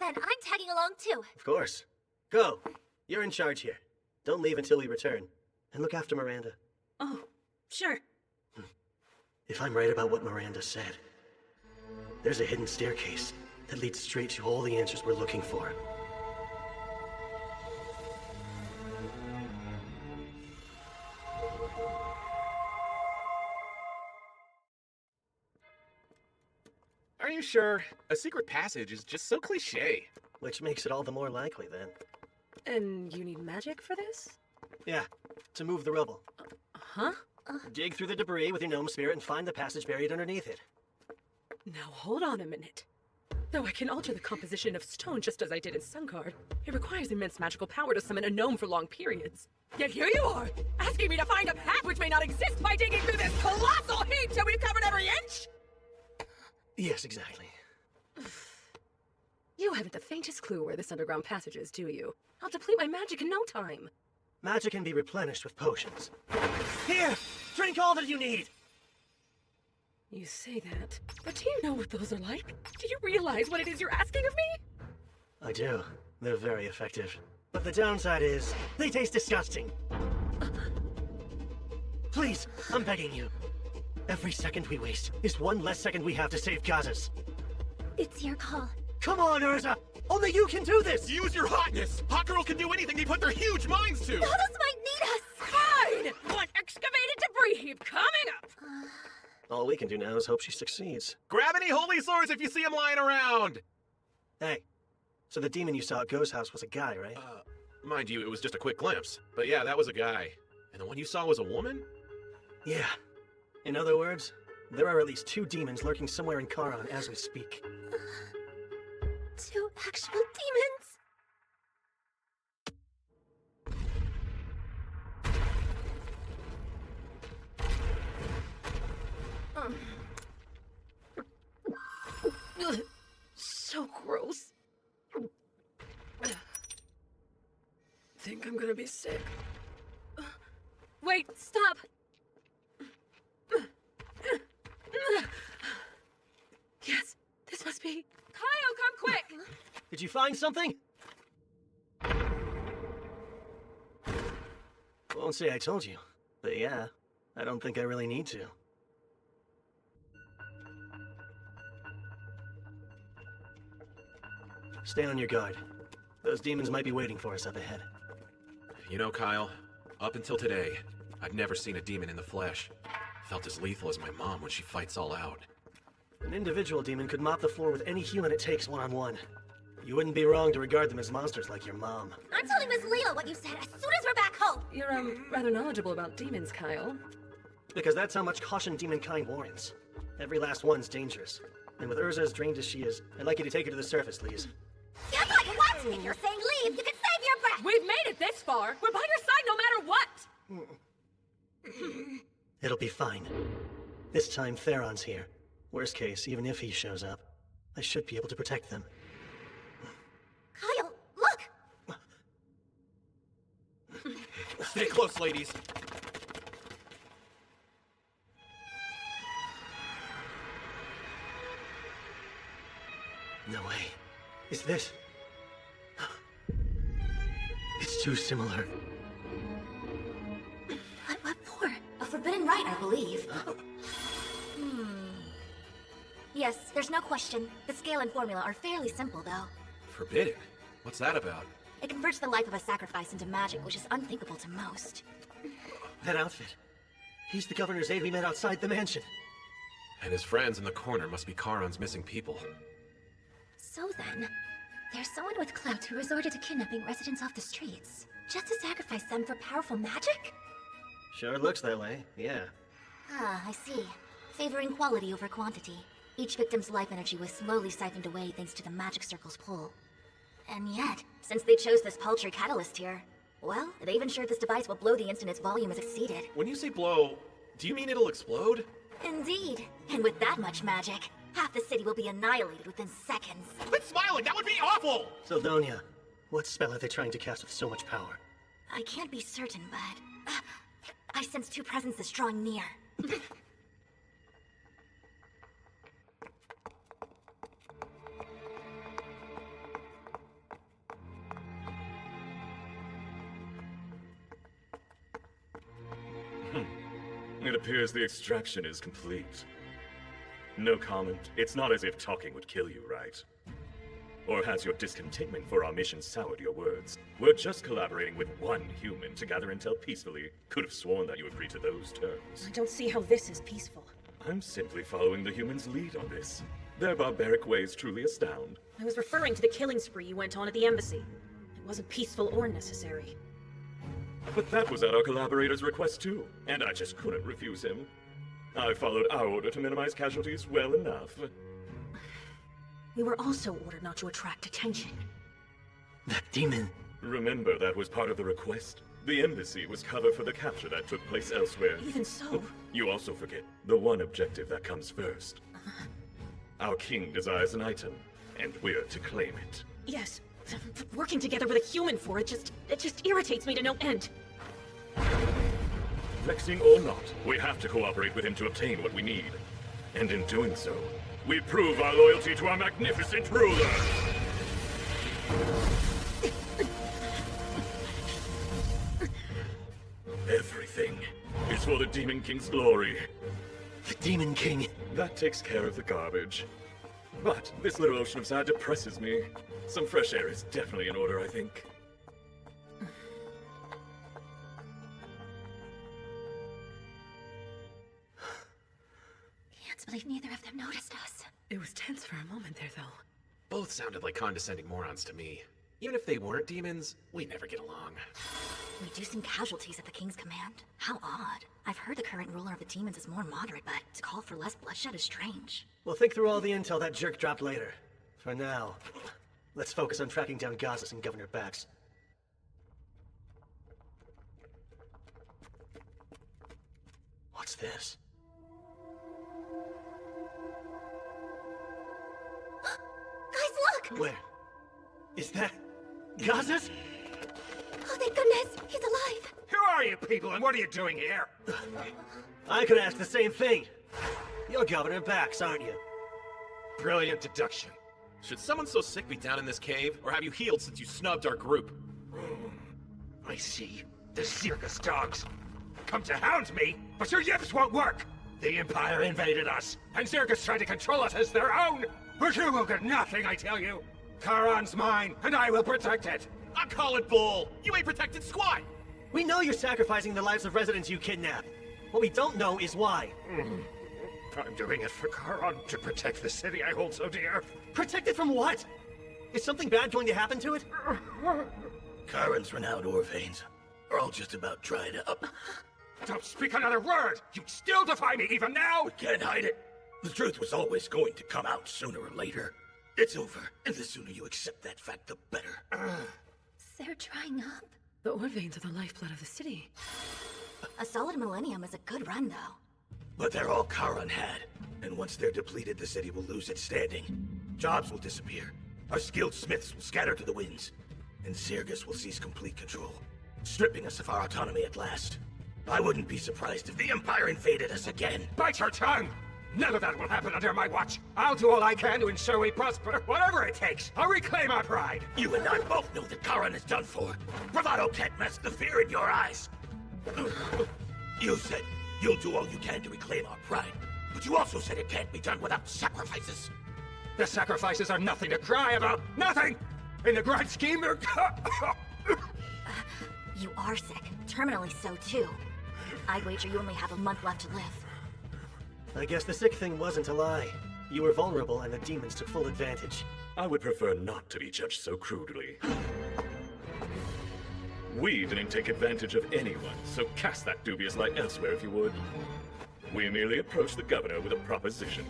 I'm tagging along too. Of course. Go. You're in charge here. Don't leave until we return. And look after Miranda. Oh, sure. If I'm right about what Miranda said, there's a hidden staircase that leads straight to all the answers we're looking for. Are you sure? A secret passage is just so cliché. Which makes it all the more likely, then. And you need magic for this? Yeah, to move the rubble. Huh? Dig through the debris with your gnome spirit and find the passage buried underneath it. Now hold on a minute. Though I can alter the composition of stone just as I did in Sungard, it requires immense magical power to summon a gnome for long periods. Yet here you are, asking me to find a path which may not exist by digging through this colossal heap till we've covered every inch? Yes, exactly. You haven't the faintest clue where this underground passage is, do you? I'll deplete my magic in no time. Magic can be replenished with potions. Here! Drink all that you need! You say that, but do you know what those are like? Do you realize what it is you're asking of me? I do. They're very effective. But the downside is, they taste disgusting. Please, I'm begging you. Every second we waste is one less second we have to save Gazas. It's your call. Come on, Urza! Only you can do this! Use your hotness! Hot girls can do anything they put their huge minds to! Others might need us! Fine! One excavated debris heap coming up! All we can do now is hope she succeeds. Grab any holy swords if you see them lying around! Hey, so the demon you saw at Go's house was a guy, right? Mind you, it was just a quick glimpse. But yeah, that was a guy. And the one you saw was a woman? Yeah. In other words, there are at least 2 demons lurking somewhere in Charon as we speak. 2 actual demons? So gross. Think I'm gonna be sick. Wait, stop! Yes, this must be... Kyle, come quick! Did you find something? Won't say I told you, but yeah, I don't think I really need to. Stay on your guard. Those demons might be waiting for us up ahead. You know, Kyle, up until today, I'd never seen a demon in the flesh. Felt as lethal as my mom when she fights all out. An individual demon could mop the floor with any human it takes one-on-one. You wouldn't be wrong to regard them as monsters like your mom. I'm telling Miss Leela what you said as soon as we're back home! You're, rather knowledgeable about demons, Kyle. Because that's how much caution demonkind warrants. Every last one's dangerous. And with Urza as drained as she is, I'd like you to take her to the surface, Lise. Yeah, but what? If you're saying leave, you can save your breath! We've made it this far! We're by your side no matter what! It'll be fine. This time, Theron's here. Worst case, even if he shows up, I should be able to protect them. Kyle, look! Stay close, ladies. No way. Is this... It's too similar. What for? A forbidden rite, I believe. Yes, there's no question. The scale and formula are fairly simple, though. Forbidden? What's that about? It converts the life of a sacrifice into magic, which is unthinkable to most. That outfit. He's the governor's aide we met outside the mansion. And his friends in the corner must be Charon's missing people. So then, there's someone with clout who resorted to kidnapping residents off the streets, just to sacrifice them for powerful magic? Sure looks that way, yeah. Ah, I see. Favoring quality over quantity. Each victim's life energy was slowly siphoned away thanks to the magic circle's pull. And yet, since they chose this paltry catalyst here, well, they even sure this device will blow the instant its volume is exceeded. When you say blow, do you mean it'll explode? Indeed. And with that much magic, half the city will be annihilated within seconds. Quit smiling! That would be awful! Sildonia, what spell are they trying to cast with so much power? I can't be certain, but... I sense 2 presences drawing near. It appears the extraction is complete. No comment. It's not as if talking would kill you, right? Or has your discontentment for our mission soured your words? We're just collaborating with one human to gather intel peacefully. Could have sworn that you agreed to those terms. I don't see how this is peaceful. I'm simply following the humans' lead on this. Their barbaric ways truly astound. I was referring to the killing spree you went on at the embassy. It wasn't peaceful or necessary. But that was at our collaborator's request too, and I just couldn't refuse him. I followed our order to minimize casualties well enough. We were also ordered not to attract attention. That demon... Remember, that was part of the request. The embassy was cover for the capture that took place elsewhere. Even so... You also forget the one objective that comes first. Our king desires an item, and we're to claim it. Yes, but working together with a human for it just irritates me to no end. Vexing or not, we have to cooperate with him to obtain what we need. And in doing so, we prove our loyalty to our magnificent ruler! Everything is for the Demon King's glory. The Demon King? That takes care of the garbage. But this little ocean of sad depresses me. Some fresh air is definitely in order, I think. Can't believe neither of them noticed us. It was tense for a moment there, though. Both sounded like condescending morons to me. Even if they weren't demons, we never get along. Reducing casualties at the King's command? How odd. I've heard the current ruler of the demons is more moderate, but to call for less bloodshed is strange. We'll think through all the intel that jerk dropped later. For now, let's focus on tracking down Gazas and Governor Bax. What's this? Guys, look! Where? Is that Gazas? Oh, thank goodness! He's alive! Who are you people, and what are you doing here? I could ask the same thing. You're Governor Bax, aren't you? Brilliant deduction. Should someone so sick be down in this cave, or have you healed since you snubbed our group? I see. The circus dogs. Come to hound me, but your yips won't work. The Empire invaded us, and Zirkus tried to control us as their own. But you will get nothing, I tell you. Charon's mine, and I will protect it. I call it bull. You ain't protected squat. We know you're sacrificing the lives of residents you kidnap. What we don't know is why. I'm doing it for Charon, to protect the city I hold so dear. Protect it from what? Is something bad going to happen to it? Charon's renowned ore veins are all just about dried up. Don't speak another word! You still defy me even now! We can't hide it. The truth was always going to come out sooner or later. It's over, and the sooner you accept that fact, the better. They're drying up. The ore veins are the lifeblood of the city. A solid millennium is a good run, though. But they're all Charon had, and once they're depleted, the city will lose its standing. Jobs will disappear. Our skilled smiths will scatter to the winds, and Zirgus will seize complete control, stripping us of our autonomy at last. I wouldn't be surprised if the Empire invaded us again. Bite your tongue! None of that will happen under my watch. I'll do all I can to ensure we prosper, whatever it takes. I'll reclaim our pride. You and I both know that Charon is done for. Bravado can't mask the fear in your eyes. You said you'll do all you can to reclaim our pride, but you also said it can't be done without sacrifices. The sacrifices are nothing to cry about. Nothing! In the grand scheme, they're... You are sick. Terminally so, too. I'd wager you only have a month left to live. I guess the sick thing wasn't a lie. You were vulnerable and the demons took full advantage. I would prefer not to be judged so crudely. We didn't take advantage of anyone, so cast that dubious light elsewhere if you would. We merely approached the governor with a proposition.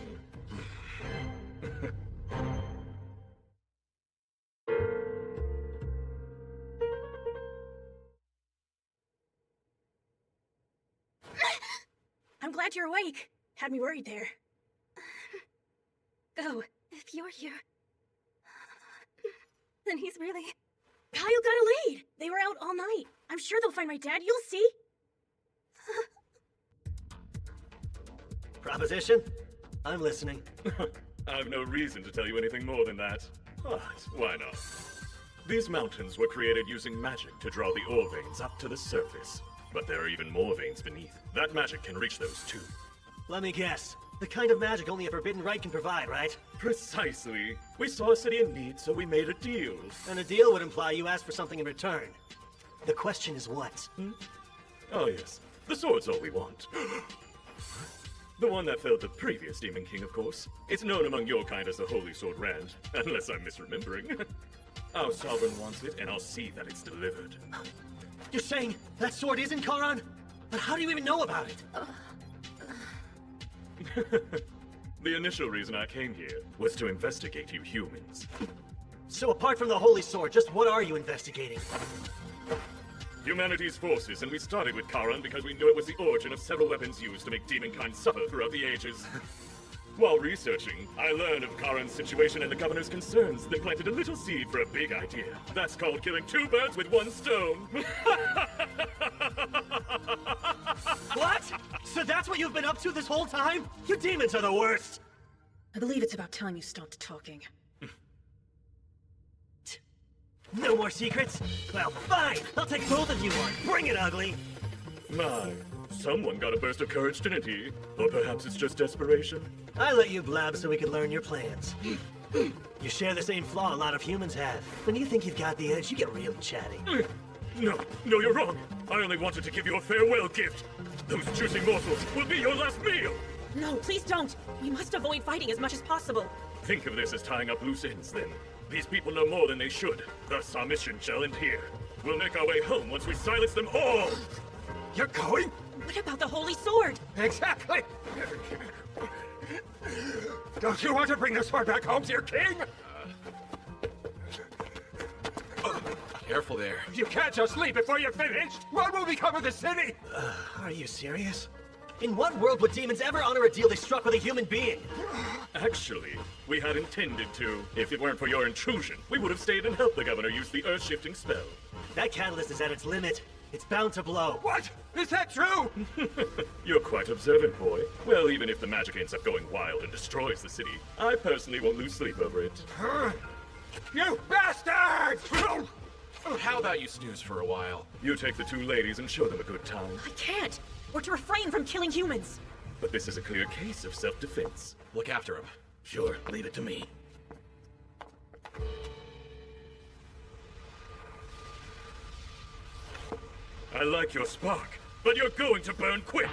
I'm glad you're awake. Had me worried there. Go. If you're here, Then he's really... Kyle got a lead! They were out all night. I'm sure they'll find my dad, you'll see. Proposition? I'm listening. I've no reason to tell you anything more than that. But why not? These mountains were created using magic to draw the ore veins up to the surface. But there are even more veins beneath. That magic can reach those too. Let me guess. The kind of magic only a forbidden right can provide, right? Precisely. We saw a city in need, so we made a deal. And a deal would imply you asked for something in return. The question is what? Oh yes, the sword's all we want. The one that felled the previous Demon King, of course. It's known among your kind as the Holy Sword Rand, unless I'm misremembering. Our sovereign wants it, and I'll see that it's delivered. You're saying that sword isn't Charon? But how do you even know about it? The initial reason I came here was to investigate you humans. So apart from the Holy Sword, just what are you investigating? Humanity's forces, and we started with Charon because we knew it was the origin of several weapons used to make demonkind suffer throughout the ages. While researching, I learned of Charon's situation and the governor's concerns, then planted a little seed for a big idea. That's called killing two birds with one stone. What? So that's what you've been up to this whole time? You demons are the worst! I believe it's about time you stopped talking. No more secrets? Well, fine! I'll take both of you on. Bring it, ugly! My, someone got a burst of courage, didn't he? Or perhaps it's just desperation? I let you blab so we could learn your plans. You share the same flaw a lot of humans have. When you think you've got the edge, you get real chatty. No, you're wrong. I only wanted to give you a farewell gift. Those juicy morsels will be your last meal. No, please don't. We must avoid fighting as much as possible. Think of this as tying up loose ends, then. These people know more than they should. Thus, our mission shall end here. We'll make our way home once we silence them all! You're going? What about the Holy Sword? Exactly! Don't you want to bring the sword back home to your king? Careful there. You can't just leave before you're finished! What will become of the city? Are you serious? In what world would demons ever honor a deal they struck with a human being? Actually, we had intended to. If it weren't for your intrusion, we would have stayed and helped the governor use the earth-shifting spell. That catalyst is at its limit. It's bound to blow. What? Is that true? You're quite observant, boy. Well, even if the magic ends up going wild and destroys the city, I personally won't lose sleep over it. You bastard! How about you snooze for a while? You take the two ladies and show them a good time. I can't. We're to refrain from killing humans. But this is a clear case of self-defense. Look after him. Sure, leave it to me. I like your spark, but you're going to burn quick.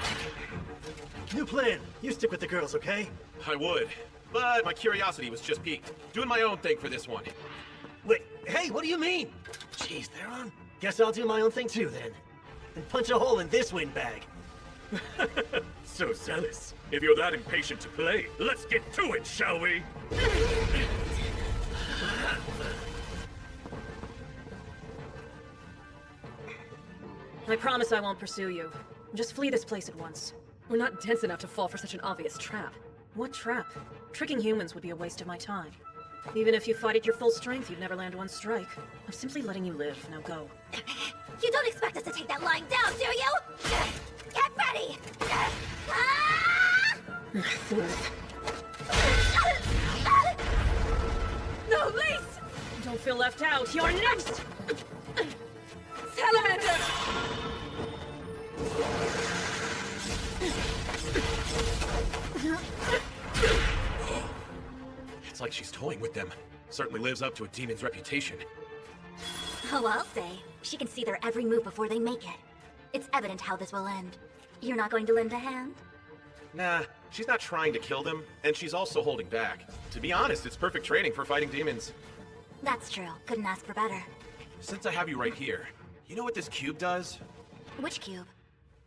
New plan. You stick with the girls, okay? I would, but my curiosity was just piqued. Doing my own thing for this one. Wait, hey, what do you mean? Jeez, they're on. Guess I'll do my own thing too, then. And punch a hole in this windbag. So zealous. If you're that impatient to play, let's get to it, shall we? I promise I won't pursue you. Just flee this place at once. We're not dense enough to fall for such an obvious trap. What trap? Tricking humans would be a waste of my time. Even if you fought at your full strength, you'd never land one strike. I'm simply letting you live. Now go. You don't expect us to take that lying down, do you? Get ready! No, Lise! Don't feel left out. You're next! Salamander! It's like she's toying with them. Certainly lives up to a demon's reputation. Oh, I'll say. She can see their every move before they make it. It's evident how this will end. You're not going to lend a hand? Nah, she's not trying to kill them, and she's also holding back. To be honest, it's perfect training for fighting demons. That's true. Couldn't ask for better. Since I have you right here, you know what this cube does? Which cube?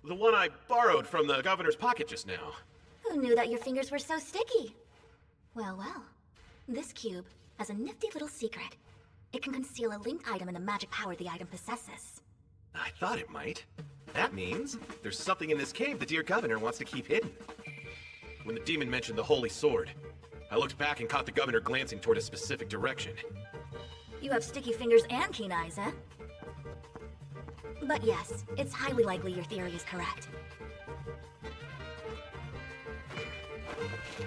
The one I borrowed from the governor's pocket just now. Who knew that your fingers were so sticky? Well, well. This cube has a nifty little secret. It can conceal a linked item and the magic power the item possesses. I thought it might. That means there's something in this cave the dear governor wants to keep hidden. When the demon mentioned the holy sword, I looked back and caught the governor glancing toward a specific direction. You have sticky fingers and keen eyes, eh? But yes, it's highly likely your theory is correct.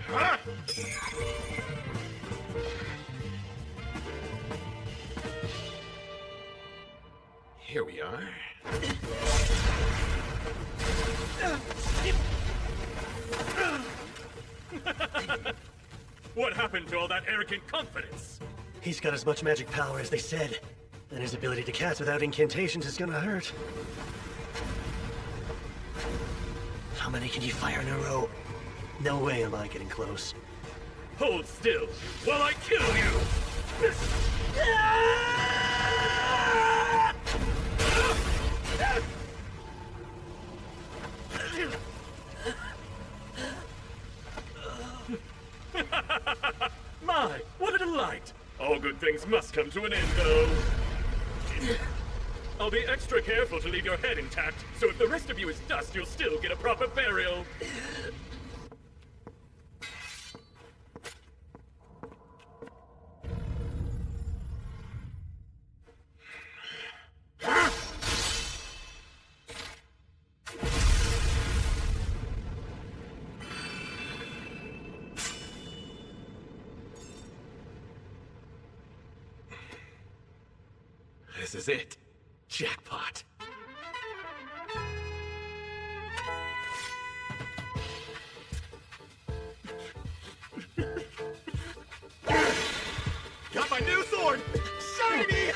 Huh? Here we are. What happened to all that arrogant confidence? He's got as much magic power as they said. And his ability to cast without incantations is gonna hurt. How many can you fire in a row? No way am I getting close. Hold still while I kill you! My, what a delight! All good things must come to an end, though. I'll be extra careful to leave your head intact, so if the rest of you is dust, you'll still get a proper burial. This is it. Jackpot. sword! Shiny!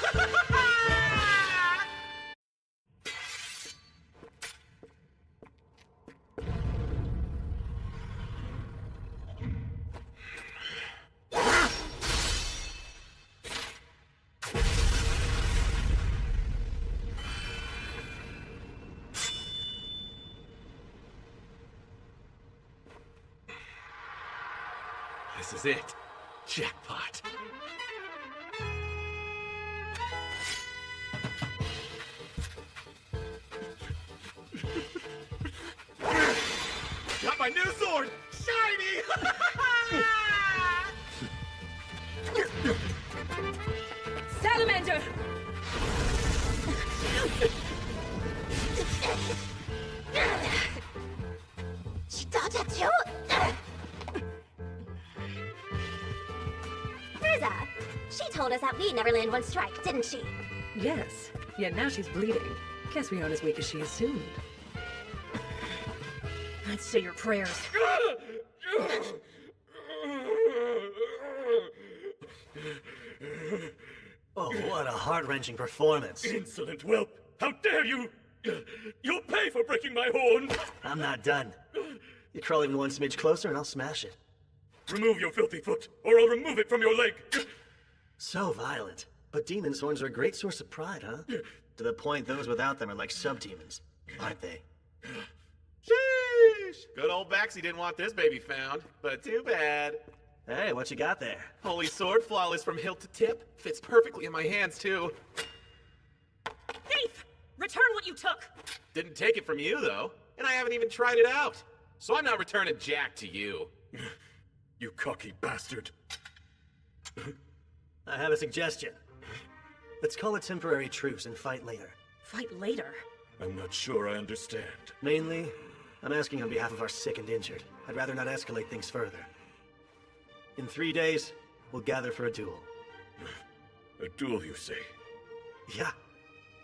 This is it. Jackpot. Got my new sword! Shiny! Salamander! She thought that too? Frieza, she told us that we never land one strike, didn't she? Yes, yet now she's bleeding. Guess we aren't as weak as she assumed. Let's say your prayers. Oh, what a heart-wrenching performance. Insolent whelp! How dare you! You'll pay for breaking my horn! I'm not done. You crawl even one smidge closer and I'll smash it. Remove your filthy foot, or I'll remove it from your leg! So violent. But demon's horns are a great source of pride, huh? To the point those without them are like sub-demons, aren't they? Sheesh! Good old Baxi didn't want this baby found, but too bad. Hey, what you got there? Holy sword, flawless from hilt to tip. Fits perfectly in my hands, too. Thief! Return what you took! Didn't take it from you, though. And I haven't even tried it out. So I'm not returning Jack to you. You cocky bastard. I have a suggestion. Let's call a temporary truce and fight later. Fight later? I'm not sure I understand. Mainly, I'm asking on behalf of our sick and injured. I'd rather not escalate things further. In 3 days, we'll gather for a duel. A duel, you say? Yeah.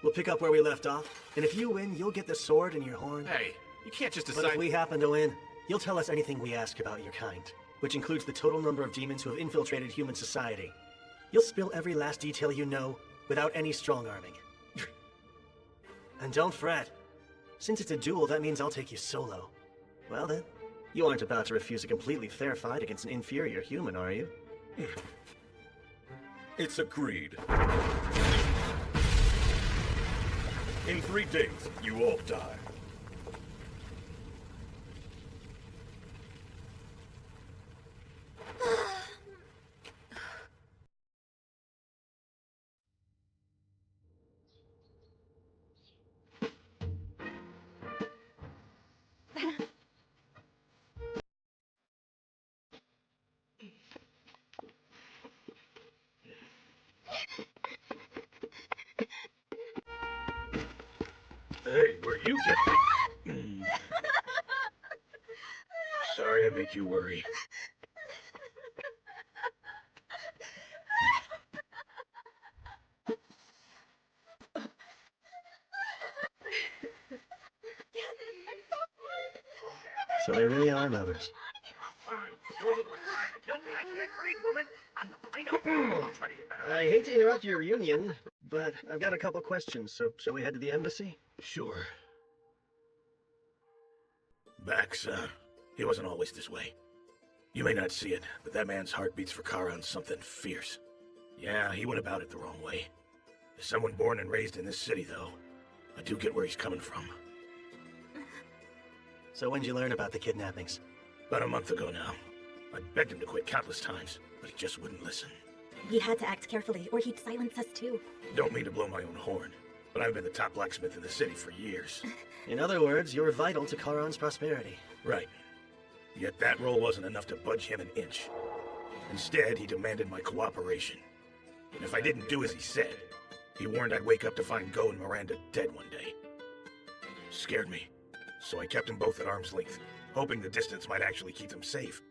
We'll pick up where we left off, and if you win, you'll get the sword and your horn. Hey, you can't just decide— But if we happen to win, you'll tell us anything we ask about your kind, which includes the total number of demons who have infiltrated human society. You'll spill every last detail you know, without any strong-arming. And don't fret. Since it's a duel, that means I'll take you solo. Well then, you aren't about to refuse a completely fair fight against an inferior human, are you? It's agreed. In 3 days, you all die. Hey, where you get? Sorry I make you worry. So they really are lovers. I hate to interrupt your reunion, but I've got a couple questions, so shall we head to the embassy? Sure. Bax, he wasn't always this way. You may not see it, but that man's heart beats for Kara on something fierce. Yeah, he went about it the wrong way. As someone born and raised in this city, though, I do get where he's coming from. So when'd you learn about the kidnappings? About a month ago now. I begged him to quit countless times, but he just wouldn't listen. We had to act carefully, or he'd silence us too. Don't mean to blow my own horn, but I've been the top blacksmith in the city for years. In other words, you're vital to Charon's prosperity. Right. Yet that role wasn't enough to budge him an inch. Instead, he demanded my cooperation. And if I didn't do as he said, he warned I'd wake up to find Go and Miranda dead one day. Scared me. So I kept them both at arm's length, hoping the distance might actually keep them safe.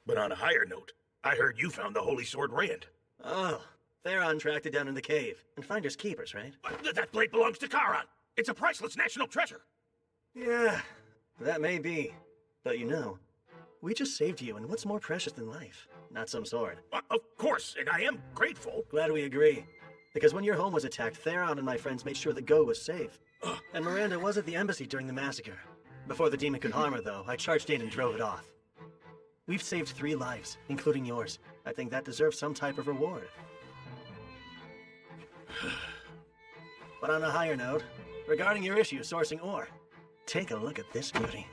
But on a higher note, I heard you found the Holy Sword Rand. Oh, Theron tracked it down in the cave. And finders keepers, right? That blade belongs to Charon. It's a priceless national treasure. Yeah, that may be. But you know, We just saved you, and what's more precious than life? Not some sword. Of course, and I am grateful. Glad we agree. Because when your home was attacked, Theron and my friends made sure the Go was safe. And Miranda was at the embassy during the massacre. Before the demon could harm her, though, I charged in and drove it off. We've saved 3 lives, including yours. I think that deserves some type of reward. But on a higher note, regarding your issue sourcing ore, take a look at this beauty.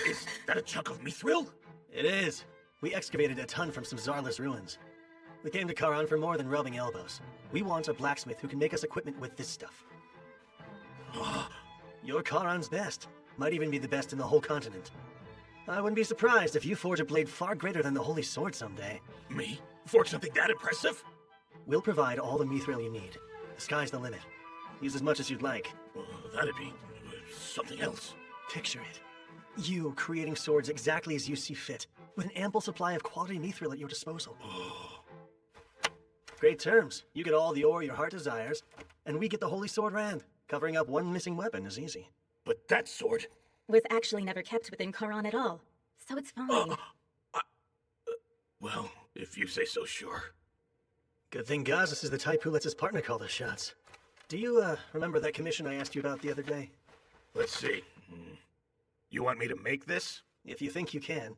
Is that a chunk of mithril? It is. We excavated a ton from some Zarless ruins. We came to Charon for more than rubbing elbows. We want a blacksmith who can make us equipment with this stuff. You're Charon's best. Might even be the best in the whole continent. I wouldn't be surprised if you forge a blade far greater than the Holy Sword someday. Me? Forge something that impressive? We'll provide all the mithril you need. The sky's the limit. Use as much as you'd like. That'd be something else. Picture it. You creating swords exactly as you see fit, with an ample supply of quality mithril at your disposal. Great terms. You get all the ore your heart desires, and we get the Holy Sword Rand. Covering up one missing weapon is easy. But that sword was actually never kept within Charon at all, so it's fine. Well, if you say so, sure. Good thing Gazis is the type who lets his partner call the shots. Do you, remember that commission I asked you about the other day? Let's see. You want me to make this? If you think you can.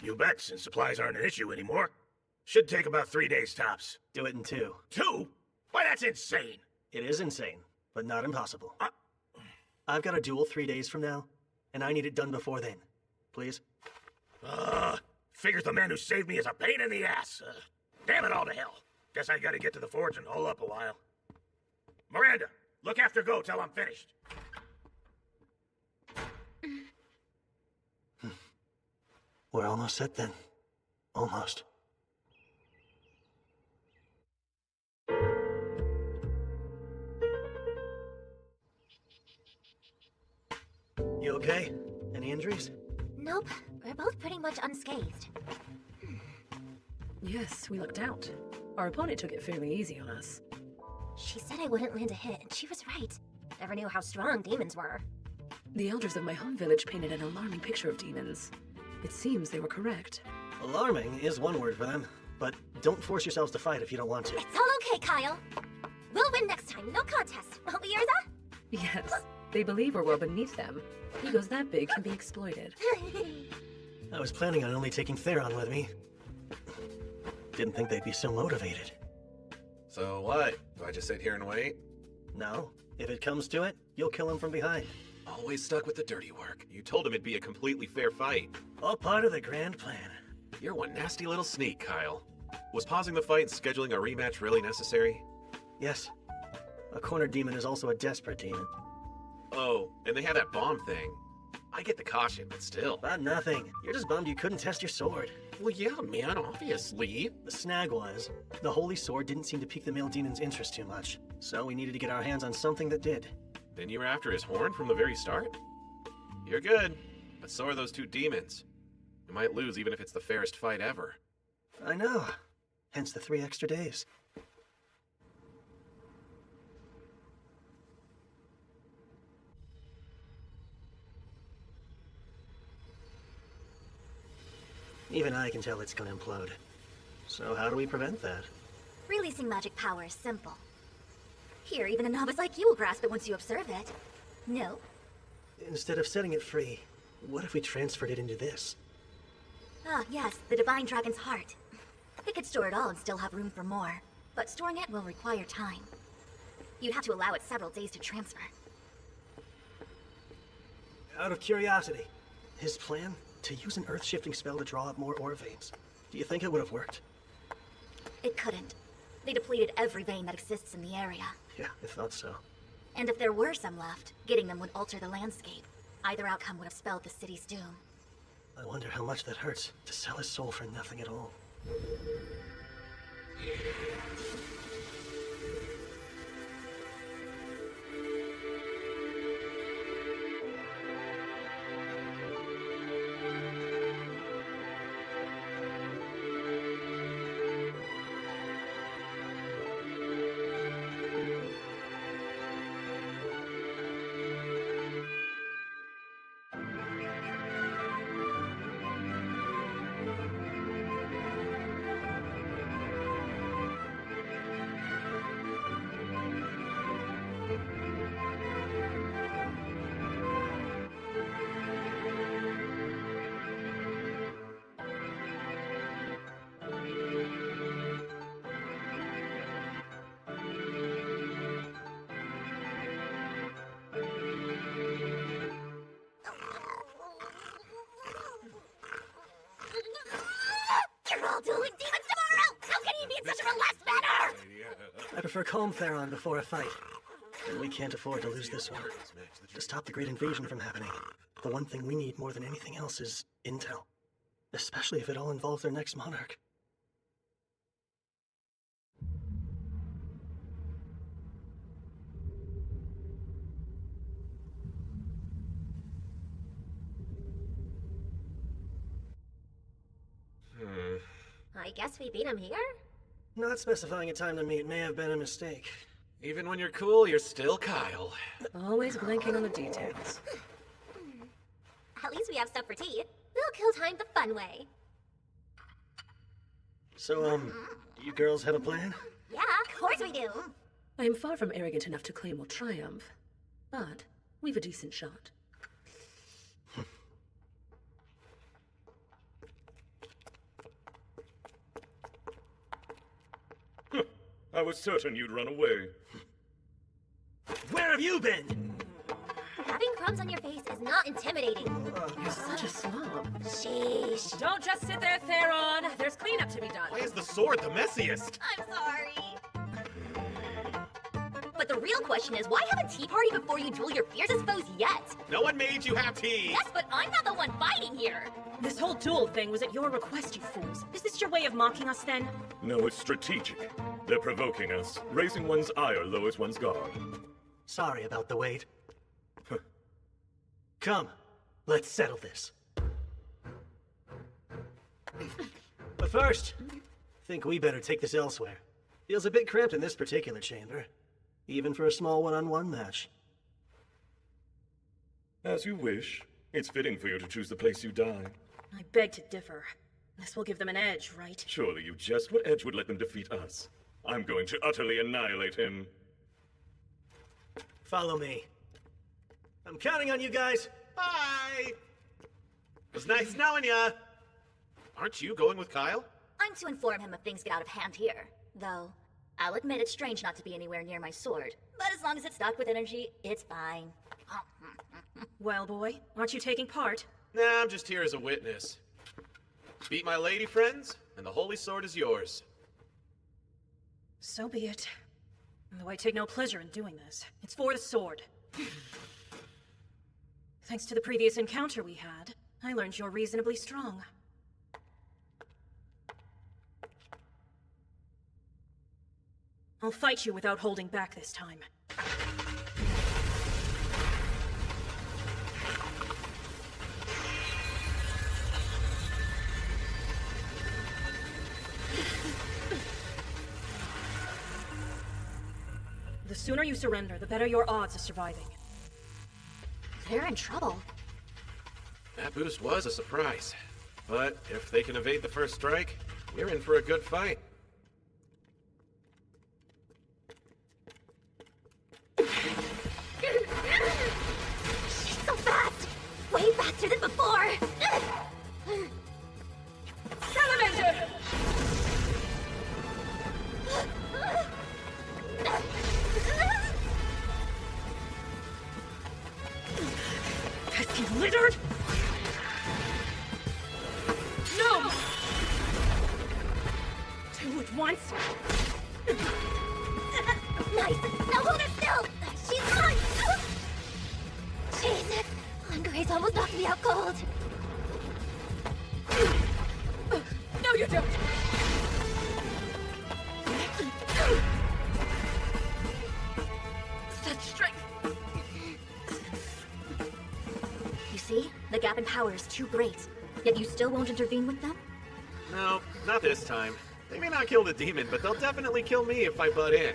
You bet, since supplies aren't an issue anymore. Should take about 3 days tops. Do it in 2. 2? Why, that's insane! It is insane, but not impossible. I've got a duel 3 days from now, and I need it done before then. Please? Figures the man who saved me is a pain in the ass. Damn it all to hell. Guess I gotta get to the forge and hole up a while. Miranda, look after Go till I'm finished. We're almost set then. Almost. You okay? Any injuries? Nope. We're both pretty much unscathed. Yes, we lucked out. Our opponent took it fairly easy on us. She said I wouldn't land a hit, and she was right. Never knew how strong demons were. The elders of my home village painted an alarming picture of demons. It seems they were correct. Alarming is one word for them, but don't force yourselves to fight if you don't want to. It's all okay, Kyle. We'll win next time, no contest. Won't we, Urza? Yes, they believe we're well beneath them. Egos that big can be exploited. I was planning on only taking Theron with me. Didn't think they'd be so motivated. So what? Do I just sit here and wait? No. If it comes to it, you'll kill him from behind. Always stuck with the dirty work. You told him it'd be a completely fair fight. All part of the grand plan. You're one nasty little sneak, Kyle. Was pausing the fight and scheduling a rematch really necessary? Yes. A cornered demon is also a desperate demon. Oh, and they had that bomb thing. I get the caution, but still. About nothing. You're just bummed you couldn't test your sword. Well, yeah, man, obviously. The snag was, the Holy Sword didn't seem to pique the male demon's interest too much. So we needed to get our hands on something that did. Then you were after his horn from the very start? You're good, but so are those 2 demons. You might lose even if it's the fairest fight ever. I know. Hence the 3 extra days. Even I can tell it's gonna implode. So how do we prevent that? Releasing magic power is simple. Here, even a novice like you will grasp it once you observe it. No? Instead of setting it free, what if we transferred it into this? Ah, yes, the Divine Dragon's heart. It could store it all and still have room for more, but storing it will require time. You'd have to allow it several days to transfer. Out of curiosity, his plan? To use an earth-shifting spell to draw up more ore veins. Do you think it would have worked? It couldn't. They depleted every vein that exists in the area. Yeah, I thought so. And if there were some left, getting them would alter the landscape. Either outcome would have spelled the city's doom. I wonder how much that hurts, to sell his soul for nothing at all. I'll deal with demons tomorrow! How can he be in such a relaxed manner? I prefer calm Theron before a fight. And we can't afford to lose this one. To stop the Great Invasion from happening, the one thing we need more than anything else is intel. Especially if it all involves their next monarch. I guess we beat him here? Not specifying a time to meet may have been a mistake. Even when you're cool, you're still Kyle. Always blanking on the details. At least we have stuff for tea. We'll kill time the fun way. So, do you girls have a plan? Yeah, of course we do. I am far from arrogant enough to claim we'll triumph, but we've a decent shot. I was certain you'd run away. Where have you been? Having crumbs on your face is not intimidating. You're such a slob. Sheesh. Don't just sit there, Theron. There's cleanup to be done. Why is the sword the messiest? I'm sorry. But the real question is, why have a tea party before you duel your fiercest foes yet? No one made you have tea. Yes, but I'm not the one fighting here. This whole duel thing was at your request, you fools. Is this your way of mocking us, then? No, it's strategic. They're provoking us. Raising one's ire lowers one's guard. Sorry about the wait. Come, let's settle this. But first, think we better take this elsewhere. Feels a bit cramped in this particular chamber, even for a small one-on-one match. As you wish. It's fitting for you to choose the place you die. I beg to differ. This will give them an edge, right? Surely you just what edge would let them defeat us. I'm going to utterly annihilate him. Follow me. I'm counting on you guys. Bye! It was nice knowing ya. Aren't you going with Kyle? I'm to inform him if things get out of hand here. Though, I'll admit it's strange not to be anywhere near my sword. But as long as it's stocked with energy, it's fine. Well, boy, aren't you taking part? Nah, I'm just here as a witness. Beat my lady friends, and the holy sword is yours. So be it. Though I take no pleasure in doing this. It's for the sword. Thanks to the previous encounter we had, I learned you're reasonably strong. I'll fight you without holding back this time. The sooner you surrender, the better your odds of surviving. They're in trouble. That boost was a surprise. But if they can evade the first strike, we're in for a good fight. She's so fast! Way faster than before! Salamander! Pesky lizard! No! Two at once? Nice! Now hold her still! She's mine! Jesus! Andre's almost knocked me out cold! No, you don't! Such strength! You see? The gap in power is too great. Yet you still won't intervene with them? No, not this time. They may not kill the demon, but they'll definitely kill me if I butt in.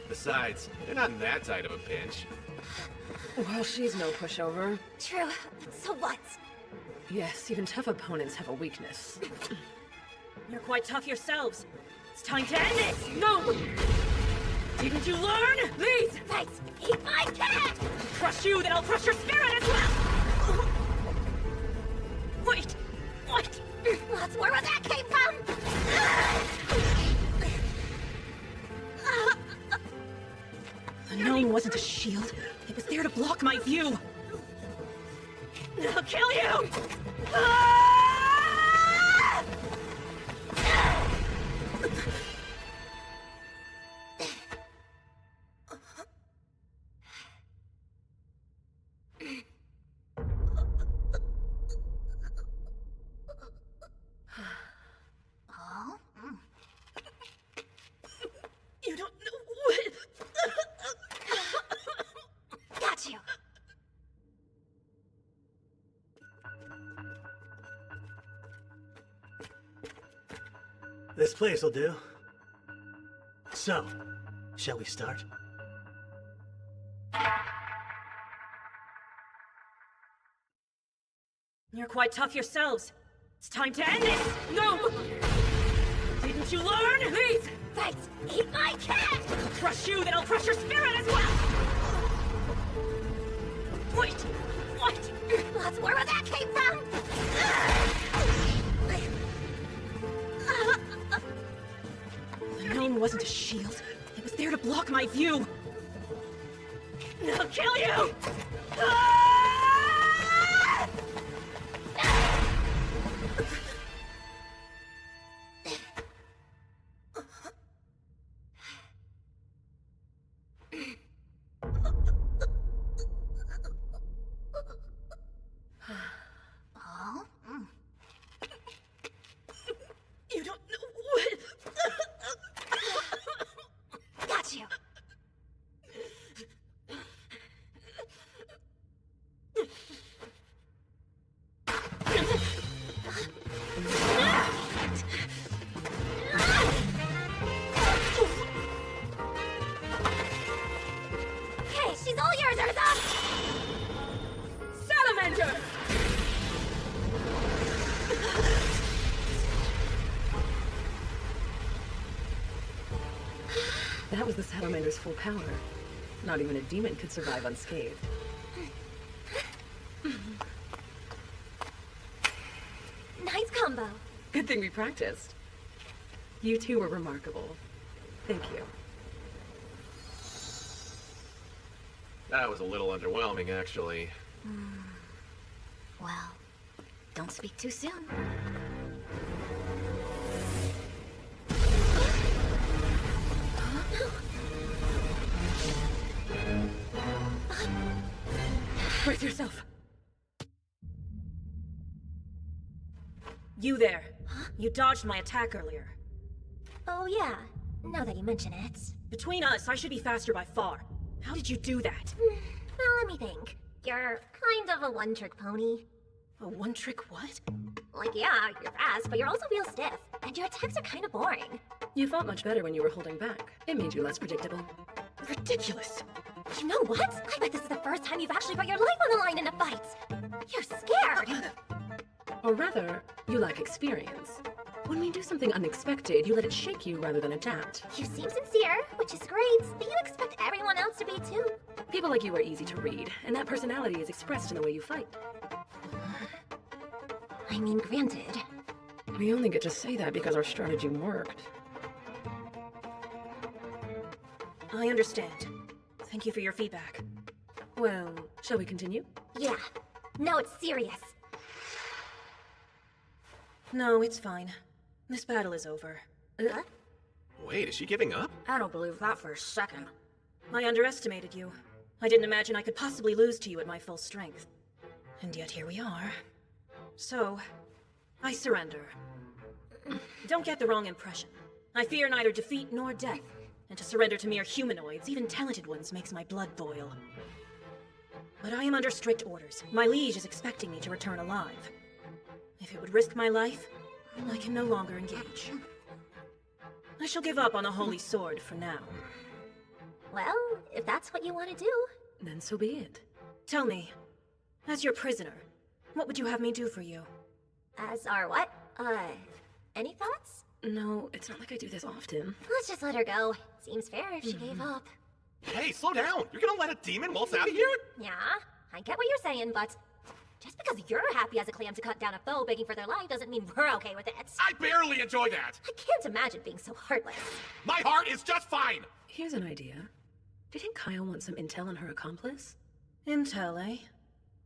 Besides, they're not in that tight of a pinch. Well, she's no pushover. True. So what? Yes, even tough opponents have a weakness. You're quite tough yourselves. It's time to end this! No! Didn't you learn? Please! Right! Eat my cat! I'll crush you, then I'll crush your spirit as well! Wait! Wait! That's where that came from! The gnome wasn't a shield. It was there to block my view. I'll kill you! Ah! This place will do. So, shall we start? You're quite tough yourselves. It's time to end this! No! Didn't you learn? Please! Thanks! Eat my cat! I'll crush you, then I'll crush your spirit as well! Wait! What? That's where that came from! The gnome wasn't a shield. It was there to block my view. I'll kill you! You don't know what... Got you! Okay, she's all yours, Urza! Salamander! That was the Salamander's full power. Not even a demon could survive unscathed. Nice combo. Good thing we practiced. You two were remarkable. Thank you. That was a little underwhelming, actually. Well, don't speak too soon. Brace yourself. You there. You dodged my attack earlier. Oh yeah, now that you mention it. Between us, I should be faster by far. How did you do that? Well, let me think. You're kind of a one-trick pony. A one-trick what? Like, yeah, you're fast, but you're also real stiff. And your attacks are kind of boring. You fought much better when you were holding back. It made you less predictable. Ridiculous. You know what? I bet this is the first time you've actually put your life on the line in a fight. You're scared. Or rather, you lack experience. When we do something unexpected, you let it shake you rather than adapt. You seem sincere, which is great, but you expect everyone else to be too. People like you are easy to read, and that personality is expressed in the way you fight. I mean, granted. We only get to say that because our strategy worked. I understand. Thank you for your feedback. Well, shall we continue? Yeah. No, it's serious. No, it's fine. This battle is over. Huh? Wait, is she giving up? I don't believe that for a second. I underestimated you. I didn't imagine I could possibly lose to you at my full strength. And yet here we are. So, I surrender. Don't get the wrong impression. I fear neither defeat nor death. And to surrender to mere humanoids, even talented ones, makes my blood boil. But I am under strict orders. My liege is expecting me to return alive. If it would risk my life, I can no longer engage. I shall give up on the holy sword for now. Well, if that's what you want to do. Then so be it. Tell me, as your prisoner, what would you have me do for you? As our what? Any thoughts? No, it's not like I do this often. Let's just let her go. Seems fair if she gave up. Hey, slow down! You're gonna let a demon waltz out of here? Yeah, I get what you're saying, but just because you're happy as a clam to cut down a foe begging for their life doesn't mean we're okay with it. I barely enjoy that! I can't imagine being so heartless. My heart is just fine! Here's an idea. Do you think Kyle wants some intel on her accomplice? Intel, eh?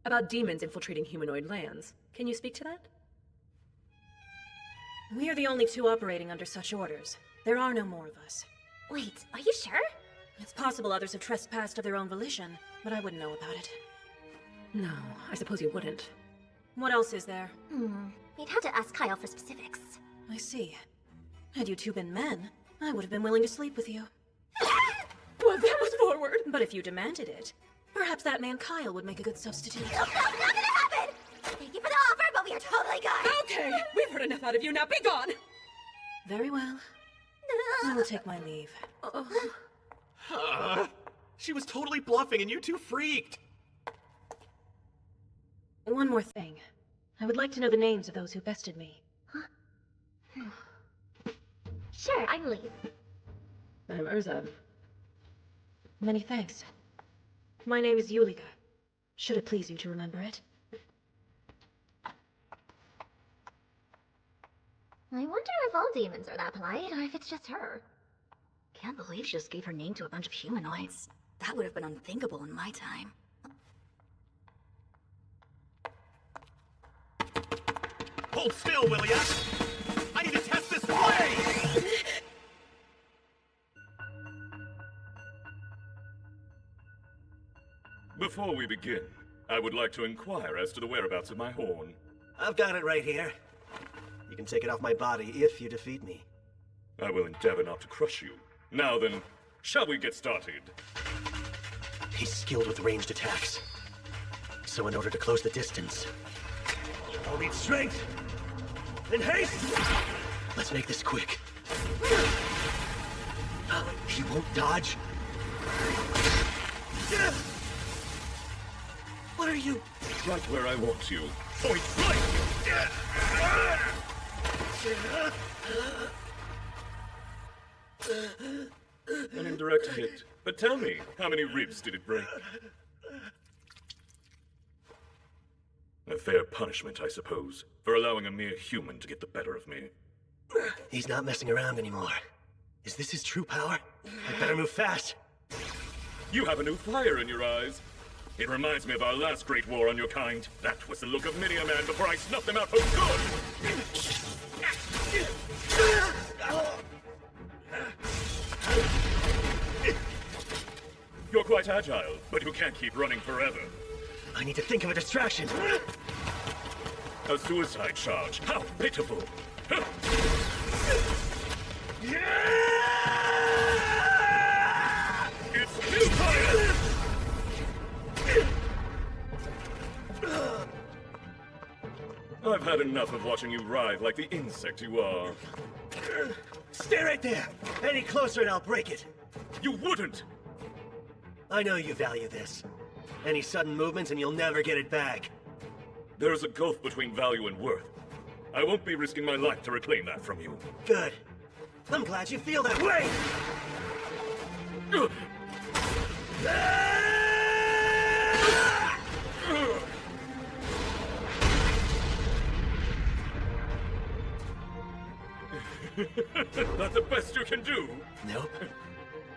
About demons infiltrating humanoid lands. Can you speak to that? We are the only two operating under such orders. There are no more of us. Wait, are you sure? It's possible others have trespassed of their own volition, but I wouldn't know about it. No, I suppose you wouldn't. What else is there? You'd have to ask Kyle for specifics. I see. Had you two been men, I would have been willing to sleep with you. Well, that was forward! But if you demanded it, perhaps that man Kyle would make a good substitute. No, not gonna happen! Thank you for the offer, but we are totally good! Okay, we've heard enough out of you, now be gone! Very well. I will take my leave. She was totally bluffing and you two freaked. One more thing. I would like to know the names of those who bested me. Sure, I believe. I'm Urza. Many thanks. My name is Yuliga. Should it please you to remember it? I wonder if all demons are that polite, or if it's just her. Can't believe she just gave her name to a bunch of humanoids. That would have been unthinkable in my time. Hold still, will ya? I need to test this blade! Before we begin, I would like to inquire as to the whereabouts of my horn. I've got it right here. You can take it off my body if you defeat me. I will endeavor not to crush you. Now then, shall we get started? He's skilled with ranged attacks. So in order to close the distance, I'll need strength and haste! Let's make this quick. He won't dodge. What are you? Right where I want you. Point blank! An indirect hit. But tell me, how many ribs did it break? A fair punishment, I suppose, for allowing a mere human to get the better of me. He's not messing around anymore. Is this his true power? I better move fast. You have a new fire in your eyes. It reminds me of our last great war on your kind. That was the look of many a man before I snuffed them out for good! You're quite agile, but you can't keep running forever. I need to think of a distraction. A suicide charge. How pitiful! It's futile! I've had enough of watching you writhe like the insect you are. Stay right there! Any closer and I'll break it! You wouldn't! I know you value this. Any sudden movements and you'll never get it back. There is a gulf between value and worth. I won't be risking my life to reclaim that from you. Good. I'm glad you feel that way! That's the best you can do? Nope.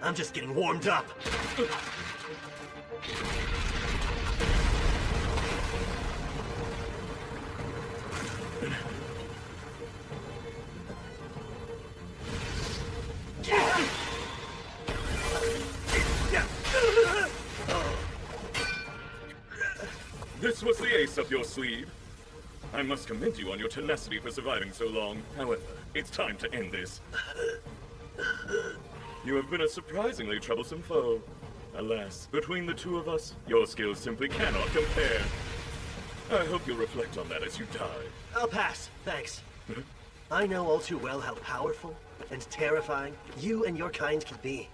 I'm just getting warmed up. This was the ace up your sleeve. I must commend you on your tenacity for surviving so long. However, it's time to end this. You have been a surprisingly troublesome foe. Alas, between the two of us, your skills simply cannot compare. I hope you'll reflect on that as you die. I'll pass, thanks. I know all too well how powerful and terrifying you and your kind can be.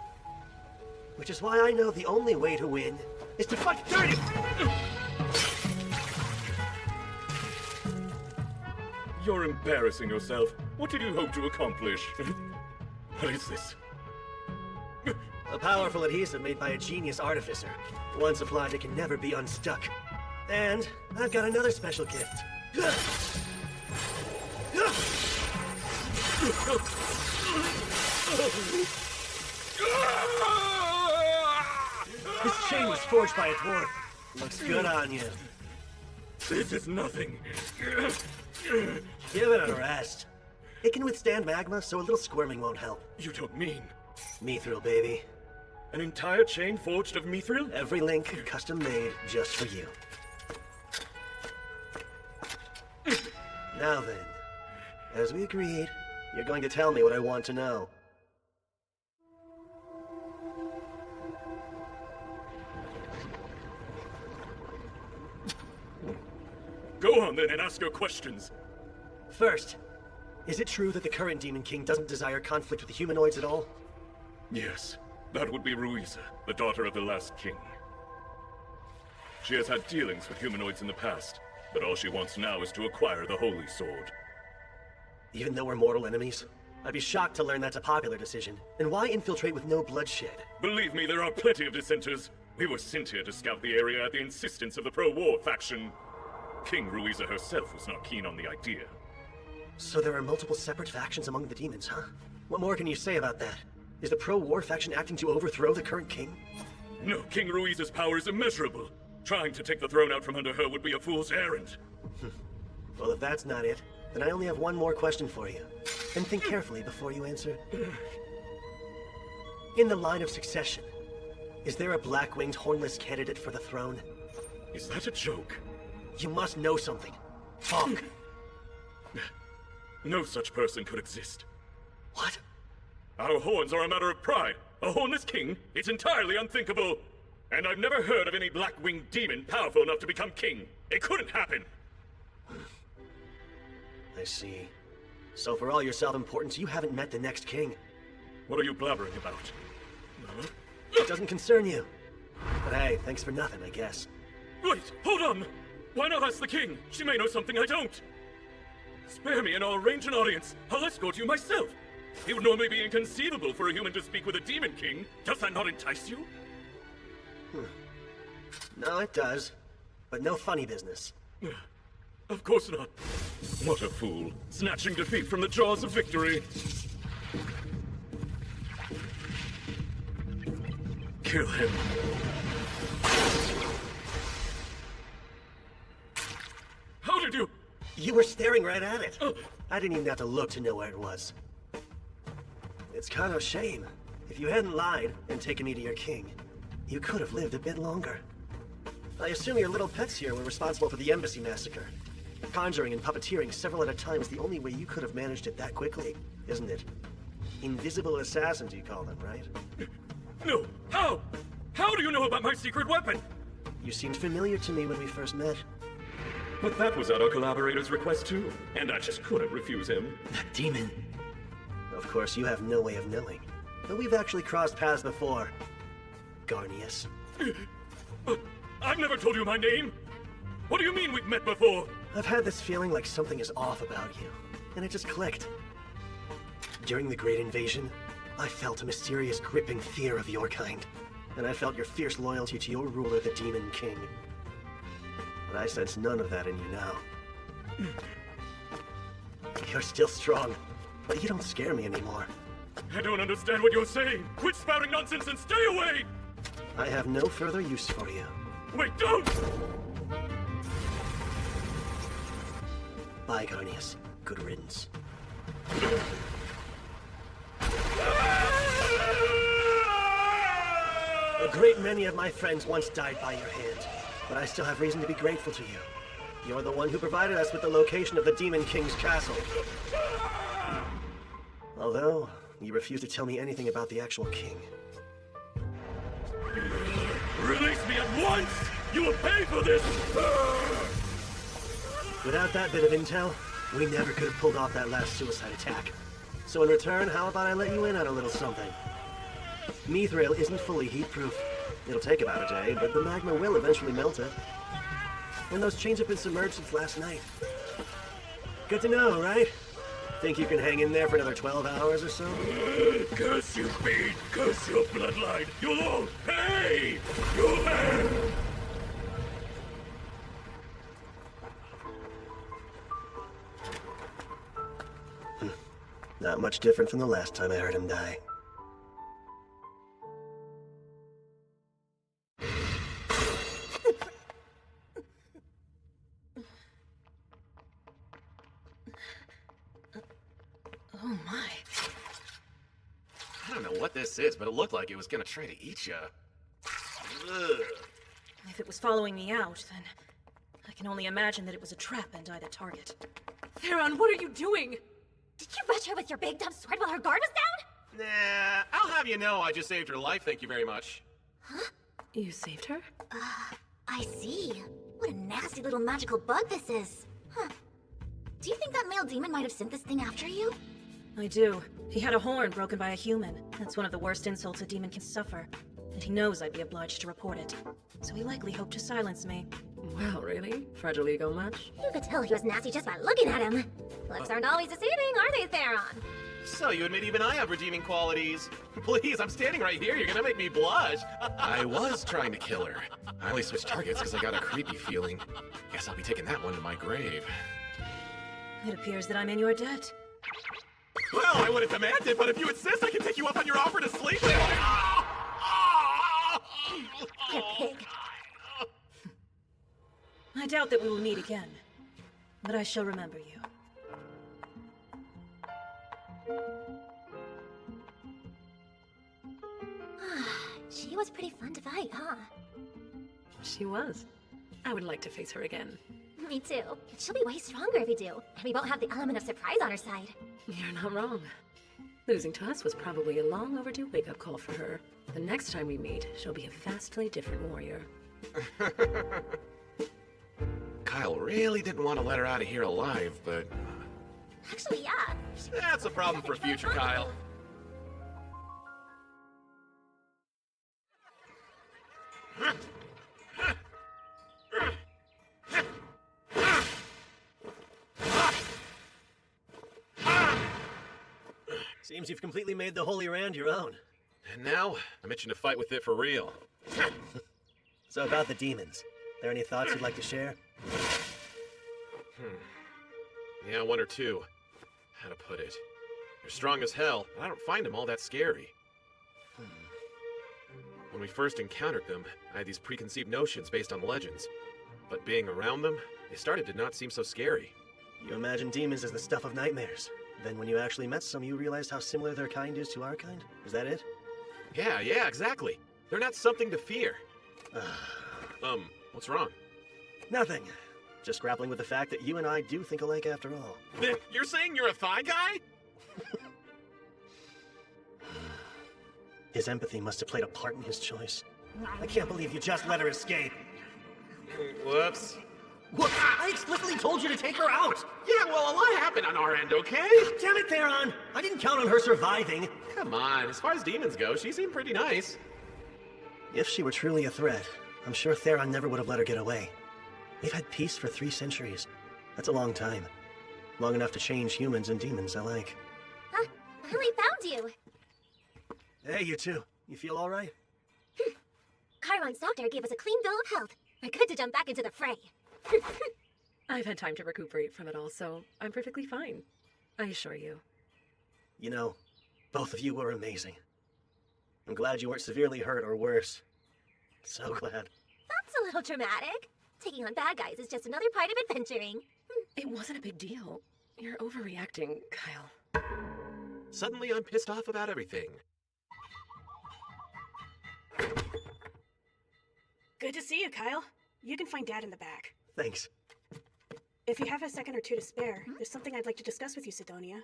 Which is why I know the only way to win is to fight dirty! You're embarrassing yourself. What did you hope to accomplish? What is this? A powerful adhesive made by a genius artificer. Once applied, it can never be unstuck. And I've got another special gift. This chain was forged by a dwarf. Looks good on you. This is nothing. Give it a rest. It can withstand magma, so a little squirming won't help. You don't mean... Mithril, baby. An entire chain forged of mithril? Every link custom made just for you. Now then, as we agreed, you're going to tell me what I want to know. Go on then and ask your questions. First, Is it true that the current Demon King doesn't desire conflict with the humanoids at all? Yes, that would be Ruiza, the daughter of the last king. She has had dealings with humanoids in the past, but all she wants now is to acquire the Holy Sword. Even though we're mortal enemies? I'd be shocked to learn that's a popular decision. And why infiltrate with no bloodshed? Believe me, there are plenty of dissenters. We were sent here to scout the area at the insistence of the pro-war faction. King Ruiza herself was not keen on the idea. So there are multiple separate factions among the demons, huh? What more can you say about that? Is the pro-war faction acting to overthrow the current king? No, King Ruiza's power is immeasurable. Trying to take the throne out from under her would be a fool's errand. Well, if that's not it, then I only have one more question for you. And think carefully before you answer. In the line of succession, is there a black-winged hornless candidate for the throne? Is that a joke? You must know something. Talk. No such person could exist. What? Our horns are a matter of pride. A hornless king? It's entirely unthinkable. And I've never heard of any black-winged demon powerful enough to become king. It couldn't happen. I see. So for all your self-importance, you haven't met the next king. What are you blabbering about? It doesn't concern you. But hey, thanks for nothing, I guess. Wait, hold on! Why not ask the king? She may know something I don't. Spare me and I'll arrange an audience. I'll escort you myself. It would normally be inconceivable for a human to speak with a demon king. Does that not entice you? No, it does. But no funny business. Of course not. What a fool. Snatching defeat from the jaws of victory. Kill him. How did you? You were staring right at it. I didn't even have to look to know where it was. It's kind of a shame. If you hadn't lied and taken me to your king, you could have lived a bit longer. I assume your little pets here were responsible for the embassy massacre. Conjuring and puppeteering several at a time is the only way you could have managed it that quickly, isn't it? Invisible assassins, you call them, right? No! How? How do you know about my secret weapon? You seemed familiar to me when we first met. But that was at our collaborator's request too, and I just couldn't refuse him. That demon. Of course, you have no way of knowing. But we've actually crossed paths before. Garnius. I've never told you my name! What do you mean we've met before? I've had this feeling like something is off about you, and it just clicked. During the Great Invasion, I felt a mysterious gripping fear of your kind, and I felt your fierce loyalty to your ruler, the Demon King. But I sense none of that in you now. You're still strong, but you don't scare me anymore. I don't understand what you're saying! Quit spouting nonsense and stay away! I have no further use for you. Wait, don't! Bye, Garnius. Good riddance. A great many of my friends once died by your hand, but I still have reason to be grateful to you. You're the one who provided us with the location of the Demon King's castle. Although, you refuse to tell me anything about the actual king. Release me at once! You will pay for this! Without that bit of intel, we never could have pulled off that last suicide attack. So in return, how about I let you in on a little something? Mithril isn't fully heat-proof. It'll take about a day, but the magma will eventually melt it. And those chains have been submerged since last night. Good to know, right? Think you can hang in there for another 12 hours or so? Curse you, Speed! Curse your bloodline! You'll all pay! You'll pay! Not much different from the last time I heard him die. Oh my. I don't know what this is, but it looked like it was gonna try to eat you. If it was following me out, then I can only imagine that it was a trap and I the target. Theron, what are you doing? Did you rush her with your big dumb sword while her guard was down? Nah, I'll have you know I just saved her life, thank you very much. Huh? You saved her? I see. What a nasty little magical bug this is. Huh. Do you think that male demon might have sent this thing after you? I do. He had a horn broken by a human. That's one of the worst insults a demon can suffer. And he knows I'd be obliged to report it. So he likely hoped to silence me. Wow, really? Fragile ego much? You could tell he was nasty just by looking at him. Looks aren't always deceiving, are they, Theron? So you admit even I have redeeming qualities. Please, I'm standing right here. You're gonna make me blush. I was trying to kill her. I only switched targets because I got a creepy feeling. Guess I'll be taking that one to my grave. It appears that I'm in your debt. Well, I wouldn't demand it, but if you insist, I can take you up on your offer to sleep. You pig. I doubt that we will meet again. But I shall remember you. She was pretty fun to fight, huh? She was. I would like to face her again. Me too. She'll be way stronger if we do, and we won't have the element of surprise on our side. You're not wrong. Losing to us was probably a long overdue wake-up call for her. The next time we meet, she'll be a vastly different warrior. Kyle really didn't want to let her out of here alive, but... Actually, yeah. That's a problem for future Kyle. Seems you've completely made the Holy Rand your own. And now, I'm itching to fight with it for real. So about the demons, there any thoughts you'd like to share? Yeah, one or two. How to put it? They're strong as hell, but I don't find them all that scary. When we first encountered them, I had these preconceived notions based on legends. But being around them, they started to not seem so scary. You imagine demons as the stuff of nightmares. Then when you actually met some, you realized how similar their kind is to our kind? Is that it? Yeah, exactly. They're not something to fear. What's wrong? Nothing. Just grappling with the fact that you and I do think alike after all. You're saying you're a thigh guy? His empathy must have played a part in his choice. I can't believe you just let her escape. Whoops. What? I explicitly told you to take her out! Yeah, well, a lot happened on our end, okay? Damn it, Theron! I didn't count on her surviving. Come on, as far as demons go, she seemed pretty nice. If she were truly a threat, I'm sure Theron never would have let her get away. We've had peace for 3 centuries. That's a long time. Long enough to change humans and demons alike. Huh? I finally found you! Hey, you two. You feel all right? Chiron's doctor gave us a clean bill of health. We're good to jump back into the fray. I've had time to recuperate from it all, so I'm perfectly fine. I assure you. You know, both of you were amazing. I'm glad you weren't severely hurt or worse. So glad. That's a little dramatic. Taking on bad guys is just another part of adventuring. It wasn't a big deal. You're overreacting, Kyle. Suddenly I'm pissed off about everything. Good to see you, Kyle. You can find Dad in the back. Thanks. If you have a second or two to spare, there's something I'd like to discuss with you, Sidonia.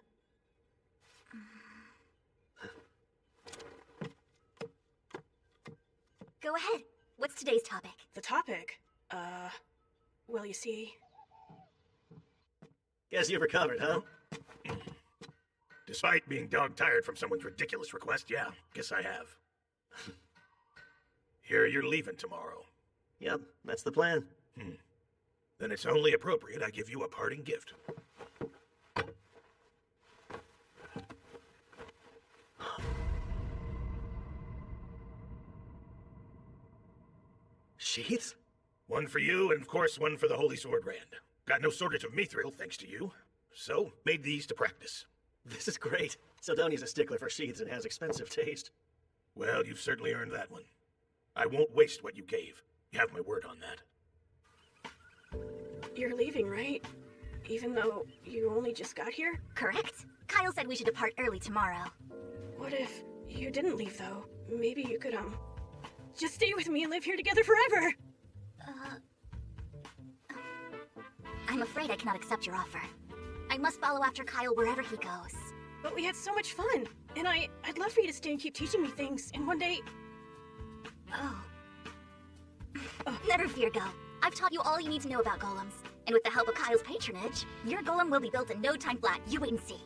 Go ahead. What's today's topic? The topic? Well, you see... Guess you've recovered, huh? Despite being dog-tired from someone's ridiculous request, yeah, guess I have. Here you're leaving tomorrow. Yep, that's the plan. Then it's only appropriate I give you a parting gift. Sheaths? One for you, and of course one for the Holy Sword Rand. Got no shortage of mithril, thanks to you. So, made these to practice. This is great. Sildonia's a stickler for sheaths and has expensive taste. Well, you've certainly earned that one. I won't waste what you gave. You have my word on that. You're leaving, right? Even though you only just got here? Correct. Kyle said we should depart early tomorrow. What if you didn't leave, though? Maybe you could, just stay with me and live here together forever! I'm afraid I cannot accept your offer. I must follow after Kyle wherever he goes. But we had so much fun, and I'd love for you to stay and keep teaching me things, and one day... Oh. Never fear, Go. I've taught you all you need to know about golems. And with the help of Kyle's patronage, your golem will be built in no time flat. You wait and see.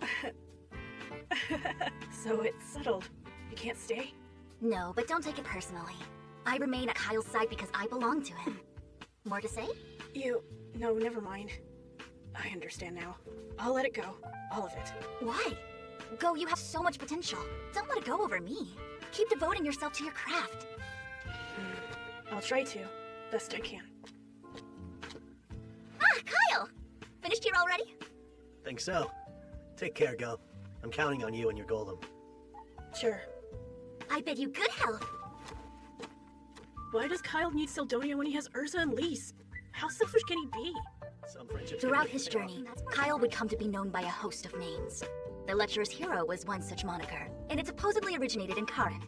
So it's settled. You can't stay? No, but don't take it personally. I remain at Kyle's side because I belong to him. More to say? No, never mind. I understand now. I'll let it go. All of it. Why? Go, you have so much potential. Don't let it go over me. Keep devoting yourself to your craft. I'll try to. Best I can. Ah, Kyle! Finished here already? Think so. Take care, Go. I'm counting on you and your golem. Sure. I bid you good health. Why does Kyle need Sildonia when he has Urza and Lise? How selfish can he be? Throughout his journey, Kyle would come to be known by a host of names. The Lecturer's Hero was one such moniker, and it supposedly originated in Karin.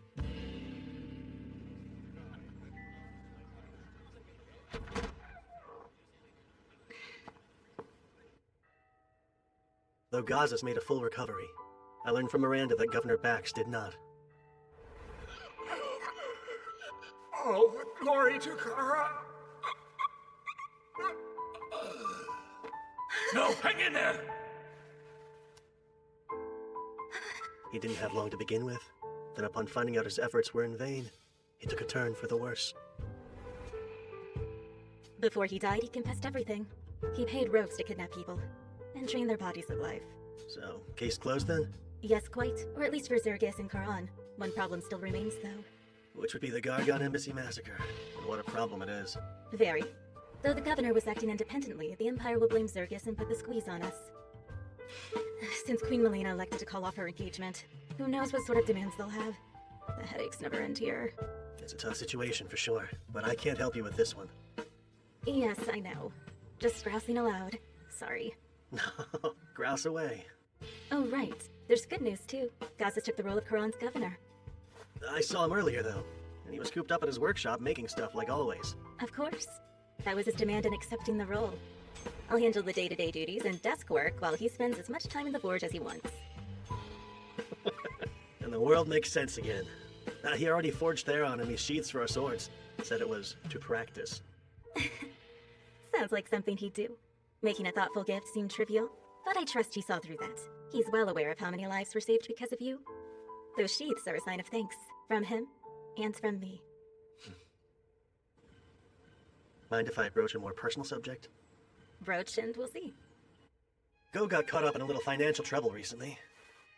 Though Gaza's made a full recovery, I learned from Miranda that Governor Bax did not. All the glory to Kara. No, hang in there! He didn't have long to begin with. Then upon finding out his efforts were in vain, he took a turn for the worse. Before he died, he confessed everything. He paid rogues to kidnap people and train their bodies alive. So, case closed then? Yes, quite. Or at least for Zergus and Karan. One problem still remains, though. Which would be the Gargon Embassy massacre. And what a problem it is. Very. Though the governor was acting independently, the Empire will blame Zergus and put the squeeze on us. Since Queen Melina elected to call off her engagement, who knows what sort of demands they'll have. The headaches never end here. It's a tough situation for sure, but I can't help you with this one. Yes, I know. Just grousing aloud. Sorry. No, grouse away. Oh, right. There's good news, too. Gaza took the role of Karan's governor. I saw him earlier, though, and he was cooped up at his workshop making stuff like always. Of course. That was his demand in accepting the role. I'll handle the day-to-day duties and desk work while he spends as much time in the forge as he wants. And the world makes sense again. He already forged Theron and these sheaths for our swords. Said it was to practice. Sounds like something he'd do. Making a thoughtful gift seemed trivial, but I trust he saw through that. He's well aware of how many lives were saved because of you. Those sheaths are a sign of thanks, from him and from me. Mind if I broach a more personal subject? Broach and we'll see. Go got caught up in a little financial trouble recently,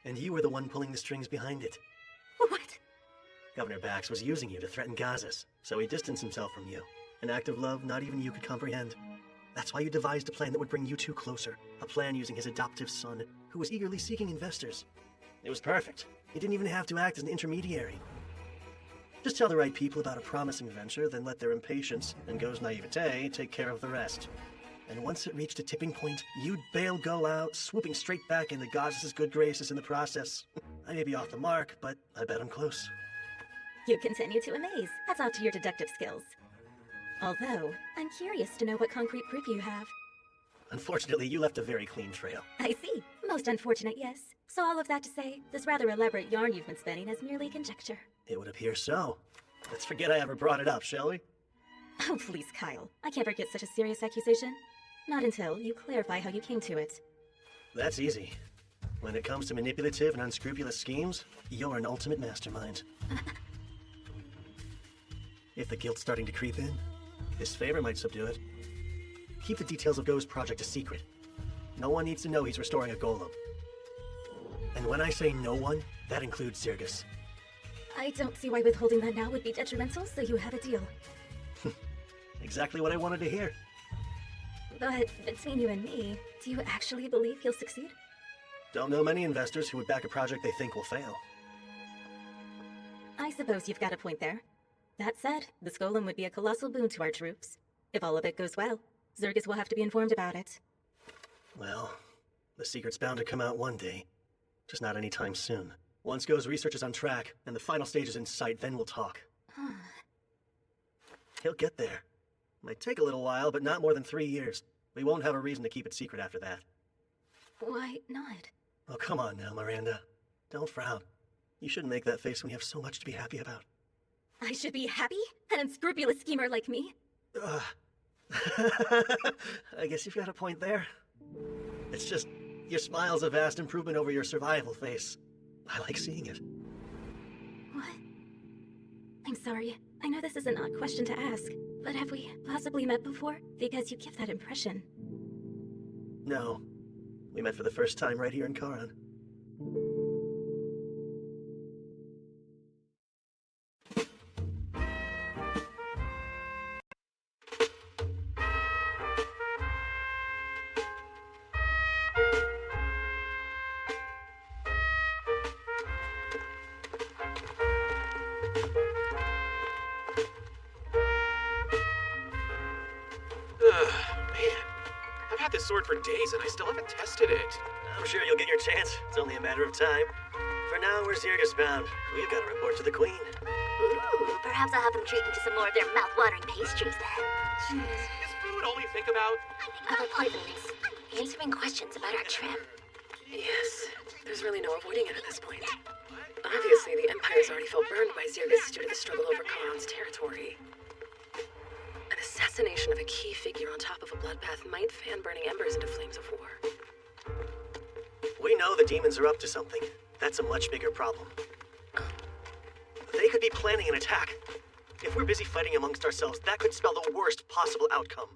and you were the one pulling the strings behind it. What? Governor Bax was using you to threaten Gazas, so he distanced himself from you. An act of love not even you could comprehend. That's why you devised a plan that would bring you two closer. A plan using his adoptive son, who was eagerly seeking investors. It was perfect. You didn't even have to act as an intermediary. Just tell the right people about a promising venture, then let their impatience and Go's naivete take care of the rest. And once it reached a tipping point, you'd bail Go out, swooping straight back into Gazas' good graces in the process. I may be off the mark, but I bet I'm close. You continue to amaze. That's off to your deductive skills. Although, I'm curious to know what concrete proof you have. Unfortunately, you left a very clean trail. I see. Most unfortunate, yes. So all of that to say, this rather elaborate yarn you've been spinning is merely conjecture. It would appear so. Let's forget I ever brought it up, shall we? Oh, please, Kyle. I can't forget such a serious accusation. Not until you clarify how you came to it. That's easy. When it comes to manipulative and unscrupulous schemes, you're an ultimate mastermind. If the guilt's starting to creep in, this favor might subdue it. Keep the details of Go's project a secret. No one needs to know he's restoring a golem. And when I say no one, that includes Zergus. I don't see why withholding that now would be detrimental, so you have a deal. Exactly what I wanted to hear. But between you and me, do you actually believe he'll succeed? Don't know many investors who would back a project they think will fail. I suppose you've got a point there. That said, this golem would be a colossal boon to our troops. If all of it goes well, Zergus will have to be informed about it. Well, the secret's bound to come out one day. Just not anytime soon. Once Go's research is on track, and the final stage is in sight, then we'll talk. He'll get there. Might take a little while, but not more than 3 years. We won't have a reason to keep it secret after that. Why not? Oh, come on now, Miranda. Don't frown. You shouldn't make that face when you have so much to be happy about. I should be happy? An unscrupulous schemer like me? I guess you've got a point there. It's just, your smile's a vast improvement over your survival face. I like seeing it. What? I'm sorry. I know this is an odd question to ask, but have we possibly met before? Because you give that impression. No. We met for the first time right here in Karan. Sword for days and I still haven't tested it. I'm sure you'll get your chance. It's only a matter of time. For now, we're Zirgus bound. We've got to report to the Queen. Ooh, perhaps I'll have them treat me to some more of their mouth-watering pastries then. Is food all you think about? Other appointments. Answering questions about our trip. Yes, there's really no avoiding it at this point. Obviously, the Empire's already felt burned by Zirgus due to the struggle over Karan's territory. An assassination of a key figure on top of a bloodbath might fan burning embers into flames of war. We know the demons are up to something. That's a much bigger problem. They could be planning an attack. If we're busy fighting amongst ourselves, that could spell the worst possible outcome.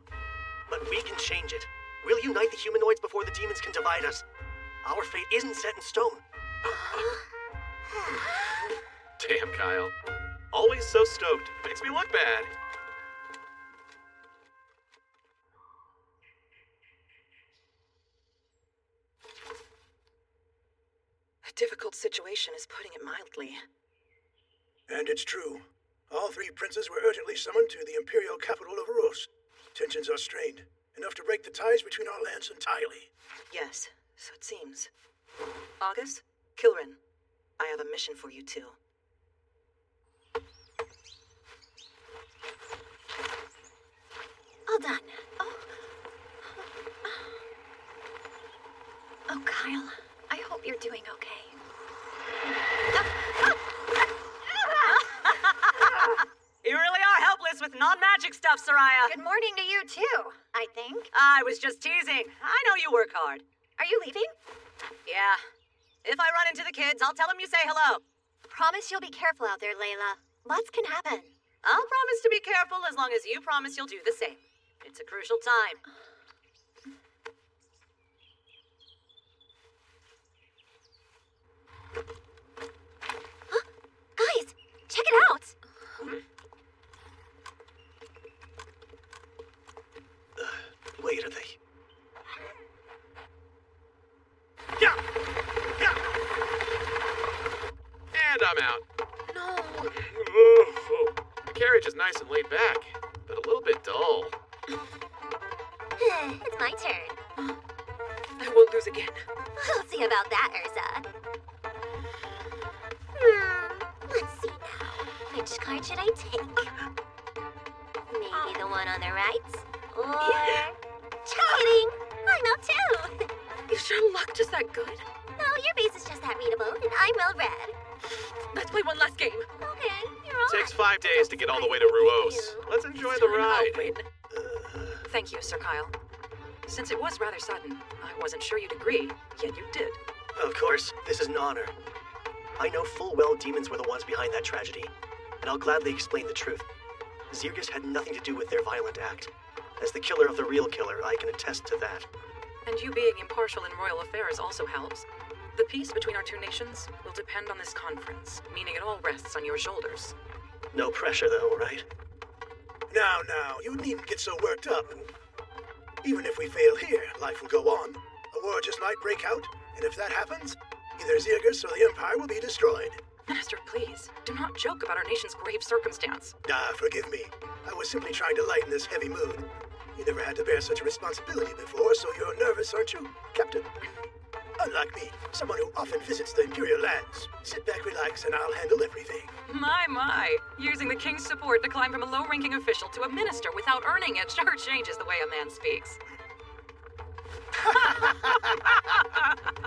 But we can change it. We'll unite the humanoids before the demons can divide us. Our fate isn't set in stone. Damn, Kyle. Always so stoked. Makes me look bad. Difficult situation is putting it mildly. And it's true. All three princes were urgently summoned to the imperial capital of Eros. Tensions are strained, enough to break the ties between our lands entirely. Yes, so it seems. August, Kilrin, I have a mission for you too. All done. Oh, Kyle, I hope you're doing okay. You really are helpless with non-magic stuff, Soraya. Good morning to you, too, I think. I was just teasing. I know you work hard. Are you leaving? Yeah. If I run into the kids, I'll tell them you say hello. Promise you'll be careful out there, Layla. Lots can happen. I'll promise to be careful as long as you promise you'll do the same. It's a crucial time. Guys, check it out! Wait, are they? Yeah! Yeah! And I'm out. No. The carriage is nice and laid back, but a little bit dull. It's my turn. I won't lose again. We'll see about that, Urza. Let's see now. Which card should I take? Maybe the one on the right? Or... Just kidding! I'm out too! You sure luck just that good? No, your base is just that readable, and I'm well read. Let's play one last game. Okay, you're all Takes 5 days to get all the way to Ruos. Let's enjoy the ride. I'll win. Thank you, Sir Kyle. Since it was rather sudden, I wasn't sure you'd agree, yet you did. Of course, this is an honor. I know full well demons were the ones behind that tragedy, and I'll gladly explain the truth. Zirgus had nothing to do with their violent act. As the killer of the real killer, I can attest to that. And you being impartial in royal affairs also helps. The peace between our two nations will depend on this conference, meaning it all rests on your shoulders. No pressure, though, right? Now, you needn't get so worked up. Even if we fail here, life will go on. A war just might break out, and if that happens, either Zirgus or the Empire will be destroyed. Minister, please, do not joke about our nation's grave circumstance. Forgive me. I was simply trying to lighten this heavy mood. You never had to bear such a responsibility before, so you're nervous, aren't you, Captain? Unlike me, someone who often visits the Imperial lands. Sit back, relax, and I'll handle everything. My. Using the king's support to climb from a low-ranking official to a minister without earning it sure changes the way a man speaks. I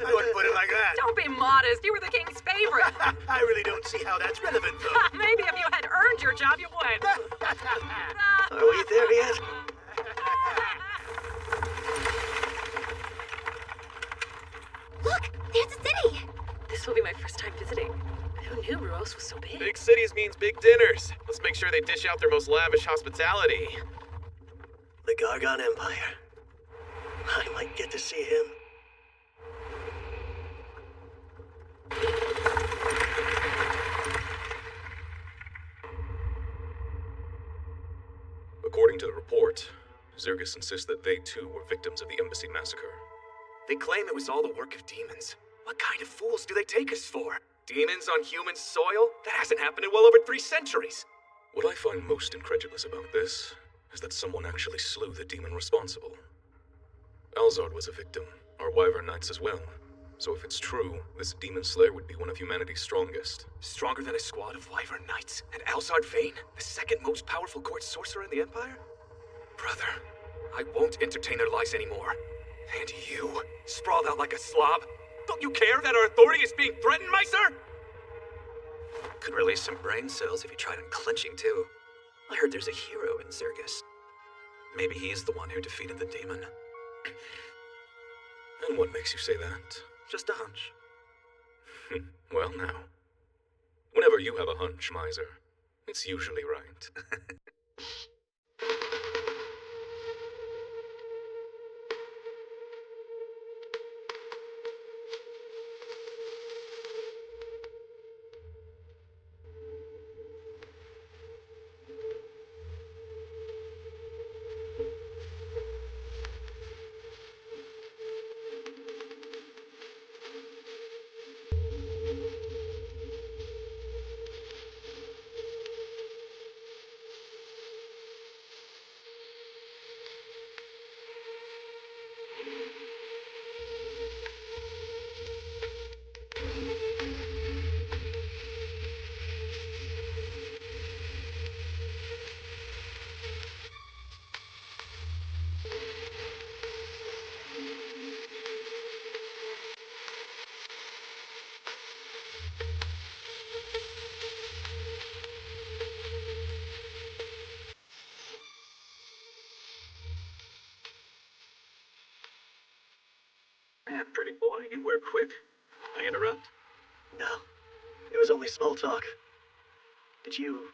wouldn't put it like that. Don't be modest. You were the king's favorite. I really don't see how that's relevant, though. Maybe if you had earned your job, you would. Are we there yet? Look, there's the city! This will be my first time visiting. Who knew Ruos was so big? Big cities means big dinners. Let's make sure they dish out their most lavish hospitality. The Gargon Empire. I might get to see him. According to the report, Zergus insists that they too were victims of the embassy massacre. They claim it was all the work of demons. What kind of fools do they take us for? Demons on human soil? That hasn't happened in well over 3 centuries. What I find most incredulous about this is that someone actually slew the demon responsible. Alzard was a victim, our Wyvern Knights as well. So if it's true, this demon slayer would be one of humanity's strongest. Stronger than a squad of Wyvern Knights? And Alzard Vane, the second most powerful court sorcerer in the Empire? Brother, I won't entertain their lies anymore. And you, sprawled out like a slob, don't you care that our authority is being threatened, Meister? Could release some brain cells if you tried unclenching too. I heard there's a hero in Zergus. Maybe he's the one who defeated the demon. And what makes you say that? Just a hunch. Well now. Whenever you have a hunch, Miser, it's usually right. Man, pretty boy, you were quick. I interrupt? No, it was only small talk. Did you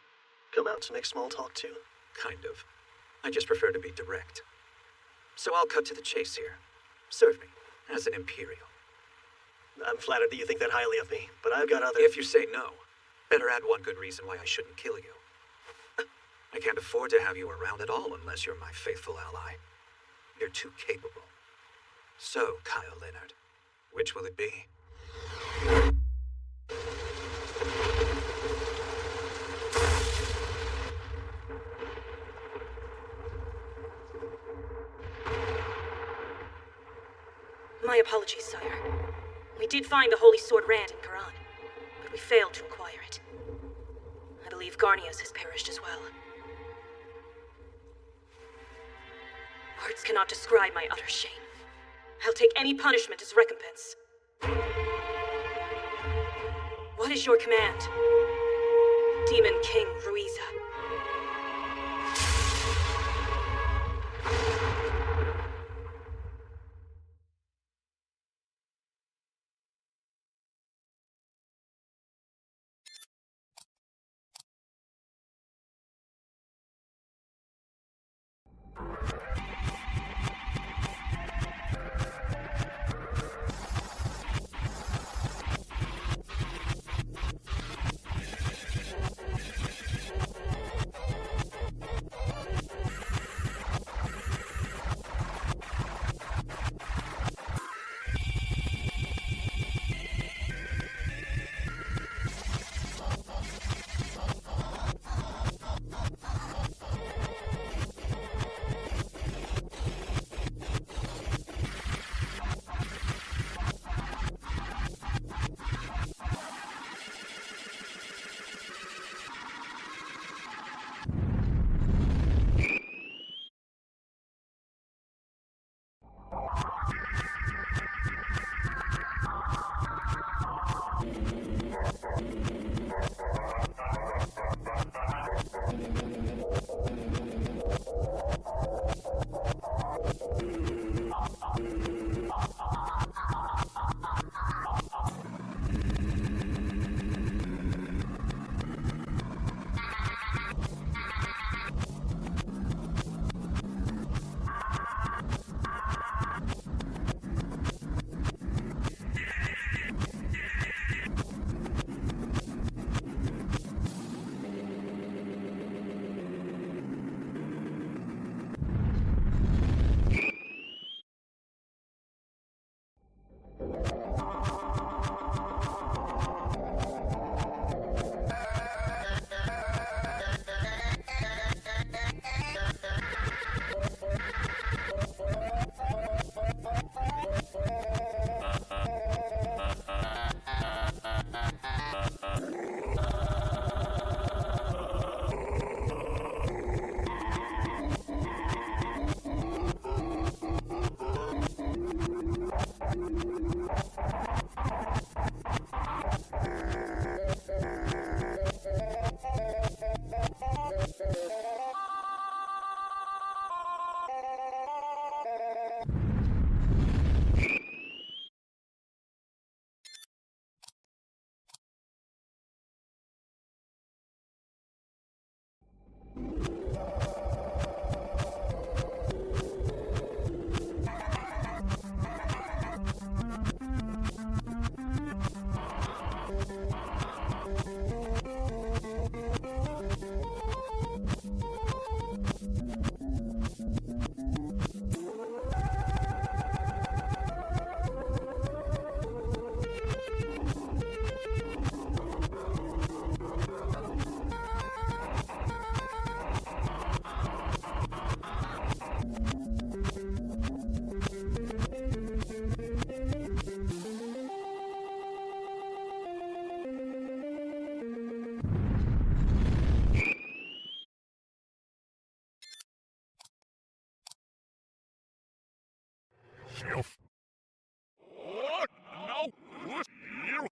come out to make small talk too? Kind of. I just prefer to be direct. So I'll cut to the chase here. Serve me, as an Imperial. I'm flattered that you think that highly of me, but I've got other... If you say no, better add one good reason why I shouldn't kill you. I can't afford to have you around at all unless you're my faithful ally. You're too capable. So, Kyle Leonard, which will it be? My apologies, sire. We did find the Holy Sword Rand in Quran, but we failed to acquire it. I believe Garnius has perished as well. Words cannot describe my utter shame. I'll take any punishment as recompense. What is your command, Demon King Ruiza? What? No. What? You.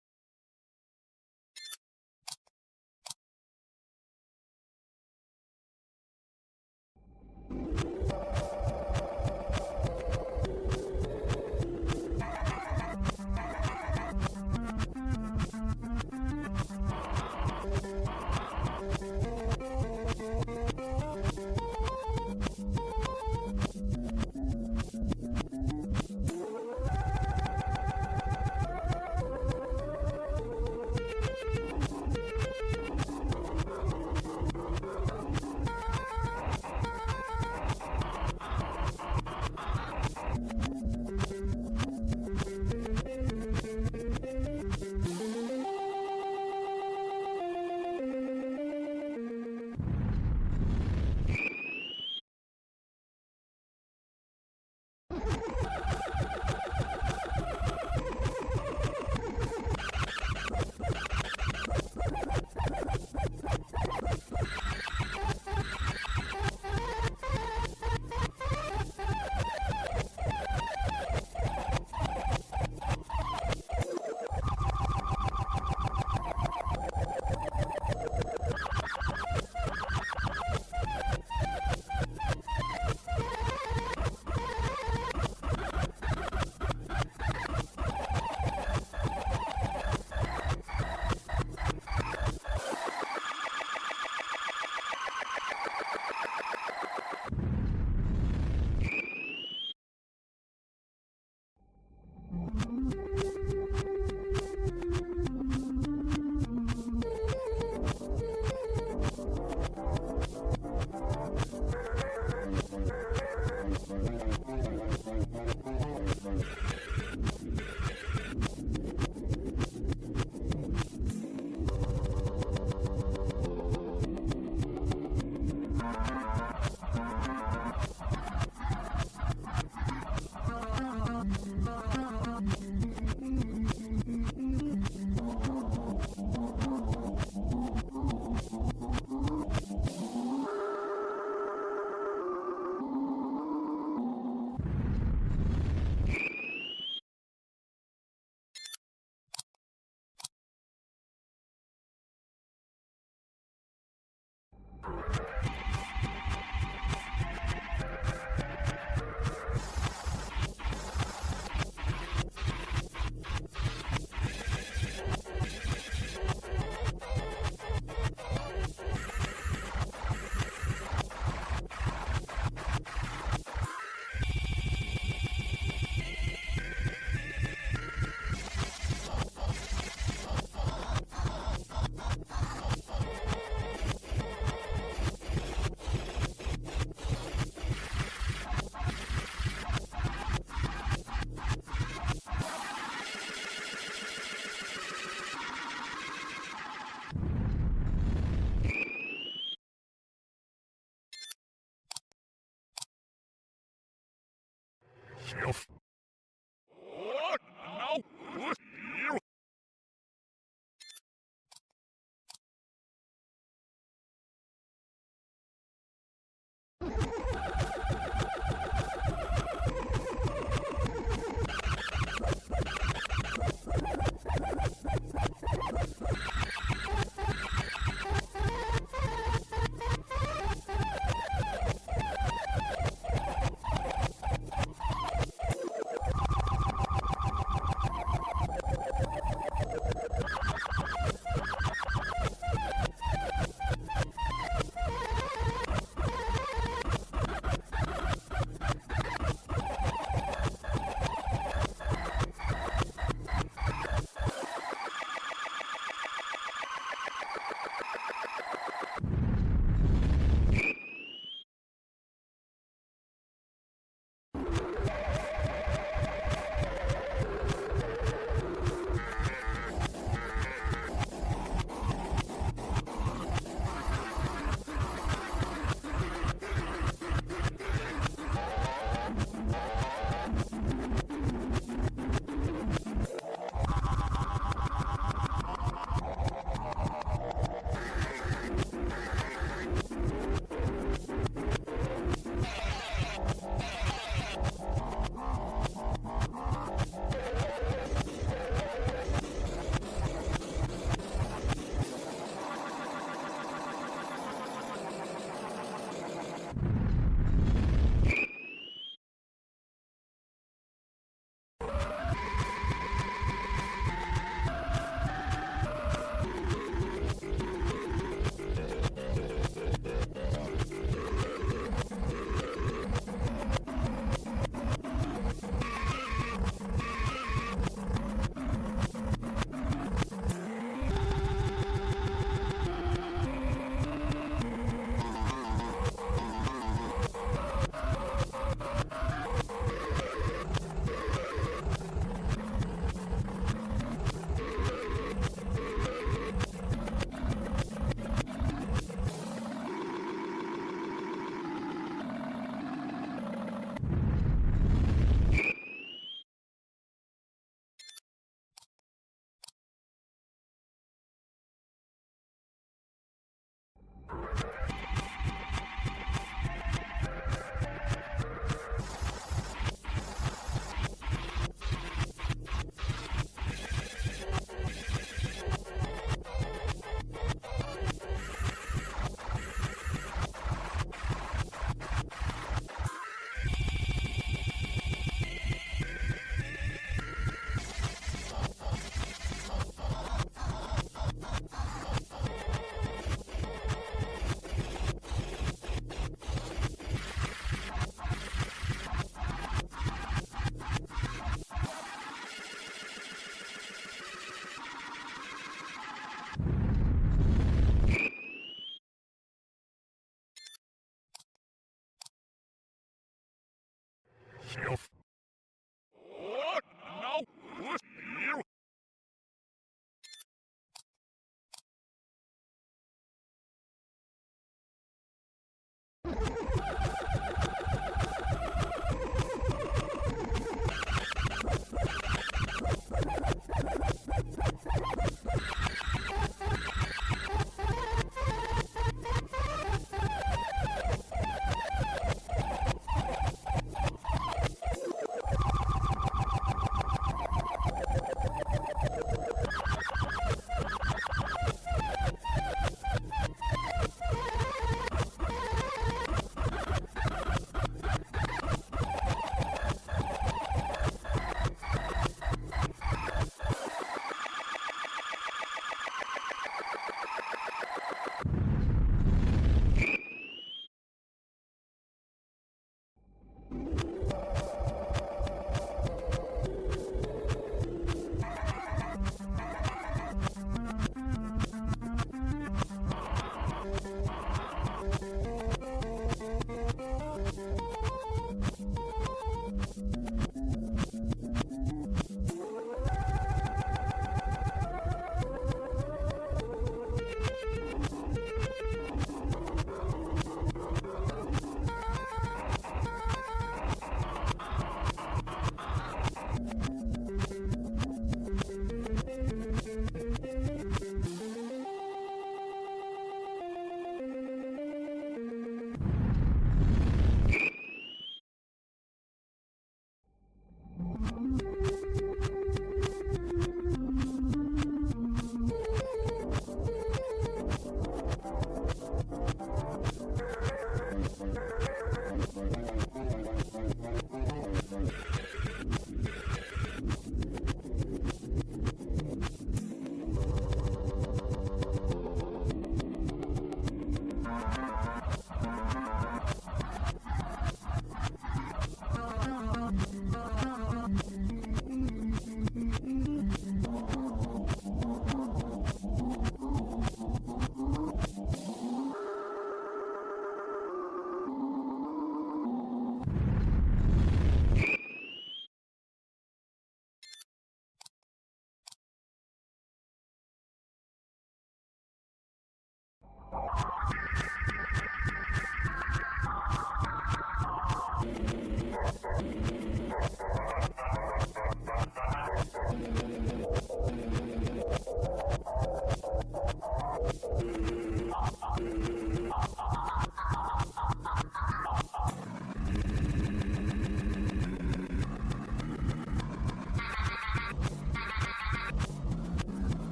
What? No. What? You.